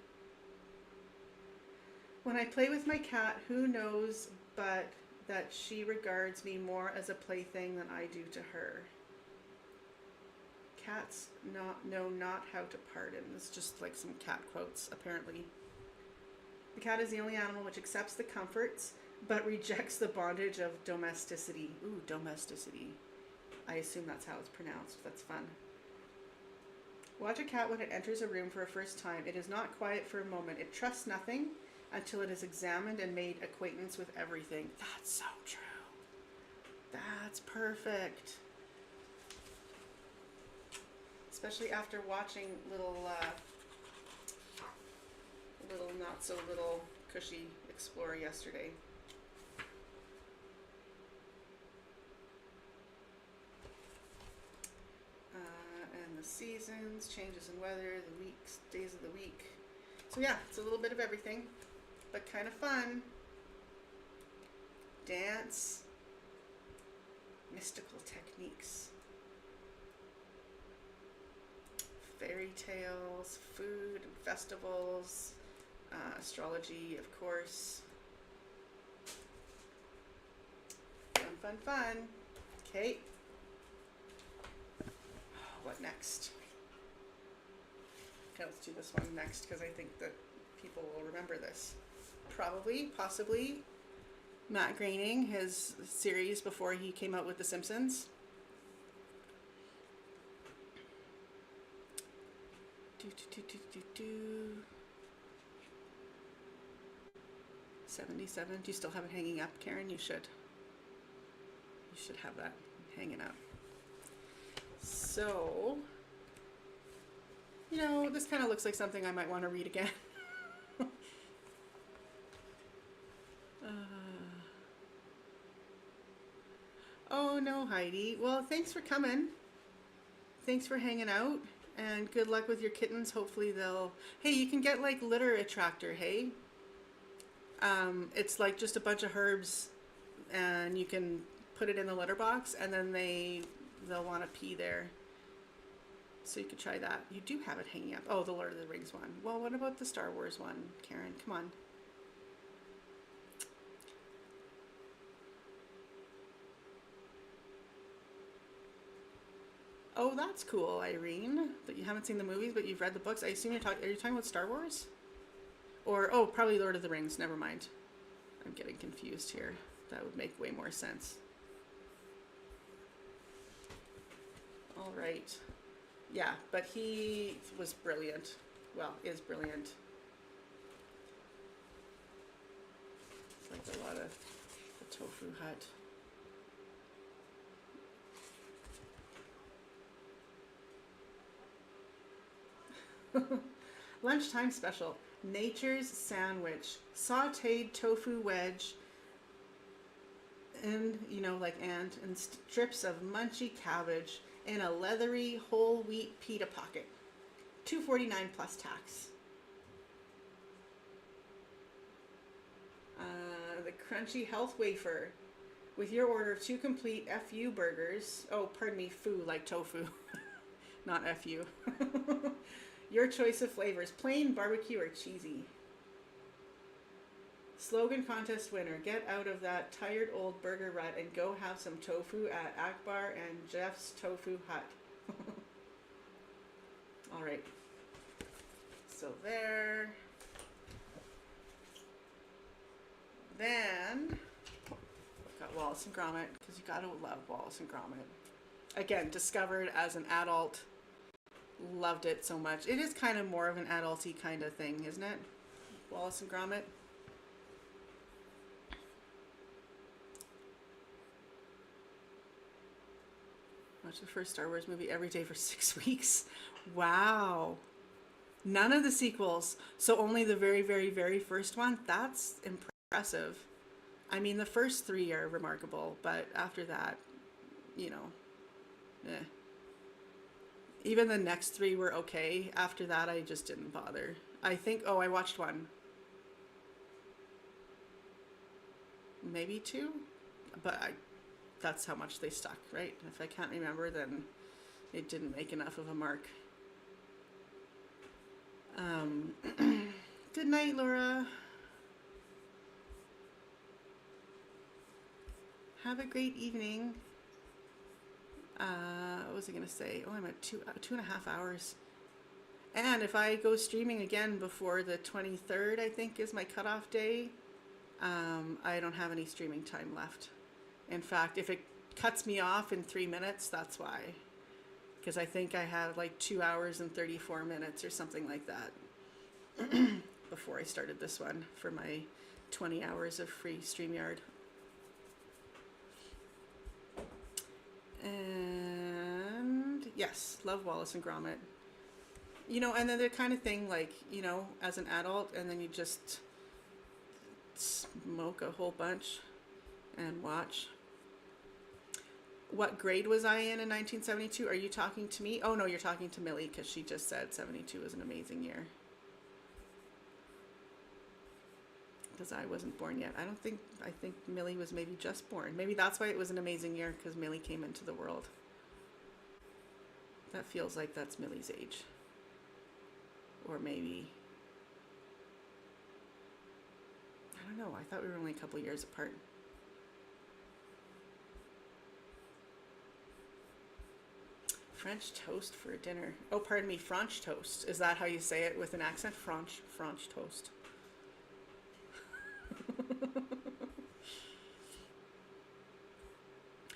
A: When I play with my cat, who knows but that she regards me more as a plaything than I do to her. Cats know not how to pardon. It's just like some cat quotes, apparently. The cat is the only animal which accepts the comforts, but rejects the bondage of domesticity. Ooh, domesticity. I assume that's how it's pronounced. That's fun. Watch a cat when it enters a room for a first time. It is not quiet for a moment. It trusts nothing until it has examined and made acquaintance with everything. That's so true. That's perfect. Especially after watching little not so little cushy Explorer yesterday. And the seasons, changes in weather, the weeks, days of the week. So yeah, it's a little bit of everything, but kind of fun. Dance, mystical techniques, fairy tales, food and festivals, astrology, of course. Fun, fun, fun. Okay. What next? Okay, let's do this one next because I think that people will remember this. Probably, possibly, Matt Groening, his series before he came out with The Simpsons. Do, do, do, do, do, do. 77. Do you still have it hanging up, Karen? You should. You should have that hanging up. So, you know, this kind of looks like something I might want to read again. uh, oh no, Heidi. Well, thanks for coming. Thanks for hanging out. And good luck with your kittens. Hopefully they'll... Hey, you can get like litter attractor, hey? It's like just a bunch of herbs and you can put it in the litter box and then they'll want to pee there. So you could try that. You do have it hanging up. Oh, the Lord of the Rings one. Well, what about the Star Wars one, Karen? Come on. Oh, that's cool, Irene. That you haven't seen the movies, but you've read the books. I assume are you talking about Star Wars? Or, oh, probably Lord of the Rings. Never mind. I'm getting confused here. That would make way more sense. All right. Yeah, but he was brilliant. Well, is brilliant. It's like a lot of the tofu hut. Lunchtime special. Nature's Sandwich. Sauteed tofu wedge. And, you know, like and strips of munchy cabbage in a leathery whole wheat pita pocket. $2.49 plus tax. The crunchy health wafer. With your order of 2 complete FU burgers. Oh, pardon me, foo, like tofu. Not FU. Your choice of flavors. Plain, barbecue, or cheesy. Slogan contest winner. Get out of that tired old burger rut and go have some tofu at Akbar and Jeff's Tofu Hut. All right. So there. Then got Wallace and Gromit, because you gotta love Wallace and Gromit. Again, discovered as an adult. Loved it so much. It is kind of more of an adulty kind of thing, isn't it? Wallace and Gromit. Watched the first Star Wars movie every day for 6 weeks. Wow. None of the sequels. So only the very, very, very first one. That's impressive. I mean, the first 3 are remarkable, but after that, you know, eh. Even the next 3 were okay. After that, I just didn't bother. I think, oh, I watched 1. Maybe 2? But that's how much they stuck, right? If I can't remember, then it didn't make enough of a mark. Good night, Laura. Have a great evening. What was I going to say? Oh, I'm at 2.5 hours. And if I go streaming again before the 23rd, I think is my cutoff day, I don't have any streaming time left. In fact, if it cuts me off in 3 minutes, that's why. Because I think I have like 2 hours and 34 minutes or something like that before I started this one for my 20 hours of free StreamYard. And yes, love Wallace and Gromit. You know, and then the kind of thing like, you know, as an adult, and then you just smoke a whole bunch and watch. What grade was I in 1972? Are you talking to me? Oh no, you're talking to Millie, because she just said 72 was an amazing year. Because I wasn't born yet. I think Millie was maybe just born. Maybe that's why it was an amazing year, because Millie came into the world. That feels like that's Millie's age. Or maybe, I don't know, I thought we were only a couple years apart. French toast for dinner. Oh, pardon me, French toast. Is that how you say it with an accent? French toast.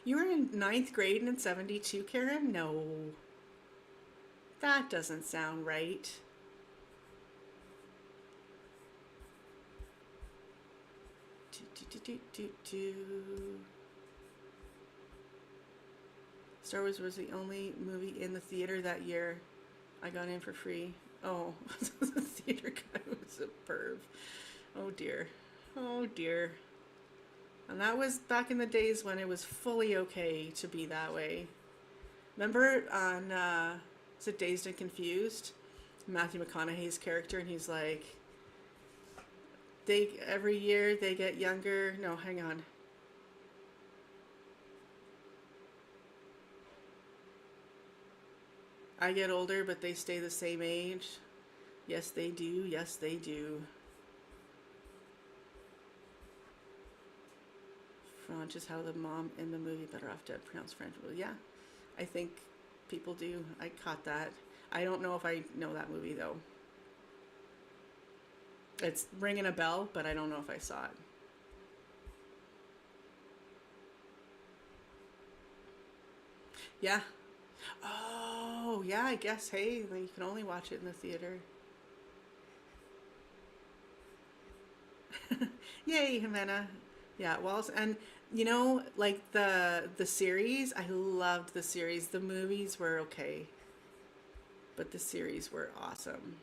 A: You were in 9th grade in 72, Karen? No. That doesn't sound right. Star Wars was the only movie in the theater that year. I got in for free. Oh, the theater guy was a perv. Oh dear. Oh dear. And that was back in the days when it was fully okay to be that way. Remember on, is it Dazed and Confused? Matthew McConaughey's character, and he's like, every year they get younger. No, hang on. I get older, but they stay the same age. Yes, they do. Yes, they do. French is how the mom in the movie Better Off Dead pronounced French. Well, yeah, I think people do. I caught that. I don't know if I know that movie, though. It's ringing a bell, but I don't know if I saw it. Yeah. Oh, yeah, I guess, hey, you can only watch it in the theater. Yay, Jimena. Yeah, well, and you know, like the series, I loved the series. The movies were okay, but the series were awesome.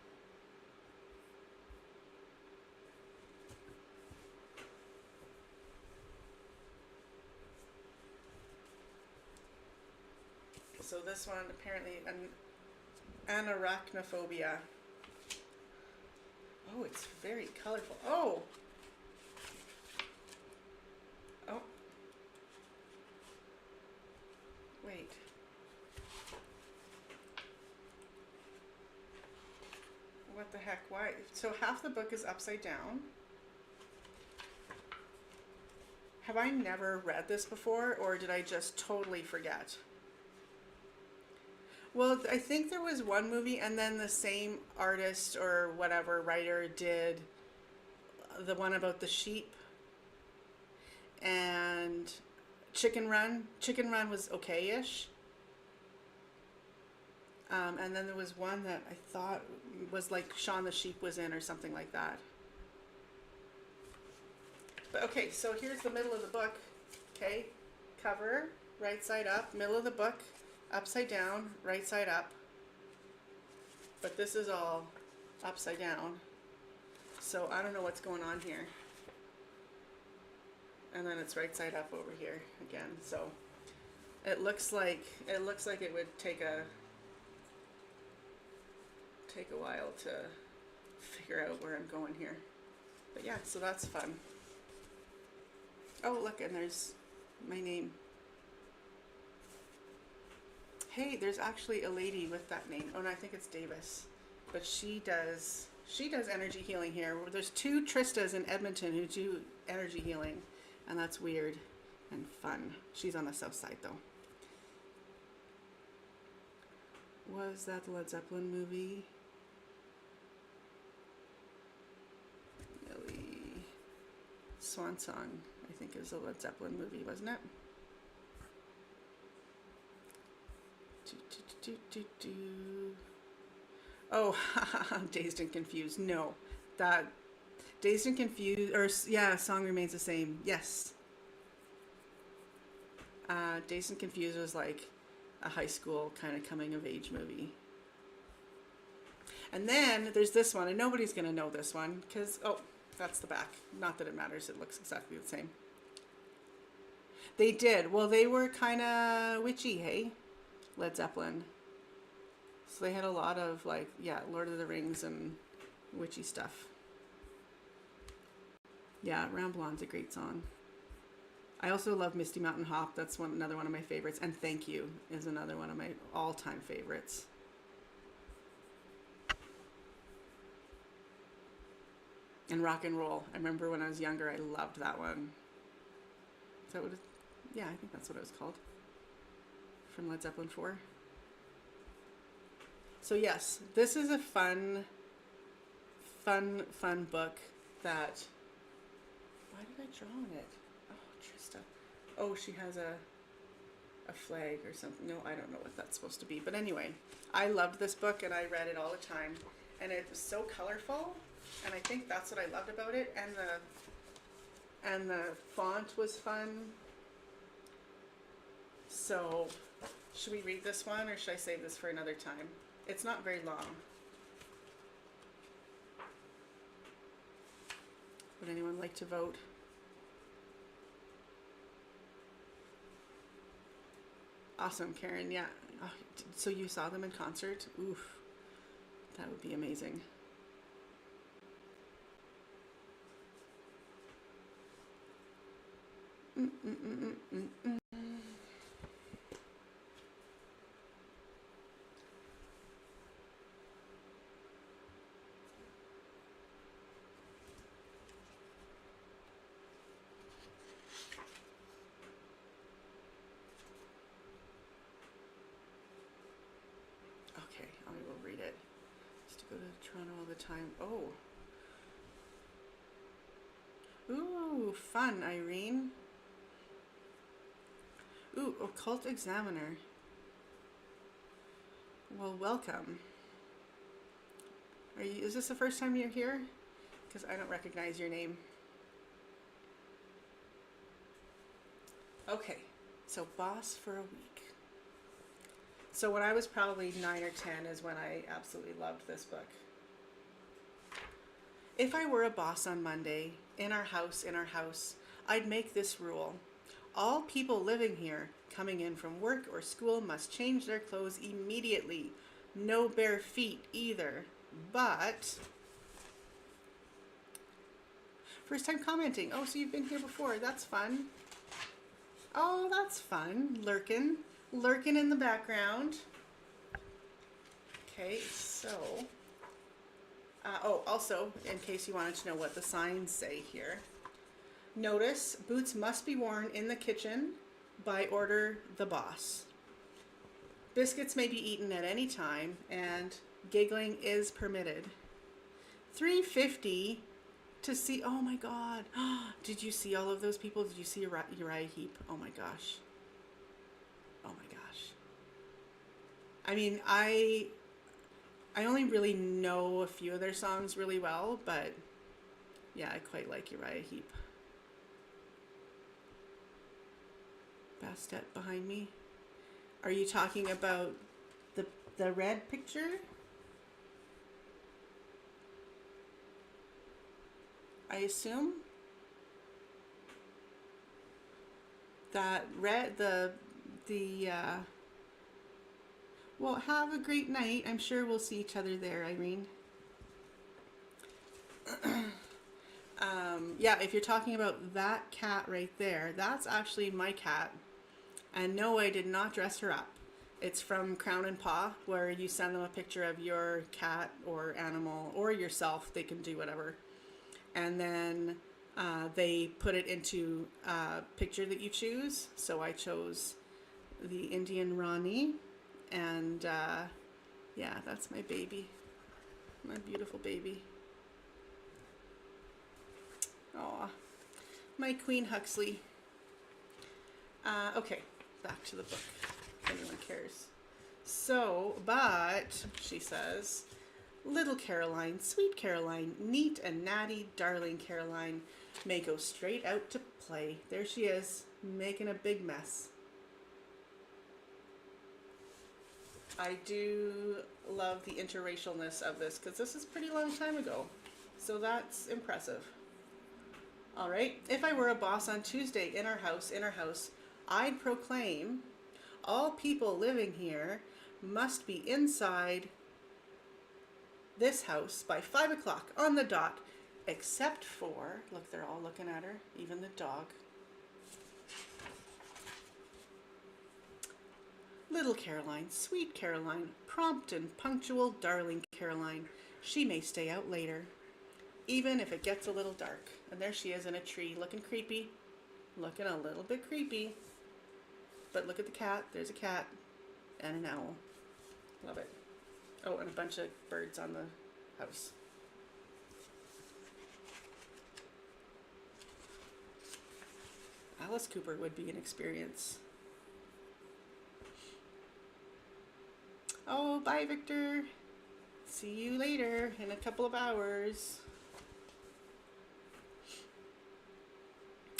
A: So this one, apparently, an arachnophobia. Oh, it's very colorful. Oh! Oh. Wait. What the heck? Why? So half the book is upside down. Have I never read this before, or did I just totally forget? Well, I think there was one movie, and then the same artist or whatever writer did the one about the sheep and Chicken Run. Chicken Run was okay-ish. And then there was one that I thought was like Shaun the Sheep was in or something like that. But okay, so here's the middle of the book. Okay, cover, right side up, middle of the book, upside down, right side up. But this is all upside down. So I don't know what's going on here. And then it's right side up over here again. So it looks like it would take a while to figure out where I'm going here. But yeah, so that's fun. Oh, look, and there's my name. Hey, there's actually a lady with that name. Oh no, I think it's Davis. But she does energy healing here. There's two Tristas in Edmonton who do energy healing, and that's weird and fun. She's on the south side though. Was that the Led Zeppelin movie? Millie. Swan Song, I think is a Led Zeppelin movie, wasn't it? Oh, Dazed and Confused. No, that Dazed and Confused, or yeah, Song Remains the Same. Yes. Dazed and Confused was like a high school kind of coming of age movie. And then there's this one, and nobody's gonna know this one because that's the back. Not that it matters. It looks exactly the same. They did. Well, they were kind of witchy, hey? Led Zeppelin. So they had a lot of like, yeah, Lord of the Rings and witchy stuff. Yeah, Ramblon's a great song. I also love Misty Mountain Hop. That's another one of my favorites. And Thank You is another one of my all-time favorites. And Rock and Roll. I remember when I was younger, I loved that one. Is that what it, yeah, I think that's what it was called. From Led Zeppelin 4. So yes, this is a fun book that, why did I draw on it? Oh, Trista. Oh, she has a flag or something. No, I don't know what that's supposed to be. But anyway, I loved this book and I read it all the time. And it was so colorful. And I think that's what I loved about it. And the font was fun. So Should we read this one or should I save this for another time? It's not very long. Would anyone like to vote? Awesome, Karen. Yeah. Oh, so you saw them in concert? Oof. That would be amazing. Okay, I will read it. Just to go to Toronto all the time. Oh. Ooh, fun, Irene. Ooh, Occult Examiner. Well, welcome. Is this the first time you're here? Because I don't recognize your name. Okay, so boss for a week. So when I was probably 9 or 10 is when I absolutely loved this book. If I were a boss on Monday, in our house, I'd make this rule. All people living here, coming in from work or school, must change their clothes immediately. No bare feet either. But... First time commenting. Oh, so you've been here before. That's fun. Oh, that's fun. Lurkin in the background. Okay, so... oh, also, in case you wanted to know what the signs say here. Notice, boots must be worn in the kitchen by order the boss. Biscuits may be eaten at any time, and giggling is permitted. $3.50 to see, oh my God. Did you see all of those people? Did you see Uriah Heep? Oh my gosh. Oh my gosh. I mean, I only really know a few of their songs really well, but yeah, I quite like Uriah Heep. Bastet behind me. Are you talking about the red picture? I assume that red, well, have a great night. I'm sure we'll see each other there, Irene. Yeah, if you're talking about that cat right there, that's actually my cat. And no, I did not dress her up. It's from Crown and Paw, where you send them a picture of your cat or animal or yourself. They can do whatever. And then they put it into a picture that you choose. So I chose the Indian Rani. And yeah, that's my baby. My beautiful baby. Aw, my Queen Huxley. Okay, back to the book, if anyone cares. So, but, she says, little Caroline, sweet Caroline, neat and natty, darling Caroline, may go straight out to play. There she is, making a big mess. I do love the interracialness of this, because this is a pretty long time ago. So that's impressive. All right, if I were a boss on Tuesday in our house, I'd proclaim all people living here must be inside this house by 5 o'clock on the dot, except for, look, they're all looking at her, even the dog. Little Caroline, sweet Caroline, prompt and punctual, darling Caroline, she may stay out later, even if it gets a little dark. And there she is in a tree, looking creepy, looking a little bit creepy. But look at the cat, there's a cat and an owl. Love it. Oh, and a bunch of birds on the house. Alice Cooper would be an experience. Oh, bye, Victor. See you later in a couple of hours.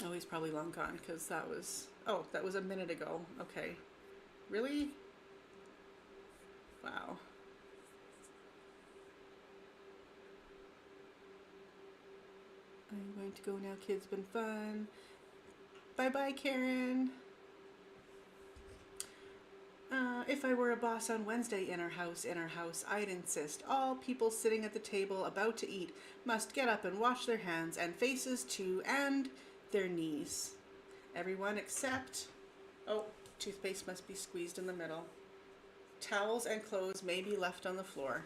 A: Oh, he's probably long gone because that was a minute ago. Okay. Really? Wow. I'm going to go now. Kids, been fun. Bye-bye, Karen. If I were a boss on Wednesday in our house, I'd insist all people sitting at the table about to eat must get up and wash their hands and faces too, and their knees. Everyone except, oh, toothpaste must be squeezed in the middle. Towels and clothes may be left on the floor.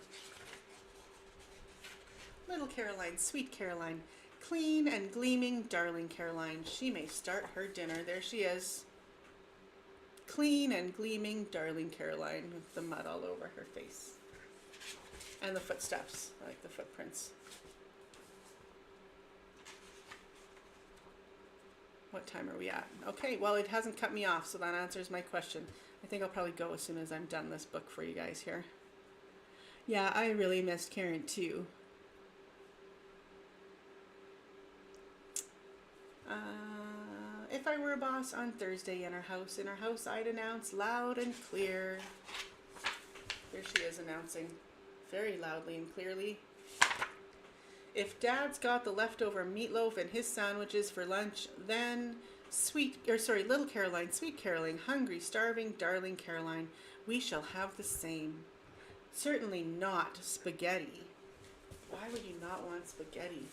A: Little Caroline, sweet Caroline, clean and gleaming, darling Caroline. She may start her dinner. There she is. Clean and gleaming, darling Caroline, with the mud all over her face. And the footsteps. I like the footprints. What time are we at? Okay, well, it hasn't cut me off, so that answers my question. I think I'll probably go as soon as I'm done this book for you guys here. Yeah, I really missed Karen too. If I were a boss on Thursday in our house, I'd announce loud and clear. There she is announcing very loudly and clearly. If Dad's got the leftover meatloaf and his sandwiches for lunch, then little Caroline, sweet Caroline, hungry, starving, darling Caroline, we shall have the same. Certainly not spaghetti. Why would you not want spaghetti?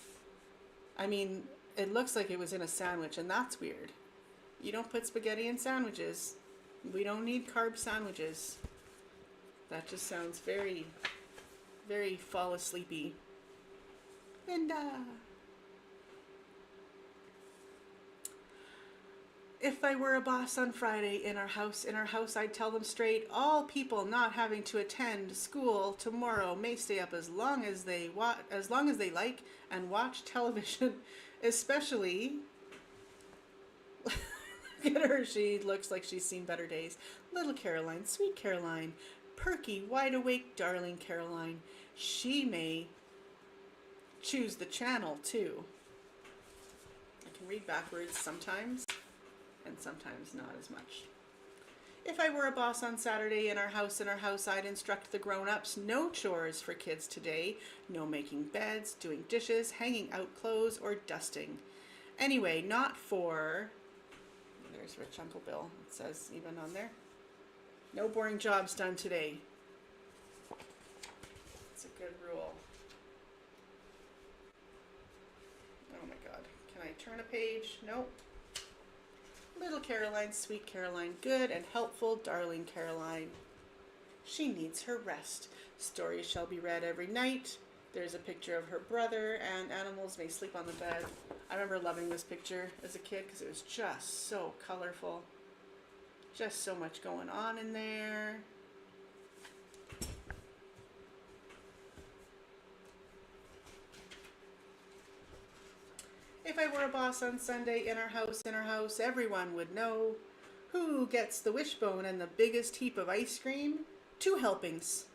A: I mean, it looks like it was in a sandwich, and that's weird. You don't put spaghetti in sandwiches. We don't need carb sandwiches. That just sounds very, very fall asleepy. Linda. If I were a boss on Friday in our house, I'd tell them straight, all people not having to attend school tomorrow may stay up as long as they like and watch television, especially. Look at her, she looks like she's seen better days. Little Caroline, sweet Caroline, perky, wide awake, darling Caroline. She may choose the channel too. I can read backwards sometimes, and sometimes not as much. If I were a boss on Saturday in our house, I'd instruct the grown-ups, no chores for kids today. No making beds, doing dishes, hanging out clothes, or dusting. Anyway, not for... There's Rich Uncle Bill. It says even on there. No boring jobs done today. It's a good rule. Oh my God. Can I turn a page? Nope. Little Caroline, sweet Caroline, good and helpful, darling Caroline. She needs her rest. Stories shall be read every night. There's a picture of her brother, and animals may sleep on the bed. I remember loving this picture as a kid because it was just so colorful. Just so much going on in there. If I were a boss on Sunday in our house, everyone would know who gets the wishbone and the biggest heap of ice cream. 2 helpings.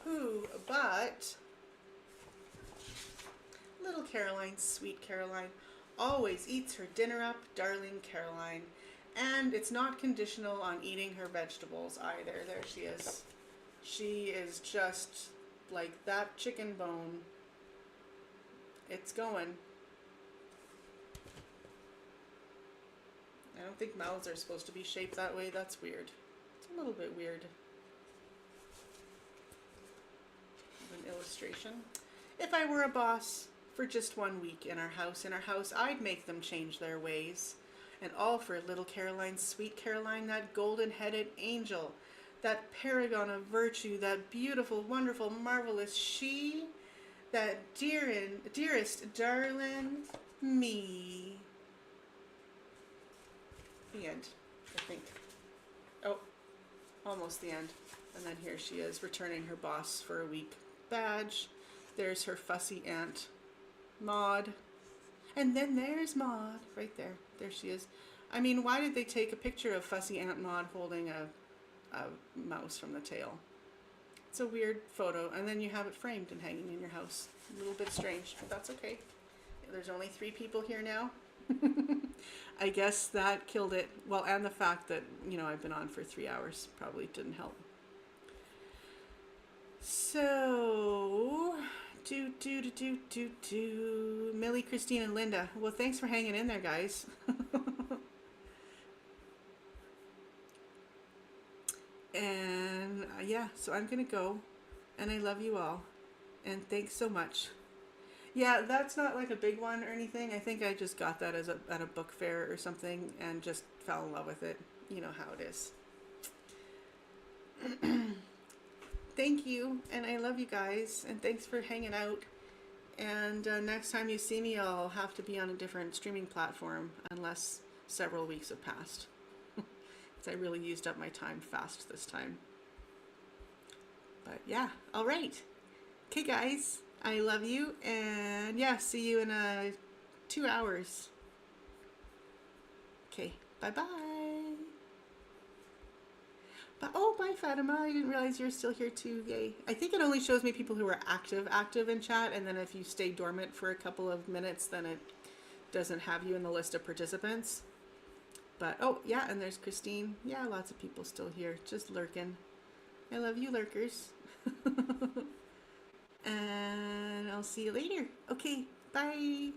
A: Who, but little Caroline, sweet Caroline, always eats her dinner up, darling Caroline. And it's not conditional on eating her vegetables either. There she is. She is just like that chicken bone. It's going. I don't think mouths are supposed to be shaped that way. That's weird. It's a little bit weird. An illustration. If I were a boss for just 1 week in our house, I'd make them change their ways. And all for little Caroline, sweet Caroline, that golden-headed angel, that paragon of virtue, that beautiful, wonderful, marvelous she, that dearest darling me. The end, I think. Oh, almost the end. And then here she is, returning her boss for a week badge. There's her fussy aunt, Maud. And then there's Maud, right there. There she is. I mean, why did they take a picture of fussy Aunt Maud holding a mouse from the tail? It's a weird photo, and then you have it framed and hanging in your house. A little bit strange, but that's okay. There's only 3 people here now. I guess that killed it. Well, and the fact that, you know, I've been on for 3 hours probably didn't help. So, Millie, Christine, and Linda. Well, thanks for hanging in there, guys. And yeah, so I'm gonna go, and I love you all, and thanks so much. Yeah, that's not like a big one or anything. I think I just got that at a book fair or something and just fell in love with it. You know how it is. Thank you, and I love you guys, and thanks for hanging out. And next time you see me, I'll have to be on a different streaming platform unless several weeks have passed. I really used up my time fast this time. But yeah, all right. Okay, guys, I love you, and yeah, see you in 2 hours. Okay, bye-bye. Oh, bye, Fatima. I didn't realize you were still here too. Yay. I think it only shows me people who are active in chat, and then if you stay dormant for a couple of minutes, then it doesn't have you in the list of participants. But, oh, yeah, and there's Christine. Yeah, lots of people still here, just lurking. I love you, lurkers. And I'll see you later. Okay, bye.